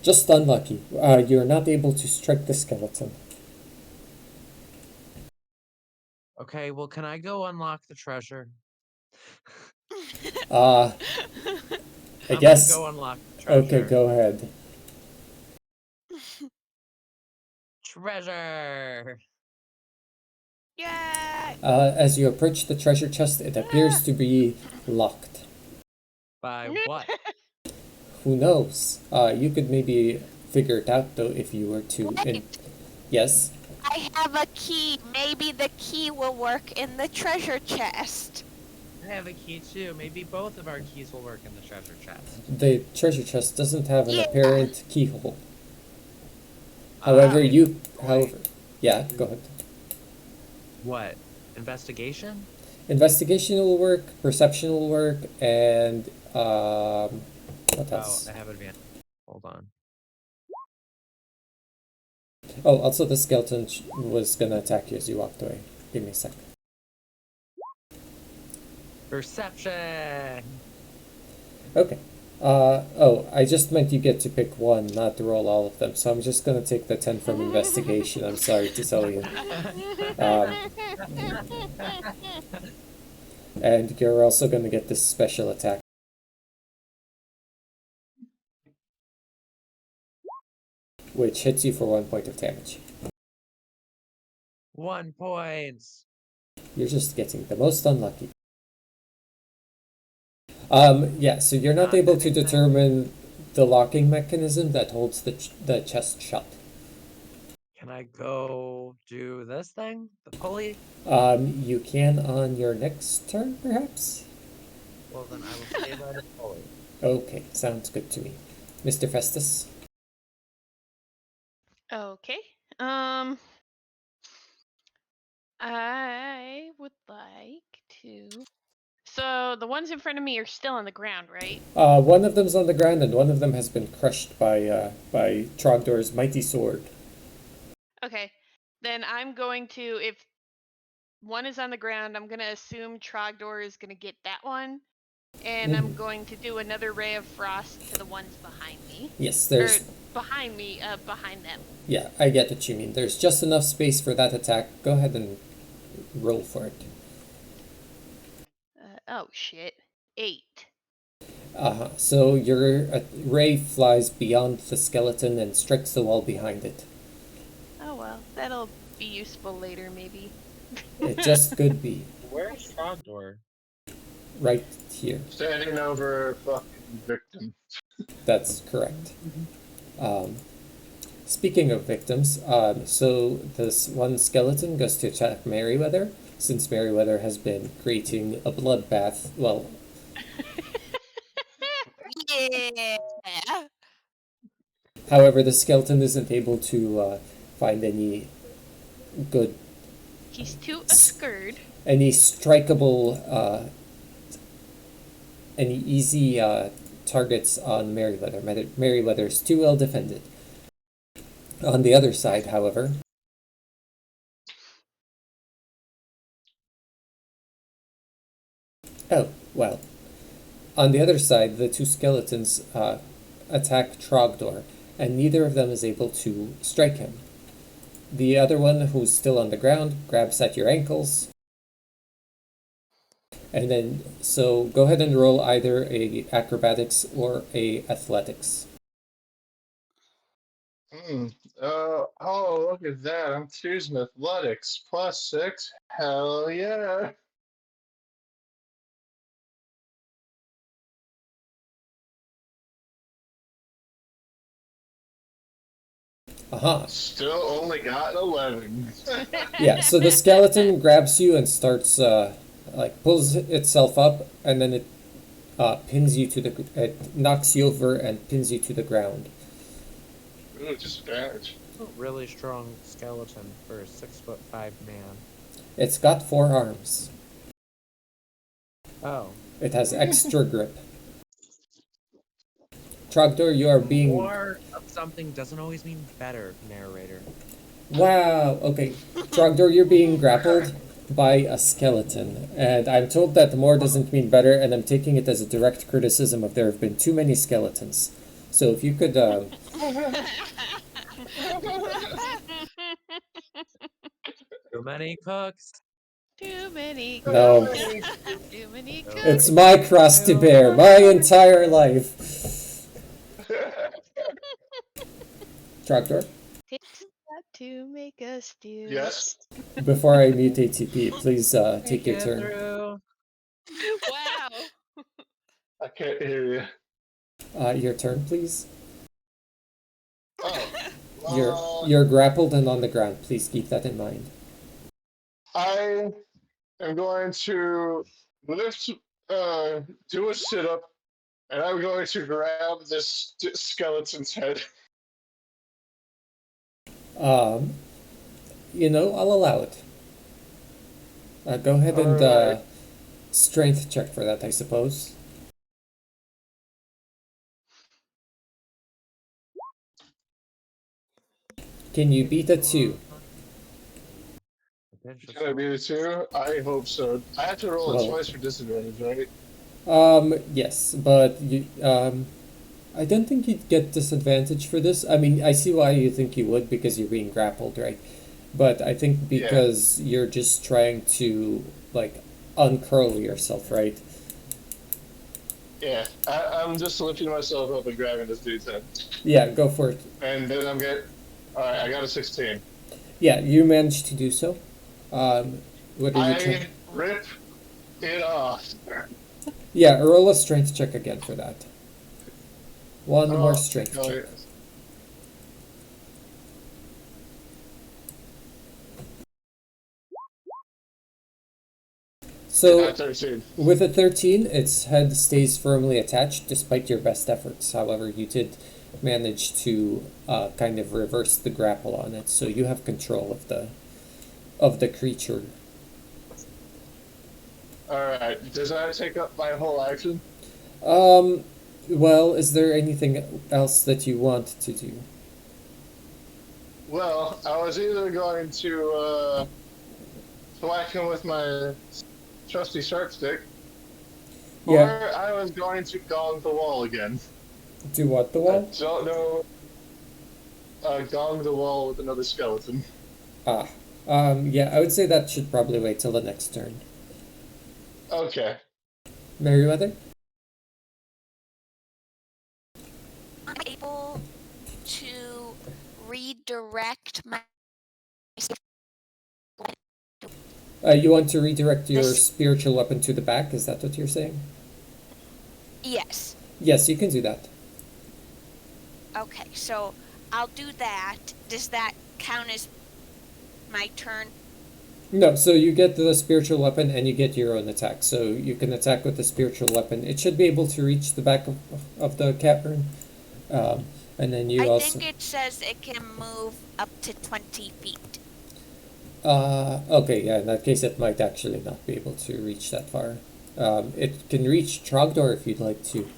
Just unlucky. You're not able to strike the skeleton. Okay, well, can I go unlock the treasure? I I'm guess. gonna go unlock the treasure. Okay, go ahead. Treasure. Yay! As you approach the treasure chest, it appears to be locked. By what? Who knows? You could maybe figure it out though if you were to. Wait. Yes. I have a key. Maybe the key will work in the treasure chest. I have a key too. Maybe both of our keys will work in the treasure chest. The treasure chest doesn't have an Yeah. apparent keyhole. However, Ah, however, yeah, go ahead. What? Investigation? Investigation will work, perception will work, and what else? Oh, I have advantage. Hold on. Oh, also the skeleton was gonna attack you as you walked away. Give me a sec. Perception. Okay. I just meant you get to pick one, not to roll all of them. So I'm just gonna take the 10 from investigation. I'm sorry to tell you. And you're also gonna get this special attack. Which hits you for 1 point of damage. 1 point. You're just getting the most unlucky. Yeah, so you're not Not able to anything. determine the locking mechanism that holds the chest shut. Can I go do this thing? The pulley? You can on your next turn, perhaps? Well, then I will stay by the pulley. Okay, sounds good to me. Mr. Festus? Okay. I would like to. So the ones in front of me are still on the ground, right? One of them's on the ground, and one of them has been crushed by Trogdor's mighty sword. Okay. Then I'm going to, if one is on the ground, I'm going to assume Trogdor is going to get that one. And I'm going to do another ray of frost to the ones behind me. Yes, Or there's. behind me, behind them. Yeah, I get what you mean. There's just enough space for that attack. Go ahead and roll for it. Oh shit. 8. So your ray flies beyond the skeleton and strikes the wall behind it. Oh well, that'll be useful later maybe. It just could be Where's Trogdor? right here. Standing over fucking victim. That's correct. Speaking of victims, so this one skeleton goes to attack Merryweather, since Merryweather has been creating a bloodbath. Well, Yeah. however, the skeleton isn't able to find any good, He's too scared. any strikeable, any easy targets on Merryweather. Merryweather's too well defended. On the other side, however, oh, well. On the other side, the two skeletons attack Trogdor, and neither of them is able to strike him. The other one, who's still on the ground, grabs at your ankles. And then, so go ahead and roll either a acrobatics or a athletics. Oh, look at that. I'm choosing athletics. +6. Hell yeah. Aha. Still only got an 11. Yeah, so the skeleton grabs you and starts, pulls itself up, and then it pins you to it knocks you over and pins you to the ground. Ooh, disadvantage. A really strong skeleton for a 6'5" man. It's got 4 arms. Oh. It has extra grip. Trogdor, you are being... More of something doesn't always mean better, narrator. Wow, okay. Trogdor, you're being grappled by a skeleton. And I'm told that more doesn't mean better, and I'm taking it as a direct criticism of there have been too many skeletons. So if you could... Too many cooks. Too many No. cooks. Too many cooks. It's my cross to bear, my entire life. Trogdor, Takes a lot to make a stew. Yes. before I mute ATP, please take your Get turn. through. Wow. I can't hear you. Your turn, please. Oh. You're grappled and on the ground. Please keep that in mind. I am going to lift, do a sit up, and I'm going to grab this skeleton's head. I'll allow it. Go ahead and Alright. strength check for that, I suppose. Can you beat a 2? Can I beat it too? I hope so. I have to roll it Well- twice for disadvantage, right? Yes, but you, I don't think you'd get disadvantage for this. I mean, I see why you think you would because you're being grappled, right? But I think because you're just trying to, uncurl yourself, right? Yeah. I'm just lifting myself up and grabbing this dude's head. Yeah, go for it. And then I'm getting... Alright, I got a 16. Yeah, you managed to do so. What are you trying? I rip it off. Yeah, roll a strength check again for that. One Oh, more strength no, check. So, 13. with a 13, its head stays firmly attached despite your best efforts. However, you did manage to kind of reverse the grapple on it, so you have control of of the creature. Alright, does that take up my whole action? Well, is there anything else that you want to do? Well, I was either going to whack him with my trusty sharp stick, Yeah, or I was going to gong the wall again. do what the I wall? don't know. Gong the wall with another skeleton. Ah, yeah, I would say that should probably wait till the next turn. Okay. Merryweather? I'm able to redirect my. You want to redirect your This- spiritual weapon to the back? Is that what you're saying? Yes. Yes, you can do that. Okay, so I'll do that. Does that count as my turn? No, so you get the spiritual weapon and you get your own attack. So you can attack with the spiritual weapon. It should be able to reach the back of the cavern. And then you I also. think it says it can move up to 20 feet. Okay, yeah, in that case, it might actually not be able to reach that far. It can reach Trogdor if you'd like to.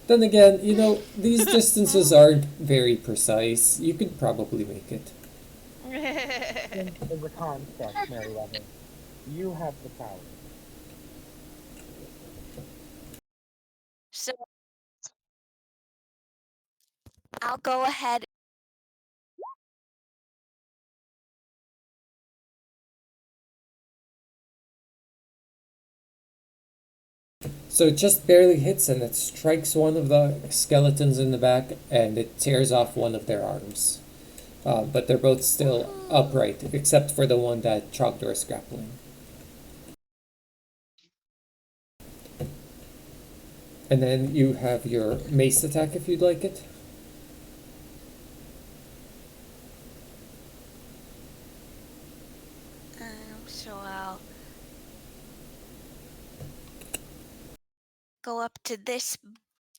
Then again, you know, these distances aren't very precise. You could probably make it. In the concept, Merryweather, you have the power. So I'll go ahead. So it just barely hits and it strikes one of the skeletons in the back and it tears off one of their arms. But they're both still upright, except for the one that Trogdor is grappling. And then you have your mace attack if you'd like it. So I'll go up to this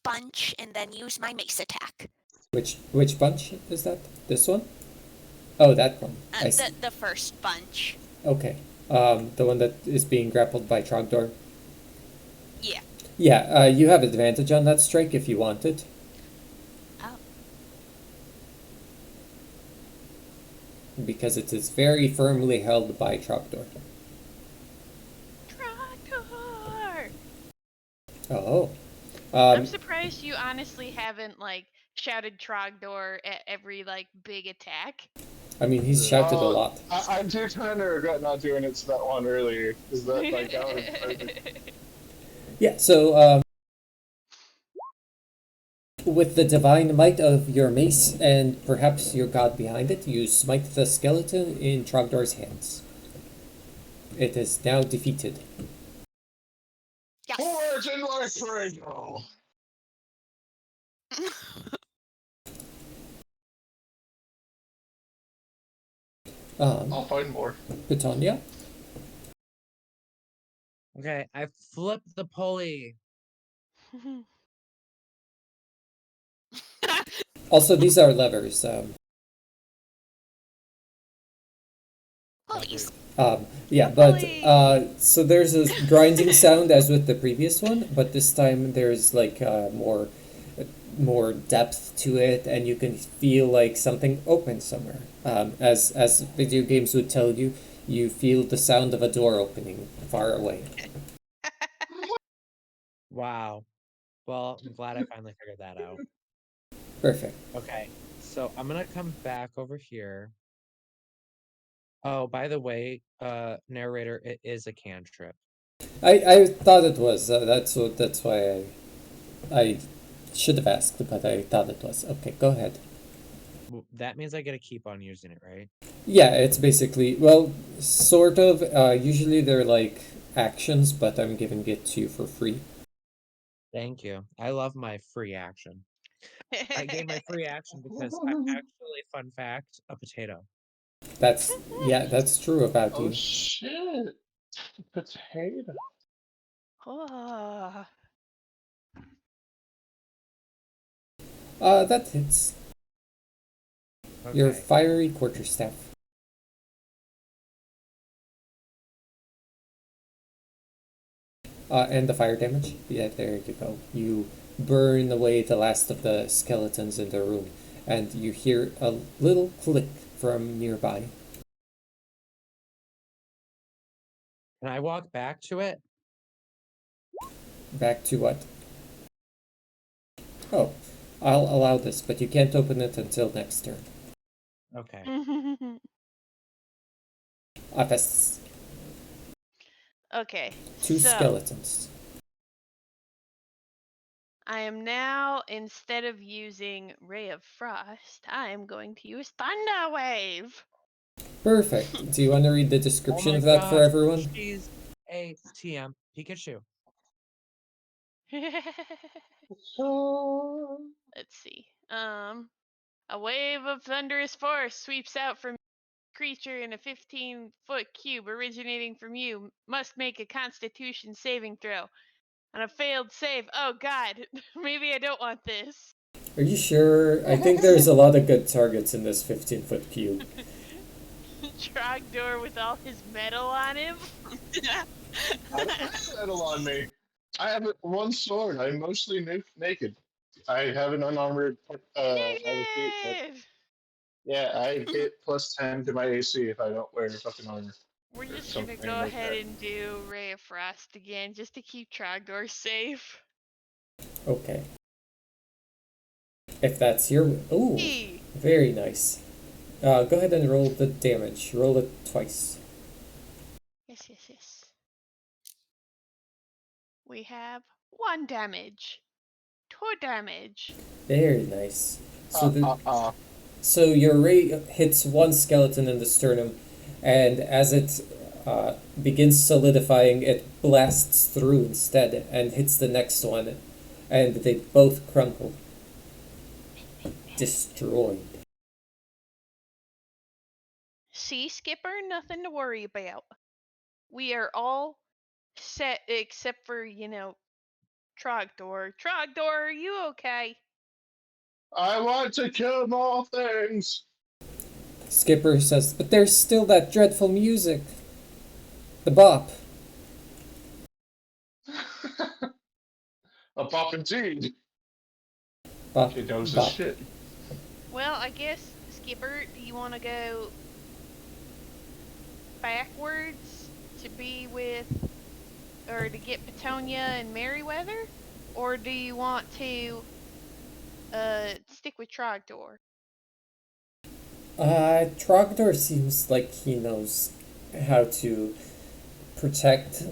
bunch and then use my mace attack. Which bunch is that? This one? Oh, that one. I see. The first bunch. Okay. The one that is being grappled by Trogdor. Yeah. Yeah, you have advantage on that strike if you want it. Oh. Because it is very firmly held by Trogdor. Trogdor! Oh. I'm surprised you honestly haven't like shouted Trogdor at every like big attack. I mean, he's shouted a lot. I do kind of regret not doing it to that one earlier. Is that like that was perfect? Yeah, so, with the divine might of your mace and perhaps your god behind it, you smite the skeleton in Trogdor's hands. It is now defeated. Yes. Forward in my cradle! I'll find more. Petunia? Okay, I flipped the pulley. Also, these are levers. Pulleys. Yeah, but so there's a grinding sound as with the previous one, but this time there's like more depth to it, and you can feel like something open somewhere. As video games would tell you, you feel the sound of a door opening far away. Wow. Well, I'm glad I finally figured that out. Perfect. Okay, so I'm gonna come back over here. Oh, by the way, narrator, it is a cantrip. I thought it was. That's why I should have asked, but I thought it was. Okay, go ahead. That means I get to keep on using it, right? Yeah, it's basically, well, sort of. Usually they're like actions, but I'm giving it to you for free. Thank you. I love my free action. I gave my free action because I'm actually, fun fact, a potato. That's true about Oh you. shit! Potato. Oh. That hits. Your Okay. fiery quarterstaff. And the fire damage. Yeah, there you go. You burn away the last of the skeletons in the room, and you hear a little click from nearby. Can I walk back to it? Back to what? Oh, I'll allow this, but you can't open it until next turn. Okay. Aphes, Okay. two so skeletons. I am now, instead of using Ray of Frost, I am going to use Thunder Wave. Perfect. Do you want to read the Oh description my of that for gosh, everyone? she's a TM Pikachu. Let's see. A wave of thunderous force sweeps out from creature in a 15-foot cube originating from you. Must make a Constitution saving throw. On a failed save, oh god, maybe I don't want this. Are you sure? I think there's a lot of good targets in this 15-foot cube. Trogdor with all his metal on him. I don't have metal on me. I have one sword. I'm mostly naked. I have an unarmored. I have a feat. Negative! Yeah, I hit +10 to my AC if I don't wear fucking armor. We're or just gonna something go like ahead that. and do Ray of Frost again, just to keep Trogdor safe. Okay. If that's your... Ooh, Hey. very nice. Go ahead and roll the damage. Roll it twice. Yes. We have 1 damage. 2 damage. Very nice. So Uh, your ray hits one skeleton in the sternum, and as it begins solidifying, it blasts through instead and hits the next one, and they both crumple. Destroyed. See, Skipper, nothing to worry about. We are all set except for, Trogdor. Trogdor, are you okay? I want to kill more things. Skipper says, but there's still that dreadful music. The bop. A bop indeed. Bop. She knows his Bop. shit. Well, I guess, Skipper, do you want to go backwards to be with, or to get Petunia and Merryweather? Or do you want to stick with Trogdor? Trogdor seems like he knows how to protect.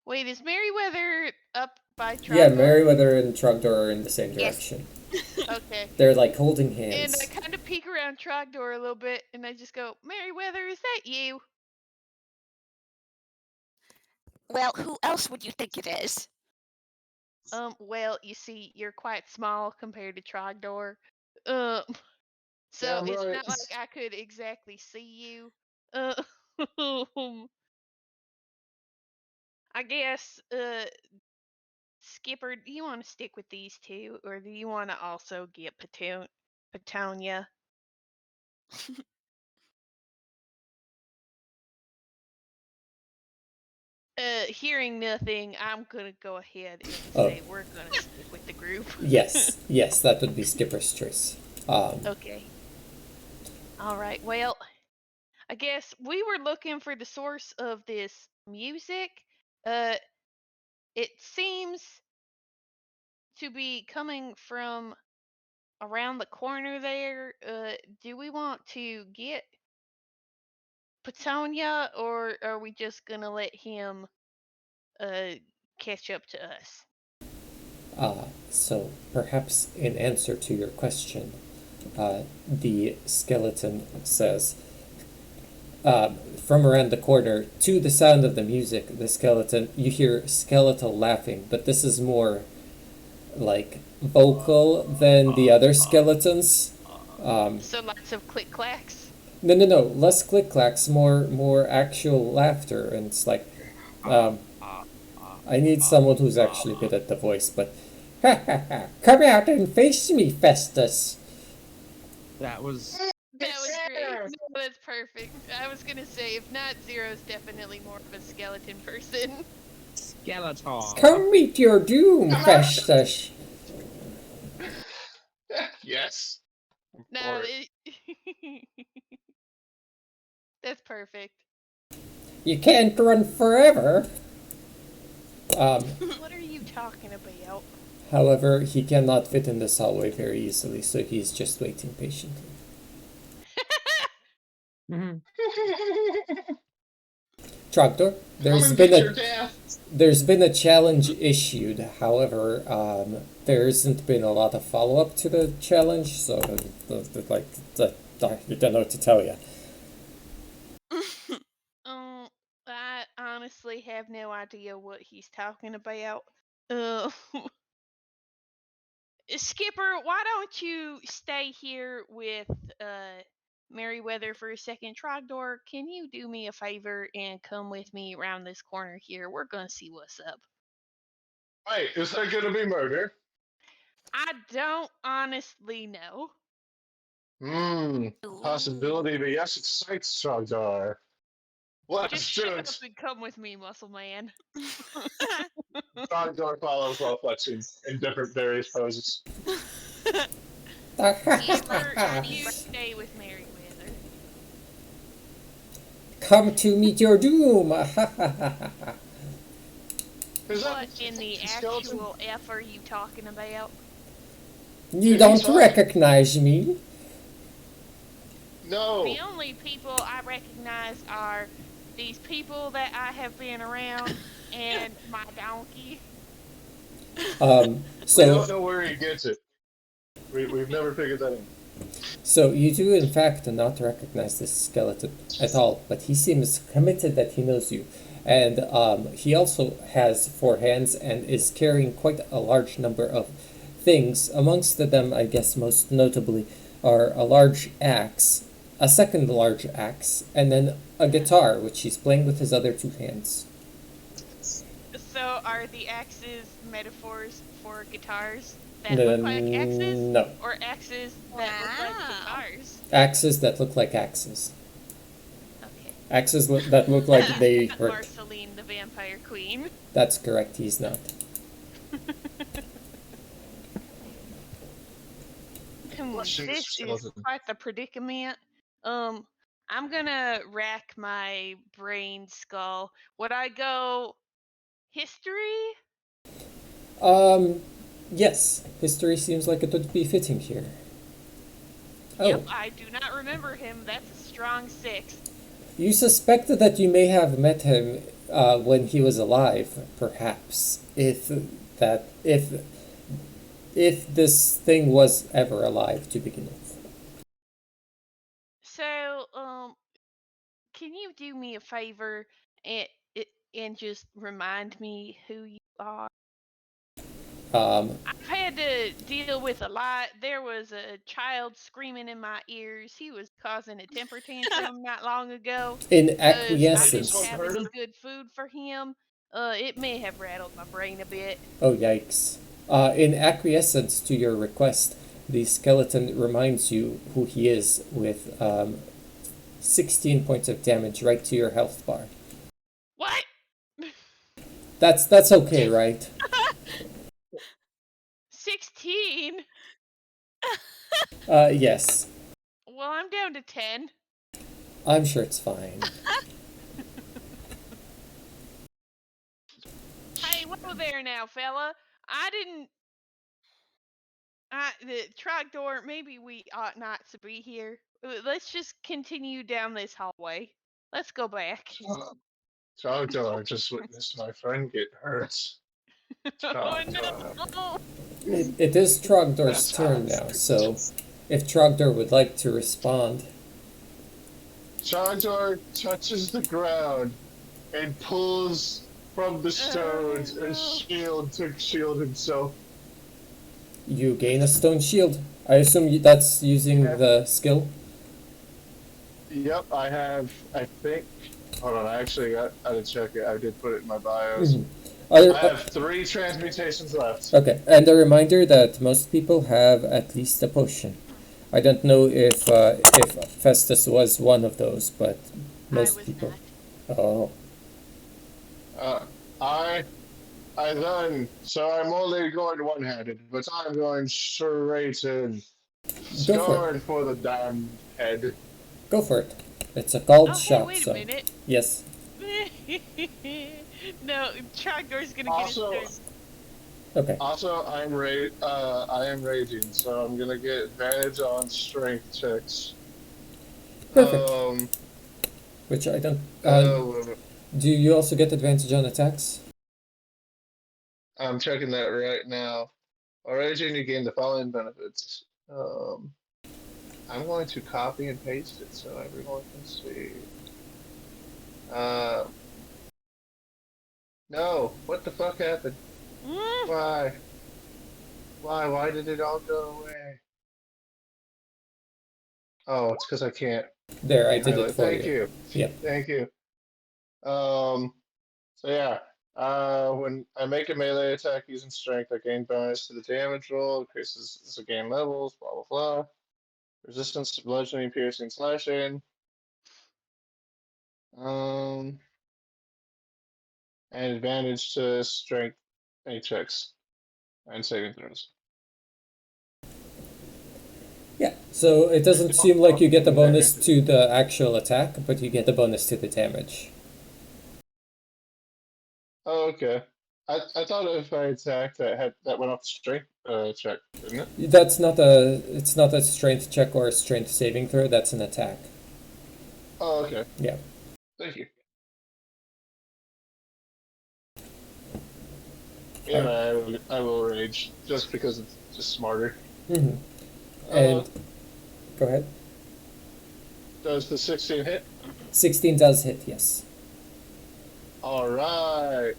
Wait, is Merryweather up by Trogdor? Yeah, Merryweather and Trogdor are in the same Yes. direction. Okay. They're like holding And hands. I kind of peek around Trogdor a little bit, and I just go, Merryweather, is that you? Well, who else would you think it is? Well, you see, you're quite small compared to Trogdor. So Damn it's right. not like I could exactly see you. I guess, Skipper, do you want to stick with these two, or do you want to also get Petunia? Hearing nothing, I'm gonna go ahead and Oh. say we're gonna stick with the group. Yes, that would be Skipper's choice. Okay. Alright, well, I guess we were looking for the source of this music. It seems to be coming from around the corner there. Do we want to get Petunia, or are we just gonna let him catch up to us? So perhaps in answer to your question, the skeleton says, from around the corner, to the sound of the music, the skeleton, you hear skeletal laughing, but this is more like vocal than the other skeletons. So lots of click clacks. No, less click clacks, more actual laughter, and it's like, I need someone who's actually good at the voice, but ha ha ha! Come out and face me, Festus. That was That was great. That's perfect. I was gonna say, if not, Zero's definitely more of a skeleton person. Skeletor. Come meet your doom, Festus. Yes. No, Or- that's perfect. You can't run forever. What are you talking about? However, he cannot fit in this hallway very easily, so he's just waiting patiently. Mhm. Trogdor, Come and get your death. there's been a challenge issued. However, there hasn't been a lot of follow up to the challenge, so I don't know what to tell you. I honestly have no idea what he's talking about. Uh, Skipper, why don't you stay here with Merryweather for a second? Trogdor, can you do me a favor and come with me around this corner here? We're gonna see what's up. Wait, is there gonna be murder? I don't honestly know. Possibility, but yes, it's sights, Trogdor. Let's Just do shut it. up and come with me, muscle man. Trogdor follows while flexing in different various poses. Skipper, you stay with Merryweather. Come to meet your doom. Is that What in the skeleton? actual F are you talking about? You don't recognize me. No. The only people I recognize are these people that I have been around and my donkey. We So don't know where he gets it. We've never figured that in. So you do in fact not recognize this skeleton at all, but he seems committed that he knows you. And he also has 4 hands and is carrying quite a large number of things. Amongst them, I guess most notably, are a large axe, a second large axe, and then a guitar, which he's playing with his other 2 hands. So are the axes metaphors for guitars that look like axes? No. Or axes that look like guitars? Axes that look like axes. Okay. Axes that look like they Not hurt. Marceline, the vampire queen. That's correct, he's not. Shoot, This is skeleton. quite the predicament. I'm gonna rack my brain skull. Would I go history? Yes, history seems like it would be fitting here. Oh, Yep, I do not remember him. That's a strong 6. you suspected that you may have met him when he was alive, perhaps, if this thing was ever alive to begin with. So, can you do me a favor and just remind me who you are? I've had to deal with a lot. There was a child screaming in my ears. He was causing a temper tantrum not long ago. In 'Cause I didn't acquiescence. have any good food for him. It may have rattled my brain a bit. Oh, yikes. In acquiescence to your request, the skeleton reminds you who he is with 16 points of damage right to your health bar. What? That's okay, right? 16? Yes. Well, I'm down to 10. I'm sure it's fine. Hey, whoa there now, fella. I didn't. The trogdor, maybe we ought not to be here. Let's just continue down this hallway. Let's go back. Trogdor, I just witnessed my friend get hurt. Oh no! It is Trogdor's turn now, so if Trogdor would like to respond. Trogdor touches the ground and pulls from the stones no. a shield to shield himself. You gain a stone shield. I assume that's using the skill? Yep, I have, I think. Hold on, I actually got to check it. I did put it in my bios. I have 3 transmutations left. Okay, and a reminder that most people have at least a potion. I don't know if Festus was one of those, but most I was people. not. Oh, Uh, I done. So I'm only going one-handed, but I'm going straight in. go for it. Going for the damn head. Go for it. It's a called Oh, hey, shot, wait so a minute. yes. No, Trogdor's gonna Also- get his turn. Okay. Also, I am raging, so I'm gonna get advantage on strength checks. Perfect. Which I don't. Do you also get advantage on attacks? I'm checking that right now. While raging, you gain the following benefits. I'm going to copy and paste it so everyone can see. No, what the fuck happened? Why? Why did it all go away? Oh, it's because I can't. There, I did highlight. it for Thank you. you. Yeah. Thank you. So yeah, when I make a melee attack using strength, I gain bonus to the damage roll, increases the gain levels, blah blah blah. Resistance to bludgeoning, piercing, slashing. And advantage to strength any checks and saving throws. Yeah. So it doesn't seem like you get the bonus to the actual attack, but you get the bonus to the damage. Oh, okay. I thought if I attacked that went off the strength check, didn't it? That's not a. It's not a strength check or a strength saving throw. That's an attack. Oh, okay. Yeah. Thank you. Yeah, I will rage just because it's just smarter. Mm-hmm. And go ahead. Does the 16 hit? 16 does hit. Yes. All right.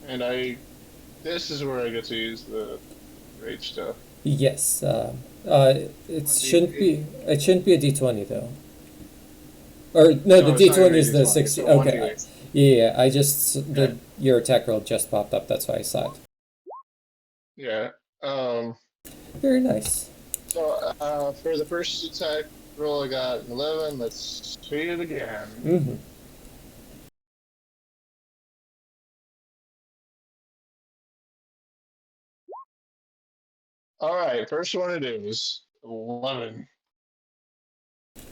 And this is where I get to use the rage stuff. Yes. It shouldn't be. It shouldn't be a D20 though. Or no, the it's not gonna D20 be is the D20, 60. it's a Okay. 1d8. Yeah. I just your attack roll just popped up. That's why I saw it. Yeah. Very nice. So for the first attack roll, I got an 11. Let's see it again. Mm-hmm. All right, first one it is 11.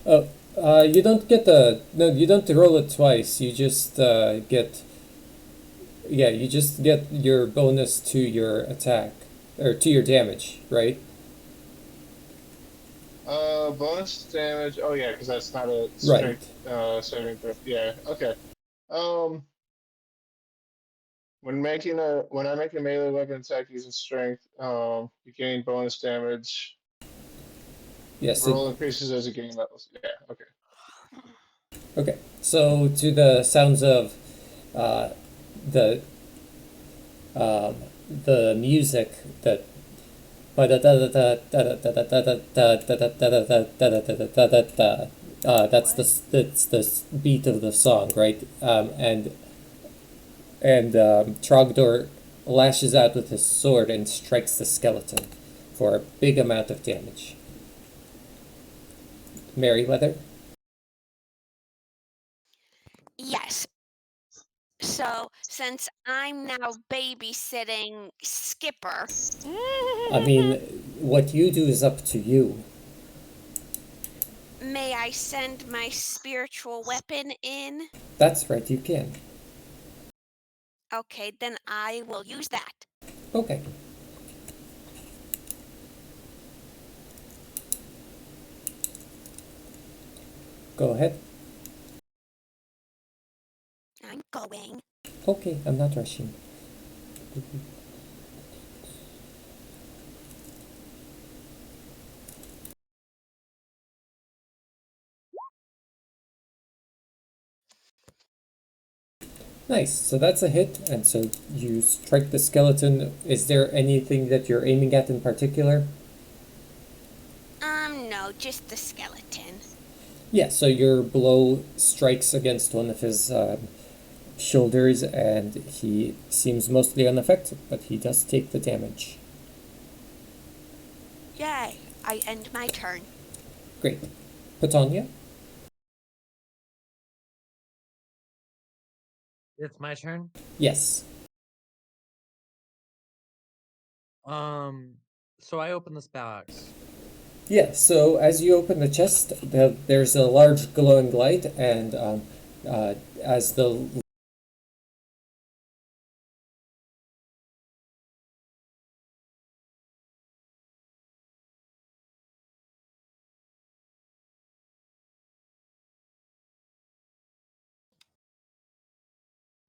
Oh, you don't get you don't roll it twice. You just get. Yeah, you just get your bonus to your attack or to your damage, right? Bonus damage. Oh yeah, because that's not a Right. strength saving throw. Yeah. Okay. When I make a melee weapon attack using strength, you gain bonus damage. Yes. Roll increases as you gain levels. Yeah. Okay. Okay. So to the sounds of the music that that's the beat of the song, right? And Trogdor lashes out with his sword and strikes the skeleton for a big amount of damage. Merryweather? Yes. So, since I'm now babysitting Skipper, I mean, what you do is up to you. may I send my spiritual weapon in? That's right, you can. Okay, then I will use that. Okay. Go ahead. I'm going. Okay, I'm not rushing. Nice, so that's a hit, and so you strike the skeleton. Is there anything that you're aiming at in particular? No, just the skeleton. Yeah, so your blow strikes against one of his shoulders, and he seems mostly unaffected, but he does take the damage. Yay! I end my turn. Great. Petunia? It's my turn. Yes. So I open this box. Yeah, so as you open the chest, there's a large glowing light, and as the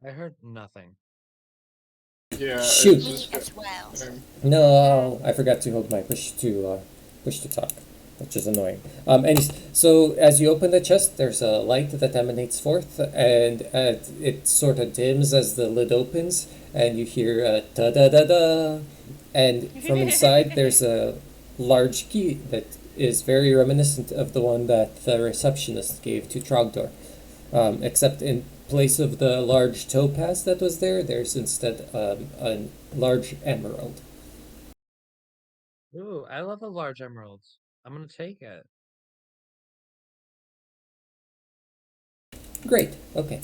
I heard nothing. Yeah, Shoot. it's Me just as well. No, I forgot to hold my push to talk, which is annoying. So as you open the chest, there's a light that emanates forth, and it sort of dims as the lid opens, and you hear a da da da da, and from inside there's a large key that is very reminiscent of the one that the receptionist gave to Trogdor, except in place of the large topaz that was there, there's instead a large emerald. Ooh, I love the large emeralds. I'm gonna take it. Great. Okay.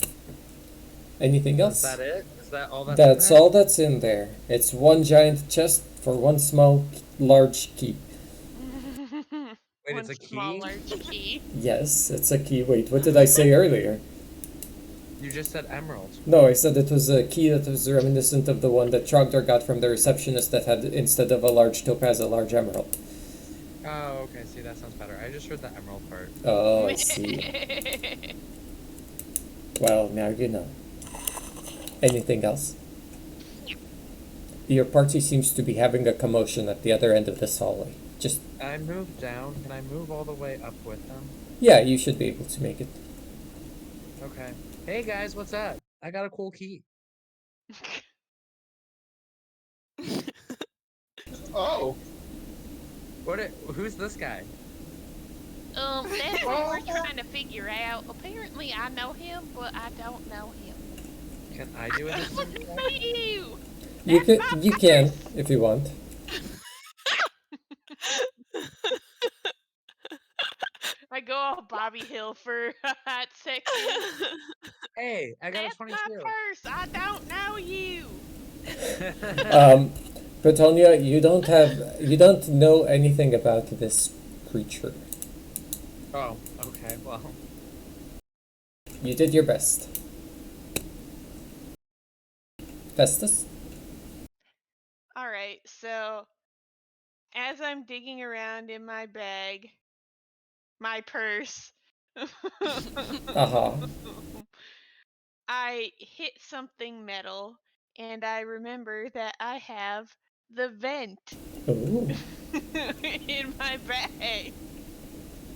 Anything Is else? that it? Is that all that's That's in there? all that's in there. It's one giant chest for one small, large key. Wait, One it's a small key? large key. Yes, it's a key. Wait, what did I say earlier? You just said emerald. No, I said it was a key that was reminiscent of the one that Trogdor got from the receptionist that had, instead of a large topaz, a large emerald. Oh, okay. See, that sounds better. I just heard the emerald part. Oh, I see. Well, now you know. Anything else? Your party seems to be having a commotion at the other end of this hallway. Just, I moved down. Can I move all the way up with them? yeah, you should be able to make it. Okay. Hey guys, what's up? I got a cool key. oh, Who's this guy? That's what we're trying to figure out. Apparently, I know him, but I don't know him. Can I do a Look history check? at you! You can if you want. I go off Bobby Hill for a hot second. Hey, I got That's a my 22. purse. I don't know you. Petunia, you don't know anything about this creature. Oh, okay. Well, You did your best. Festus? All right, so as I'm digging around in my bag, my purse, Aha. I hit something metal, and I remember that I have the vent Ooh. in my bag.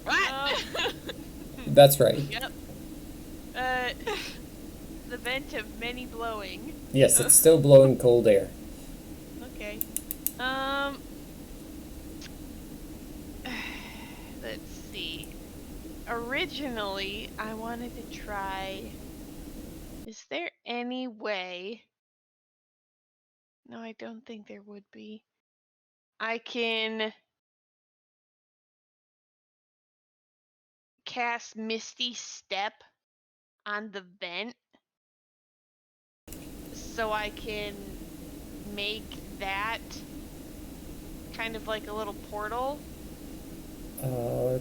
What? That's right. Yep. The vent of many blowing. Yes, it's still blowing cold air. Okay. Let's see. Originally, I wanted to try. Is there any way? No, I don't think there would be. I can cast Misty Step on the vent so I can make that kind of like a little portal. Uh,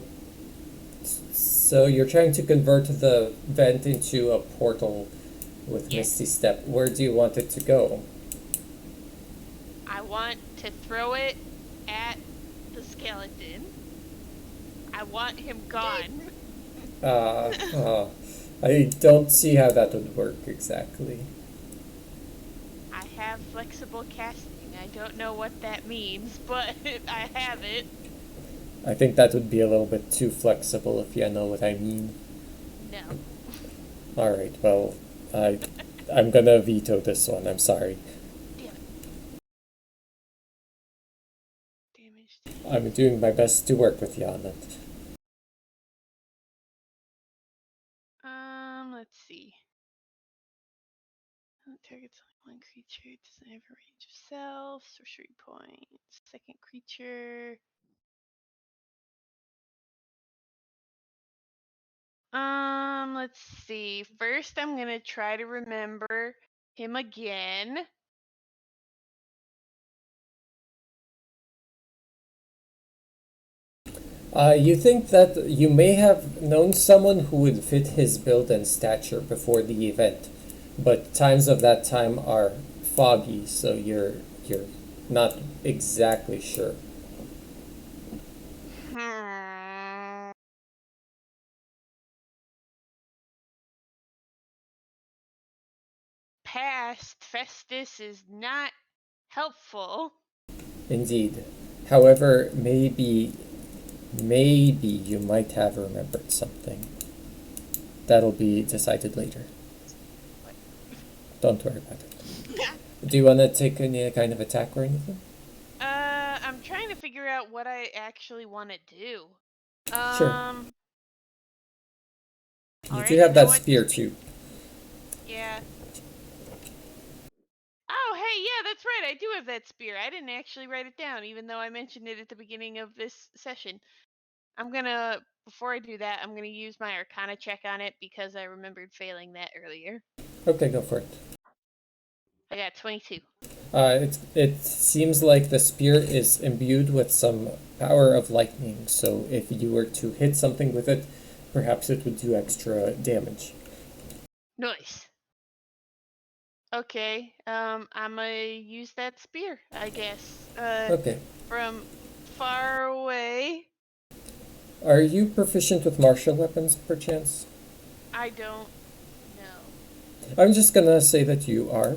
so you're trying to convert the vent into a portal with Yes. Misty Step. Where do you want it to go? I want to throw it at the skeleton. I want him gone. I don't see how that would work exactly. I have flexible casting. I don't know what that means, but I have it. I think that would be a little bit too flexible, if you know what I mean. No. Alright, well, I'm gonna veto this one, I'm sorry. Damage. I'm doing my best to work with you on it. Targets only one creature. Doesn't have a range of self. Sorcery points. Second creature. Let's see. First, I'm gonna try to remember him again. You think that you may have known someone who would fit his build and stature before the event, but times of that time are foggy, so you're not exactly sure. Hmm. Past Festus is not helpful. Indeed. However, maybe you might have remembered something. That'll be decided later. Don't worry about it. Do you want to take any kind of attack or anything? I'm trying to figure out what I actually want to do. Sure. You alright, do have know that what? spear too. Yeah. Oh, hey, yeah, that's right. I do have that spear. I didn't actually write it down, even though I mentioned it at the beginning of this session. Before I do that, I'm gonna use my Arcana check on it because I remembered failing that earlier. Okay, go for it. I got 22. It seems like the spear is imbued with some power of lightning, so if you were to hit something with it, perhaps it would do extra damage. Nice. Okay, I'm gonna use that spear, I guess. Okay. From far away. Are you proficient with martial weapons, perchance? I don't know. I'm just gonna say that you are.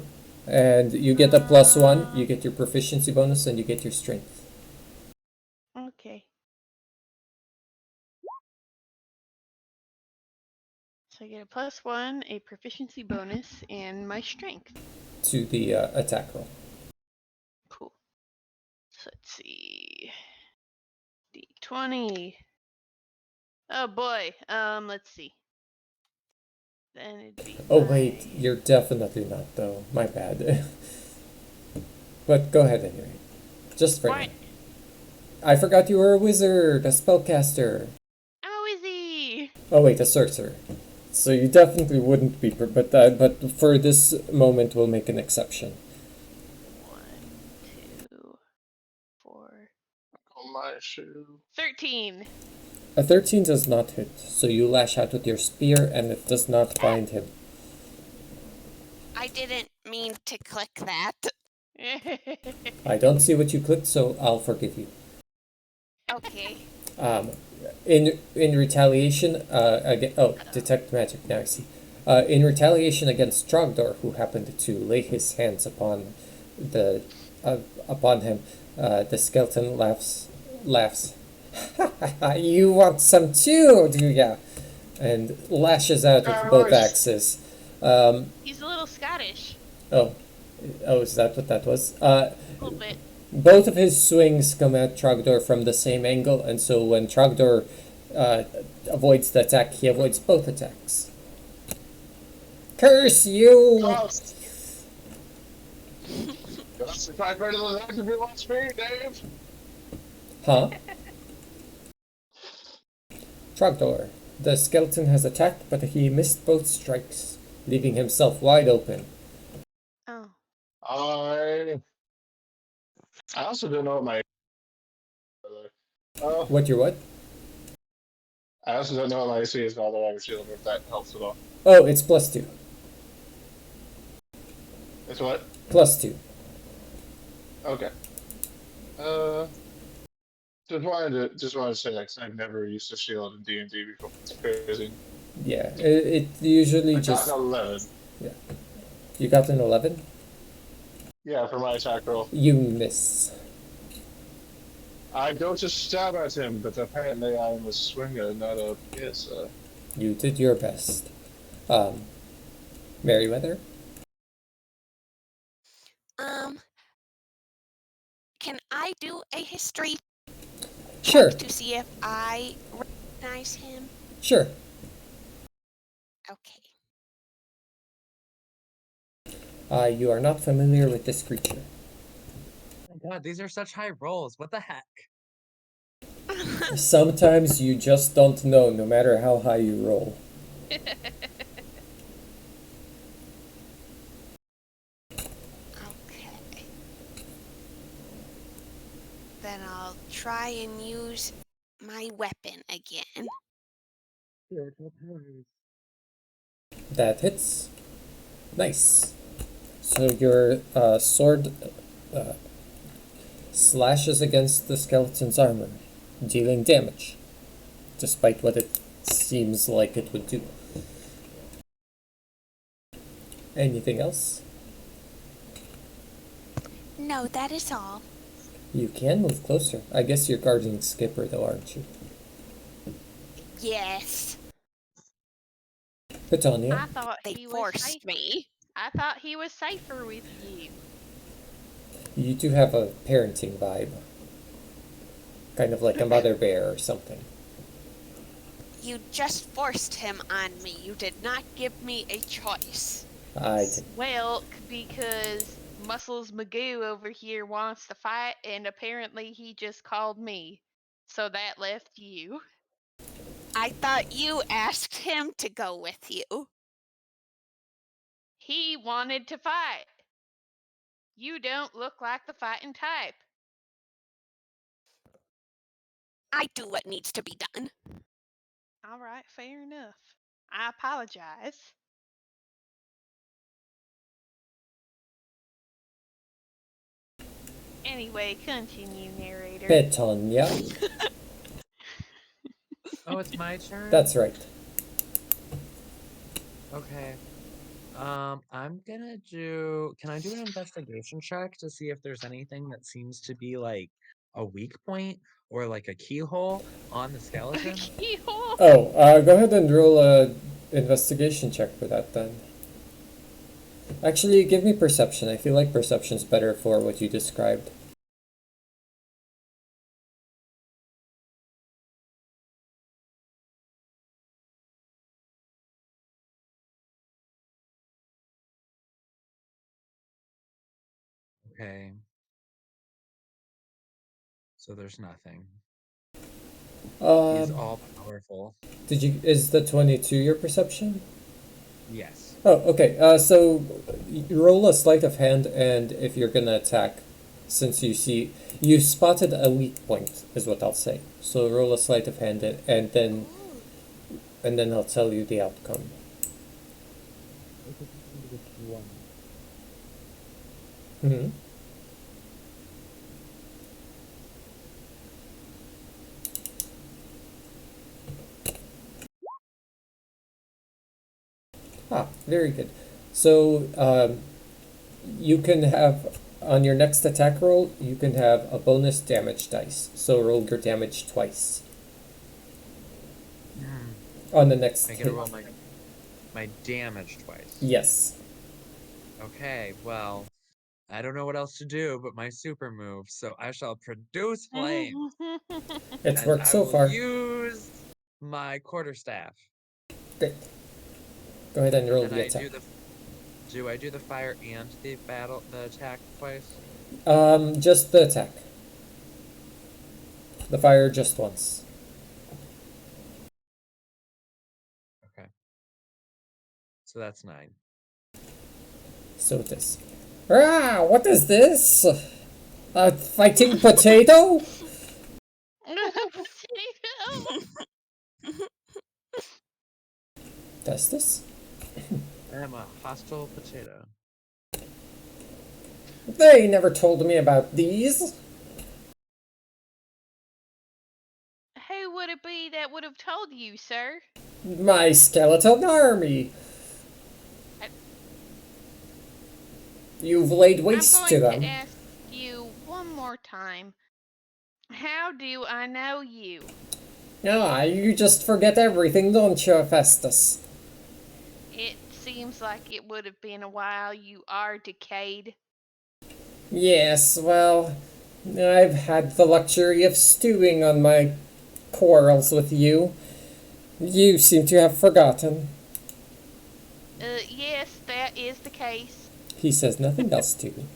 And you get a +1, you get your proficiency bonus, and you get your strength. Okay. So I get a +1, a proficiency bonus, and my strength. To the attack roll. Cool. So let's see. D20. Oh boy. Let's see. Then it'd be. Oh wait, you're definitely not though. My bad. But go ahead anyway. Just for What? now. I forgot you were a wizard, a spellcaster. I'm a wizzy. Oh wait, a sorcerer. So you definitely wouldn't be, but for this moment, we'll make an exception. 1, 2, 4. On my shoe. 13. A 13 does not hit, so you lash out with your spear, and it does not find him. I didn't mean to click that. I don't see what you clicked, so I'll forgive you. Okay. In retaliation, detect magic. Now I see. In retaliation against Trogdor, who happened to lay his hands upon him, the skeleton laughs. You want some too, do ya? And lashes out with both axes. He's a little Scottish. Oh, is that what that was? A little bit. Both of his swings come at Trogdor from the same angle, and so when Trogdor avoids the attack, he avoids both attacks. Curse you! That's the fight better than that if you want speed, Dave. Huh? Trogdor. The skeleton has attacked, but he missed both strikes, leaving himself wide open. Oh. I also don't know what my. What your what? I also don't know what my AC is, although I'm shielding if that helps at all. Oh, it's +2. It's what? +2. Okay. Just wanted to say that 'cause I've never used a shield in D&D before. It's crazy. Yeah, it usually I just... got an 11. You got an 11? Yeah, for my attack roll. You miss. I go to stab at him, but apparently I'm a swinger, not a piercer. You did your best. Merryweather? Can I do a history Sure, to see if I recognize him? sure. Okay. You are not familiar with this creature. Oh my god, these are such high rolls. What the heck? Sometimes you just don't know, no matter how high you roll. Okay. Then I'll try and use my weapon again. Spiritual powers. That hits. Nice. So your sword slashes against the skeleton's armor, dealing damage, despite what it seems like it would do. Anything else? No, that is all. You can move closer. I guess you're guarding Skipper, though, aren't you? Yes, Petania? I thought they he was forced safe. me. I thought he was safer with you. You do have a parenting vibe. Kind of like a mother bear or something. You just forced him on me. You did not give me a choice. I did. Well, because Muscles Magoo over here wants to fight, and apparently he just called me. So that left you. I thought you asked him to go with you. He wanted to fight. You don't look like the fighting type. I do what needs to be done. All right, fair enough. I apologize. Anyway, continue, narrator. Petania. Oh, it's my turn? That's right. Okay. I'm gonna do. Can I do an investigation check to see if there's anything that seems to be like a weak point or like a keyhole on the skeleton? Keyhole. Oh, go ahead and roll a investigation check for that then. Actually, give me perception. I feel like perception's better for what you described. Okay. So there's nothing. He's all powerful. Is the 22 your perception? Yes. Oh, okay. So you roll a sleight of hand, and if you're gonna attack, since you spotted a weak point, is what I'll say. So roll a sleight of hand, and then I'll tell you the outcome. It's a with one. Hmm. Ah, very good. So you can have, on your next attack roll, you can have a bonus damage dice. So roll your damage twice. On the next I hit. get to roll my damage twice. Yes. Okay, well, I don't know what else to do but my super move, so I shall produce flame. It's And worked I so will far. use my quarterstaff. Great. Go ahead and roll And the I attack. do I do the fire and the attack twice? Just the attack. The fire just once. Okay. So that's 9. So it is. Ah, what is this? A fighting potato? Does this? I am a hostile potato. They never told me about these. Who would it be that would have told you, sir? My skeleton army. You've laid waste I'm to going them. to ask you one more time. How do I know you? Ah, you just forget everything, don't you, Festus? It seems like it would have been a while. You are decayed. Yes, well, I've had the luxury of stewing on my quarrels with you. You seem to have forgotten. Yes, that is the case. He says nothing else to you.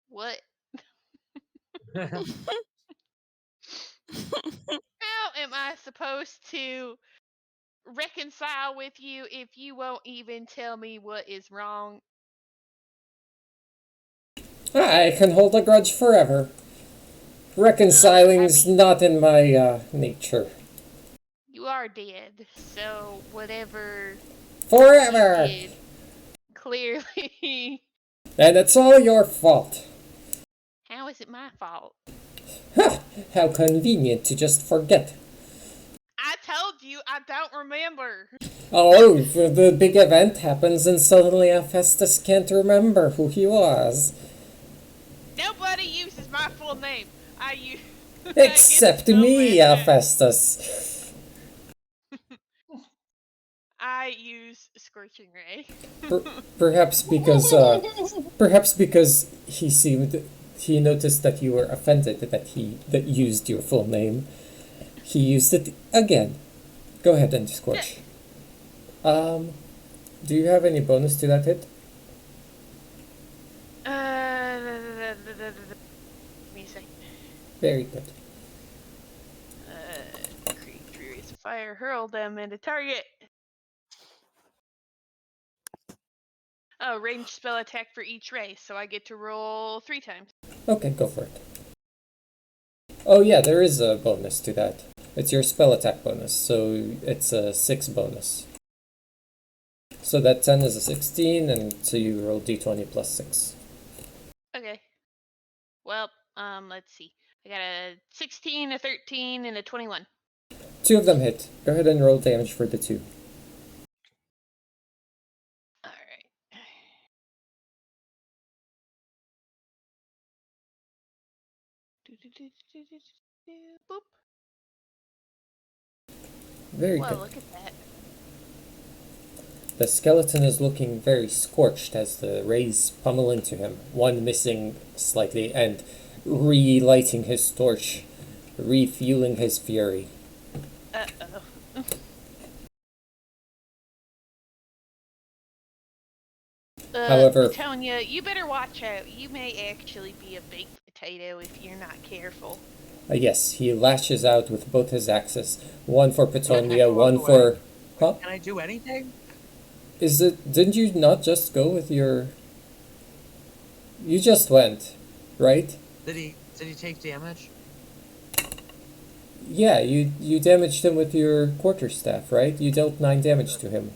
What? How am I supposed to reconcile with you if you won't even tell me what is wrong? I can hold a grudge forever. Reconciling's not in my nature. You are dead, so whatever Forever! you did, clearly. And it's all your fault. How is it my fault? Ha! How convenient to just forget. I told you I don't remember. Oh, the big event happens and suddenly Hephaestus can't remember who he was. Nobody uses my full name. I use. Except me, Hephaestus. I use Scorching Ray. Perhaps because he noticed that you were offended that used your full name. He used it again. Go ahead and scorch. Do you have any bonus to that hit? Give me a second. Very good. Create 3 rays of fire, hurl them into target. Oh, ranged spell attack for each ray, so I get to roll 3 times. Okay, go for it. Oh yeah, there is a bonus to that. It's your spell attack bonus, so it's a 6 bonus. So that 10 is a 16, and so you roll d20 plus 6. Okay. Well, let's see. I got a 16, a 13, and a 21. 2 of them hit. Go ahead and roll damage for the 2. Alright. Boop. Very Well, good. look at that. The skeleton is looking very scorched as the rays pummel into him, one missing slightly and relighting his torch, refueling his fury. Uh-oh. However- Petunia, you better watch out. You may actually be a baked potato if you're not careful. Yes, he lashes out with both his axes, one for Petunia, walk one away. for... Huh? Can I do anything? Didn't you not just go with your... You just went, right? Did he take damage? Yeah, you damaged him with your quarterstaff, right? You dealt 9 damage to him.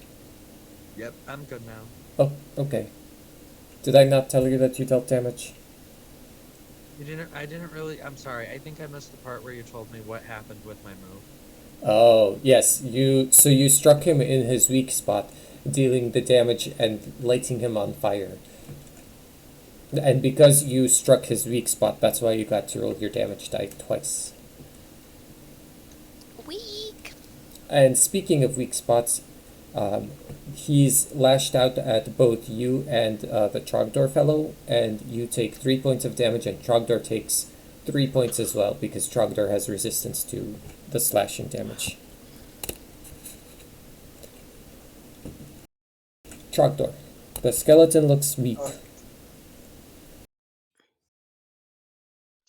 Yep, I'm good now. Oh, okay. Did I not tell you that you dealt damage? I didn't really. I'm sorry. I think I missed the part where you told me what happened with my move. Oh, yes. So you struck him in his weak spot, dealing the damage and lighting him on fire. And because you struck his weak spot, that's why you got to roll your damage die twice. Weak. And speaking of weak spots, he's lashed out at both you and the Trogdor fellow, and you take 3 points of damage, and Trogdor takes 3 points as well, because Trogdor has resistance to the slashing damage. Trogdor, the skeleton looks weak.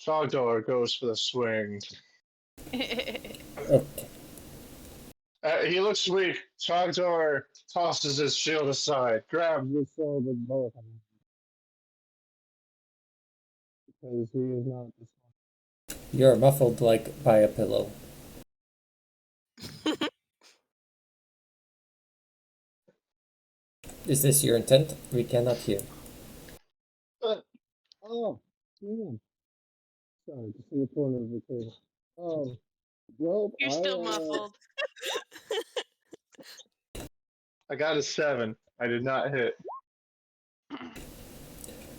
Trogdor goes for the swing. Okay. He looks weak. Trogdor tosses his shield aside, grabs the sword with both hands. Because he is not the You're muffled like by a pillow. Is this your intent? We cannot hear. Oh, man. Sorry, to see the corner of the table. Oh, well, You're still muffled. I got a 7. I did not hit.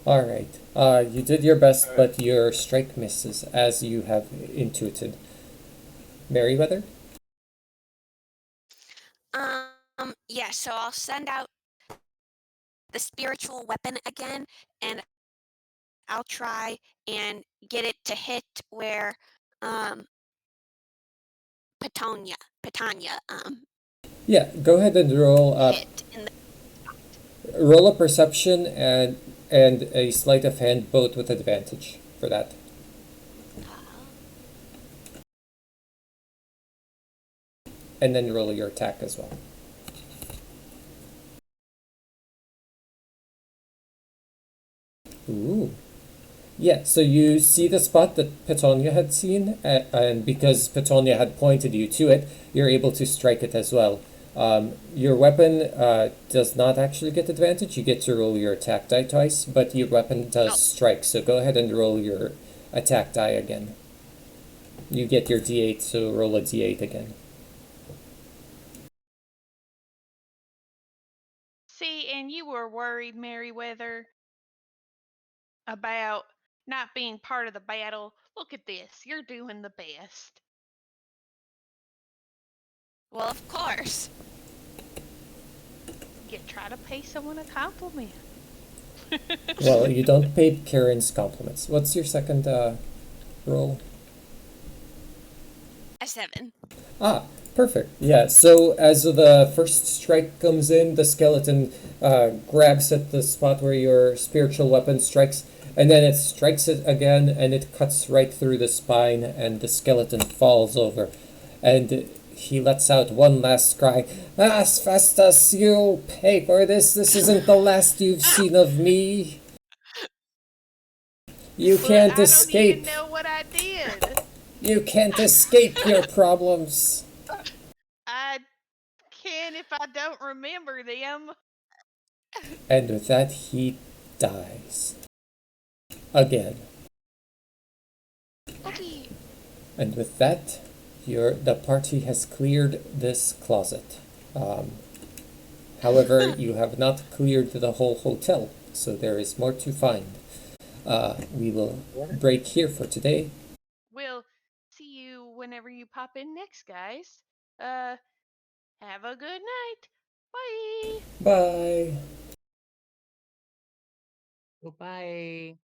Alright. You did your best, but your strike misses, as you have intuited. Merryweather? Yeah, so I'll send out the spiritual weapon again, and I'll try and get it to hit where Petania Yeah, go ahead and roll. hit in the roll a perception and a sleight of hand, both with advantage for that. And then roll your attack as well. Ooh. Yeah, so you see the spot that Petunia had seen, and because Petunia had pointed you to it, you're able to strike it as well. Your weapon does not actually get advantage. You get to roll your attack die twice, but your weapon does strike, so go ahead and roll your attack die again. You get your d8, so roll a d8 again. See, and you were worried, Merryweather, about not being part of the battle. Look at this. You're doing the best. Well, of course. You try to pay someone a compliment. Well, you don't pay Karen's compliments. What's your second roll? A 7. Ah, perfect. Yeah, so as the first strike comes in, the skeleton grabs at the spot where your spiritual weapon strikes, and then it strikes it again, and it cuts right through the spine, and the skeleton falls over. And he lets out one last cry. Asphestus, you'll pay for this. This isn't the last you've seen of me. You But can't I don't escape. even know what I did. You can't escape your problems. I can if I don't remember them. And with that, he dies. Again. Okay. And with that, the party has cleared this closet. However, you have not cleared the whole hotel, so there is more to find. We will break here for today. We'll see you whenever you pop in next, guys. Have a good night. Bye. Bye. Goodbye.